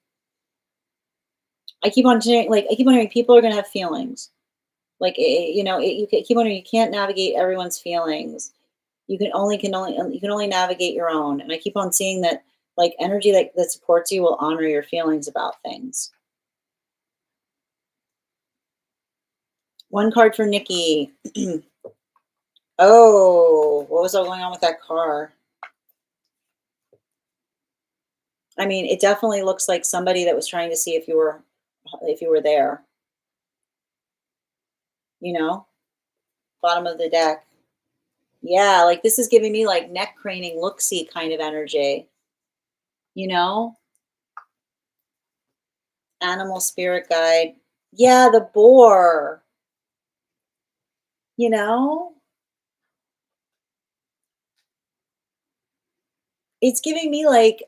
I keep on hearing people are going to have feelings. Like, keep wondering, you can't navigate everyone's feelings. You can only navigate your own. And I keep on seeing that, like, energy that supports you will honor your feelings about things. One card for Nikki. Oh, what was all going on with that car? I mean, it definitely looks like somebody that was trying to see if you were there, you know? Bottom of the deck. Yeah, like, this is giving me, like, neck craning, look-see kind of energy, you know? Animal spirit guide. Yeah, the boar, you know? It's giving me, like,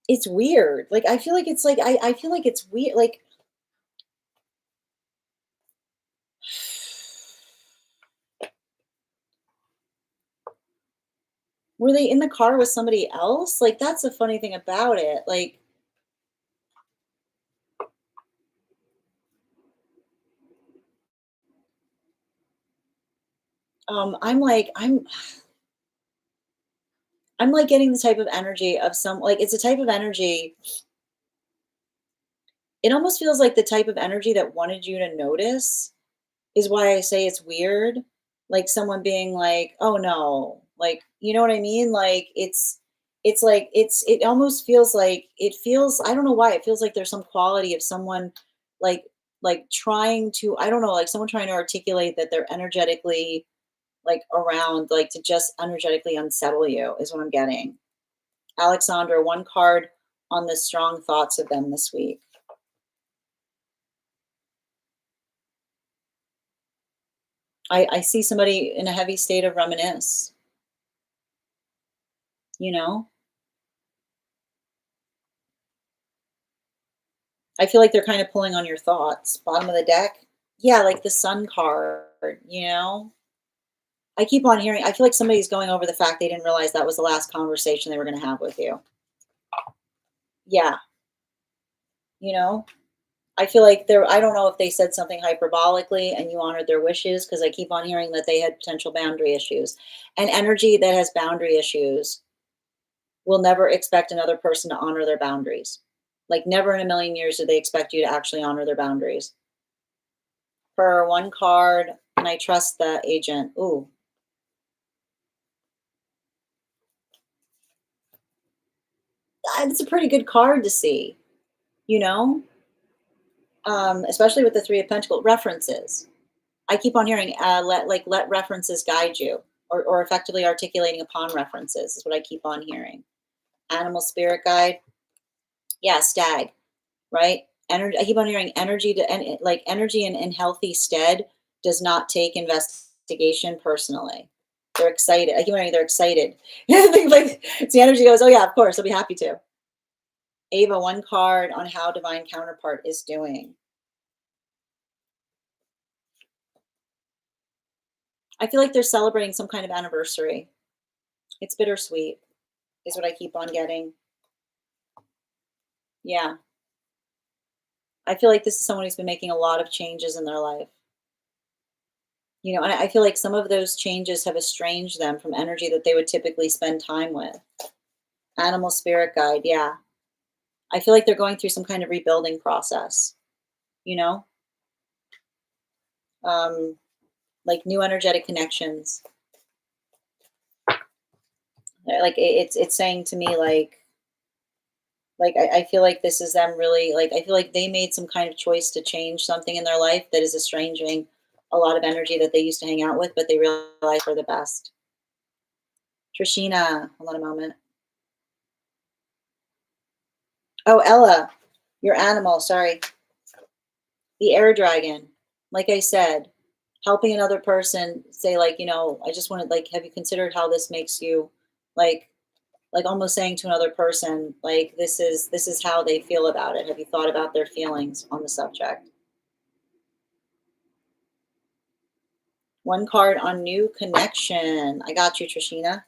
it's weird. Like, I feel like it's like I feel like it's weird, like, were they in the car with somebody else? Like, that's the funny thing about it. Like, I'm like getting the type of energy of it's a type of energy. It almost feels like the type of energy that wanted you to notice, is why I say it's weird. Like, someone being like, "Oh no." Like, you know what I mean? Like, it almost feels like, I don't know why, it feels like there's some quality of someone, like trying to, I don't know, like someone trying to articulate that they're energetically, like, around, like, to just energetically unsettle you is what I'm getting. Alexandra, one card on the strong thoughts of them this week. I see somebody in a heavy state of reminisce, you know? I feel like they're kind of pulling on your thoughts. Bottom of the deck. Yeah, like the sun card. I keep on hearing, I feel like somebody's going over the fact they didn't realize that was the last conversation they were going to have with you. Yeah, you know? I feel like I don't know if they said something hyperbolically and you honored their wishes, because I keep on hearing that they had potential boundary issues. And energy that has boundary issues will never expect another person to honor their boundaries. Like never in a million years do they expect you to actually honor their boundaries. For one card, and I trust the agent. Ooh, it's a pretty good card to see, you know? Especially with the Three of Pentacles. References. I keep on hearing, let references guide you, or effectively articulating upon references is what I keep on hearing. Animal spirit guide. Yeah, stag, right? Energy. I keep on hearing energy to, and like energy in healthy stead does not take investigation personally. They're excited. I keep on hearing they're excited. Like it's the energy goes, oh yeah, of course, I'll be happy to. Ava, one card on how divine counterpart is doing. I feel like they're celebrating some kind of anniversary. It's bittersweet, is what I keep on getting. Yeah. I feel like this is someone who's been making a lot of changes in their life. You know, and I feel like some of those changes have estranged them from energy that they would typically spend time with. Animal spirit guide, yeah. I feel like they're going through some kind of rebuilding process, you know? Um, like new energetic connections. Like it's saying to me like I feel like this is them really like I feel like they made some kind of choice to change something in their life that is estranging a lot of energy that they used to hang out with, but they realize for the best. Trishina, hold on a moment. Oh, Ella, your animal, sorry. The air dragon. Like I said, helping another person say like, you know, I just want to like, have you considered how this makes you like almost saying to another person, like this is how they feel about it. Have you thought about their feelings on the subject? One card on new connection. I got you, Trishina.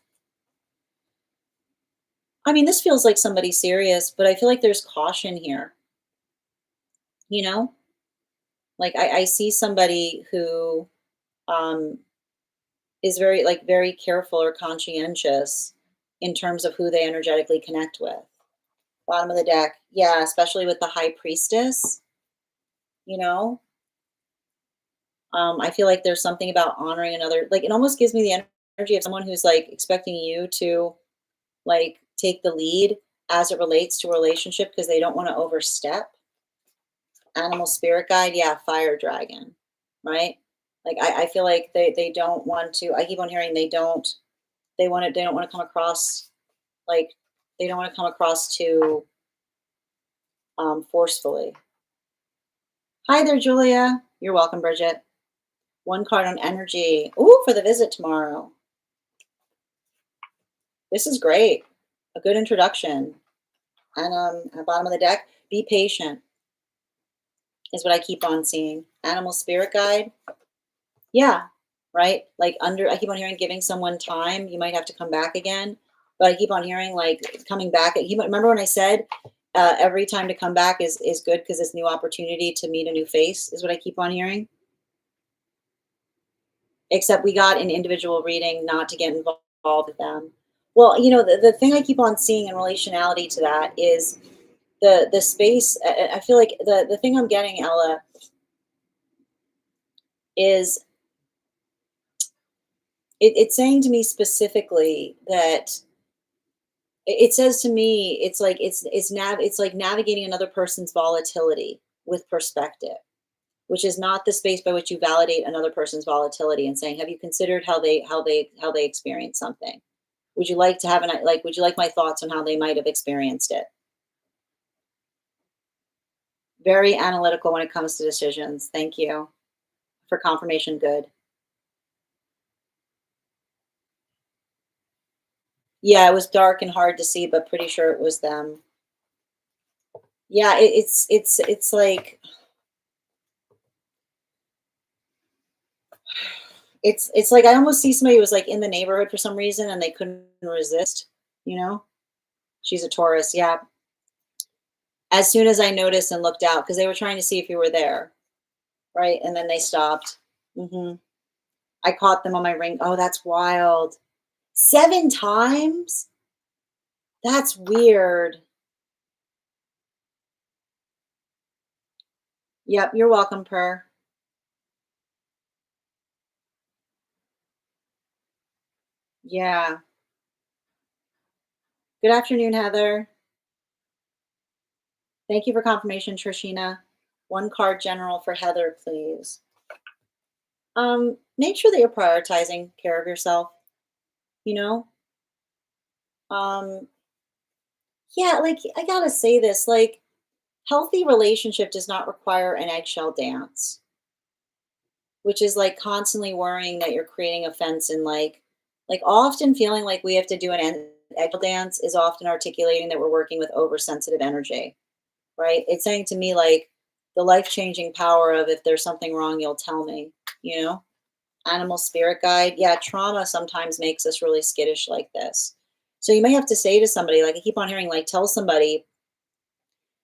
I mean, this feels like somebody serious, but I feel like there's caution here. You know, like I see somebody who um, is very very careful or conscientious in terms of who they energetically connect with. Bottom of the deck, yeah, especially with the High Priestess. You know, I feel like there's something about honoring another. Like it almost gives me the energy of someone who's like expecting you to like take the lead as it relates to a relationship because they don't want to overstep. Animal spirit guide, yeah, fire dragon, right? Like I feel like they don't want to. I keep on hearing they don't want to come across like they don't want to come across too forcefully. Hi there, Julia. You're welcome, Bridget. One card on energy. Ooh, for the visit tomorrow. This is great. A good introduction. And at the bottom of the deck, be patient is what I keep on seeing. Animal spirit guide. Yeah, right. Like I keep on hearing giving someone time. You might have to come back again. But I keep on hearing like coming back. Remember when I said every time to come back is good because it's new opportunity to meet a new face is what I keep on hearing. Except we got an individual reading not to get involved with them. Well, you know, the thing I keep on seeing in relationality to that is the space. I feel like the thing I'm getting, Ella, is it's saying to me specifically that it says to me it's like it's like navigating another person's volatility with perspective, which is not the space by which you validate another person's volatility and saying, have you considered how they experience something? Would you like to have would you like my thoughts on how they might have experienced it? Very analytical when it comes to decisions. Thank you for confirmation. Good. Yeah, it was dark and hard to see, but pretty sure it was them. Yeah, it's like it's like I almost see somebody who was like in the neighborhood for some reason and they couldn't resist, you know? She's a Taurus, yeah. As soon as I noticed and looked out, because they were trying to see if you were there, right? And then they stopped. Hmm. I caught them on my ring. Oh, that's wild. 7 times? That's weird. Yep, you're welcome, Per. Yeah. Good afternoon, Heather. Thank you for confirmation, Trishina. One card general for Heather, please. Make sure that you're prioritizing care of yourself, you know? Um, yeah, like I gotta say this, like healthy relationship does not require an eggshell dance, which is like constantly worrying that you're creating a fence and like often feeling like we have to do an eggshell dance is often articulating that we're working with oversensitive energy, right? It's saying to me like the life-changing power of if there's something wrong, you'll tell me, you know? Animal spirit guide. Yeah, trauma sometimes makes us really skittish like this. So you may have to say to somebody, like I keep on hearing, like tell somebody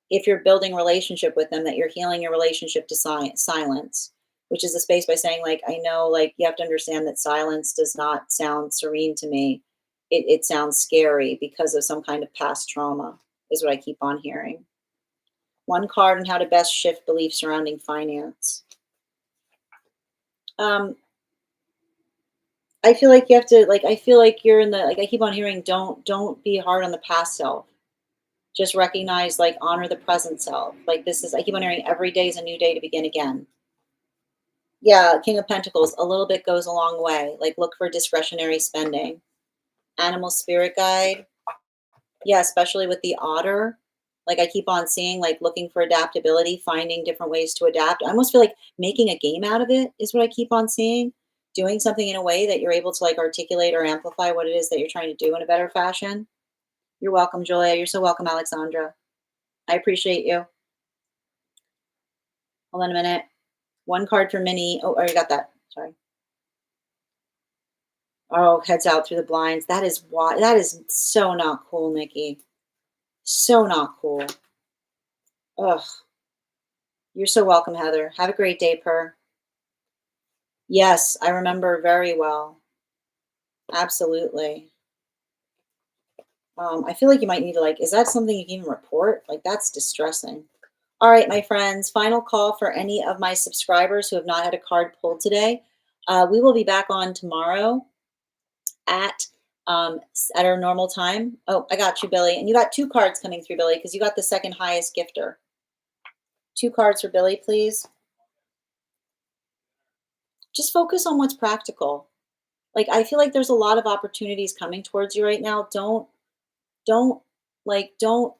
if you're building relationship with them that you're healing your relationship to silence, which is the space by saying like I know like you have to understand that silence does not sound serene to me. It sounds scary because of some kind of past trauma is what I keep on hearing. One card on how to best shift beliefs surrounding finance. Um, I feel like you have to like I feel like you're in the like I keep on hearing don't be hard on the past self. Just recognize like honor the present self. Like this is I keep on hearing every day is a new day to begin again. Yeah, King of Pentacles, a little bit goes a long way. Like look for discretionary spending. Animal spirit guide. Yeah, especially with the otter. Like I keep on seeing like looking for adaptability, finding different ways to adapt. I almost feel like making a game out of it is what I keep on seeing. Doing something in a way that you're able to like articulate or amplify what it is that you're trying to do in a better fashion. You're welcome, Julia. You're so welcome, Alexandra. I appreciate you. Hold on a minute. One card for Minnie. Oh, I already got that. Sorry. Oh, heads out through the blinds. That is why that is so not cool, Nikki. So not cool. Ugh. You're so welcome, Heather. Have a great day, Per. Yes, I remember very well. Absolutely. I feel like you might need to like, is that something you can even report? Like that's distressing. All right, my friends, final call for any of my subscribers who have not had a card pulled today. We will be back on tomorrow at at our normal time. Oh, I got you, Billy. And you got two cards coming through, Billy, because you got the second highest gifter. Two cards for Billy, please. Just focus on what's practical. Like I feel like there's a lot of opportunities coming towards you right now. Don't like don't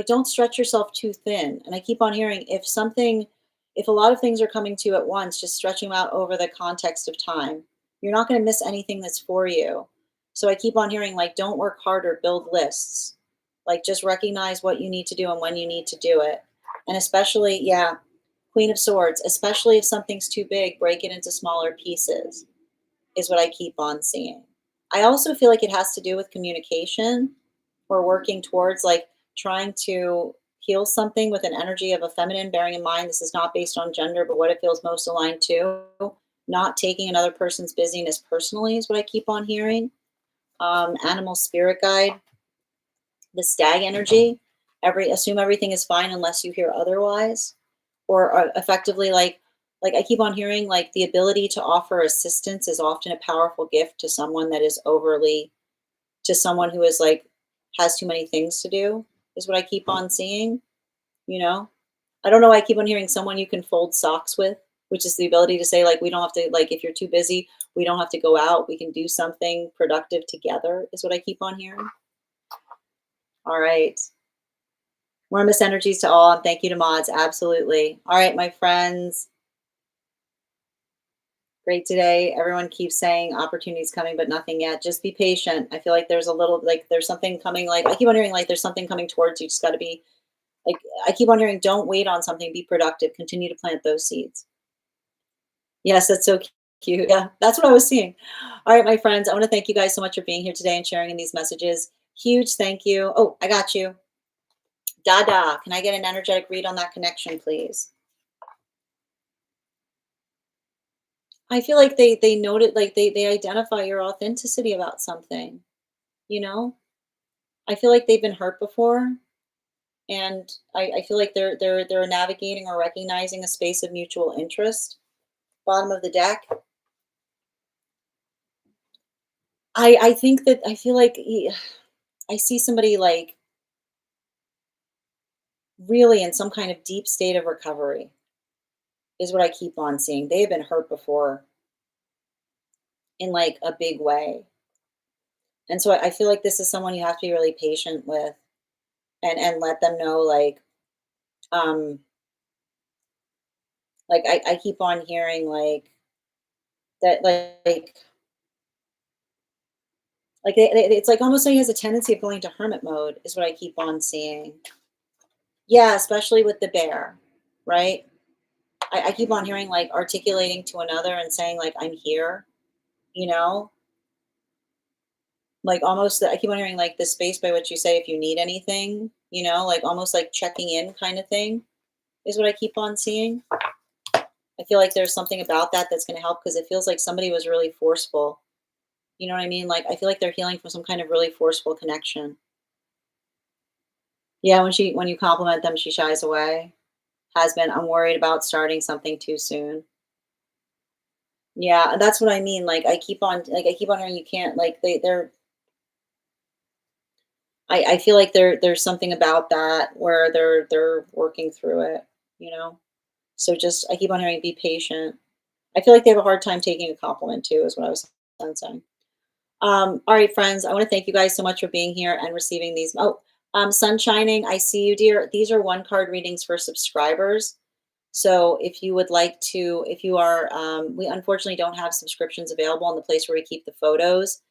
don't stretch yourself too thin. And I keep on hearing if a lot of things are coming to you at once, just stretching them out over the context of time. You're not going to miss anything that's for you. So I keep on hearing like don't work harder, build lists. Like just recognize what you need to do and when you need to do it. And especially, yeah, Queen of Swords, especially if something's too big, break it into smaller pieces is what I keep on seeing. I also feel like it has to do with communication or working towards like trying to heal something with an energy of a feminine, bearing in mind this is not based on gender, but what it feels most aligned to. Not taking another person's busyness personally is what I keep on hearing. Animal spirit guide, the stag energy. Assume everything is fine unless you hear otherwise, or effectively like I keep on hearing like the ability to offer assistance is often a powerful gift to someone that is overly to someone who is like has too many things to do is what I keep on seeing, you know? I don't know why I keep on hearing someone you can fold socks with, which is the ability to say like we don't have to like if you're too busy, we don't have to go out, we can do something productive together is what I keep on hearing. All right. Warmest energies to all and thank you to mods. Absolutely. All right, my friends. Great today. Everyone keeps saying opportunities coming, but nothing yet. Just be patient. I feel like there's a little like there's something coming. Like I keep on hearing like there's something coming towards you. Just got to be like I keep on hearing. Don't wait on something. Be productive. Continue to plant those seeds. Yes, that's so cute. Yeah, that's what I was seeing. All right, my friends. I want to thank you guys so much for being here today and sharing in these messages. Huge thank you. Oh, I got you. Dada. Can I get an energetic read on that connection, please? I feel like they note it like they identify your authenticity about something, you know? I feel like they've been hurt before And I feel like they're navigating or recognizing a space of mutual interest. Bottom of the deck. I think that I feel like I see somebody like really in some kind of deep state of recovery is what I keep on seeing. They have been hurt before in like a big way. And so I feel like this is someone you have to be really patient with and let them know um like I keep on hearing that it's like almost like he has a tendency of going to hermit mode is what I keep on seeing. Yeah, especially with the bear, right? I keep on hearing like articulating to another and saying like I'm here, you know, like almost I keep on hearing like the space by which you say if you need anything, you know, like almost like checking in kind of thing is what I keep on seeing. I feel like there's something about that that's going to help because it feels like somebody was really forceful. You know what I mean? Like I feel like they're healing from some kind of really forceful connection. Yeah, when you compliment them, she shies away. Has been. I'm worried about starting something too soon. Yeah, that's what I mean. Like I keep on hearing you can't like they're I feel like there's something about that where they're working through it, you know? So just I keep on hearing be patient. I feel like they have a hard time taking a compliment too, is what I was sensing. All right, friends, I want to thank you guys so much for being here and receiving these. Oh, Sun Shining, I see you, dear. These are one card readings for subscribers. So if you would like to, if you are, we unfortunately don't have subscriptions available in the place where we keep the photos.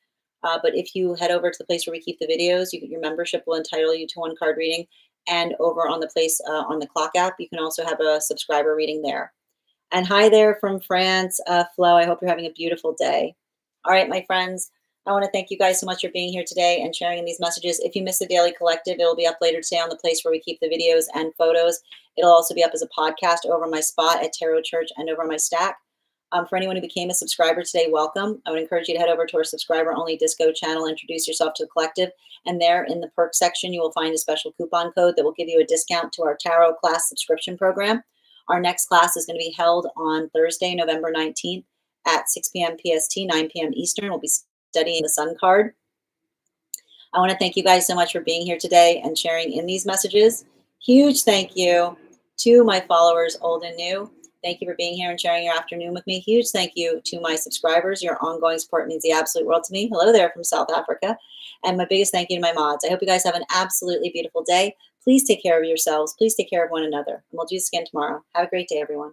But if you head over to the place where we keep the videos, your membership will entitle you to one card reading. And over on the place on the clock app, you can also have a subscriber reading there. And hi there from France, Flo. I hope you're having a beautiful day. All right, my friends. I want to thank you guys so much for being here today and sharing in these messages. If you missed the Daily Collective, it will be up later today on the place where we keep the videos and photos. It'll also be up as a podcast over my spot at Tarot Church and over my stack. For anyone who became a subscriber today, welcome. I would encourage you to head over to our subscriber-only Disco channel, introduce yourself to the collective, and there in the perk section, you will find a special coupon code that will give you a discount to our tarot class subscription program. Our next class is going to be held on Thursday, November 19th at 6 p.m. PST, 9 p.m. Eastern. We'll be studying the Sun card. I want to thank you guys so much for being here today and sharing in these messages. Huge thank you to my followers, old and new. Thank you for being here and sharing your afternoon with me. Huge thank you to my subscribers. Your ongoing support means the absolute world to me. Hello there from South Africa. And my biggest thank you to my mods. I hope you guys have an absolutely beautiful day. Please take care of yourselves. Please take care of one another. And we'll do this again tomorrow. Have a great day, everyone.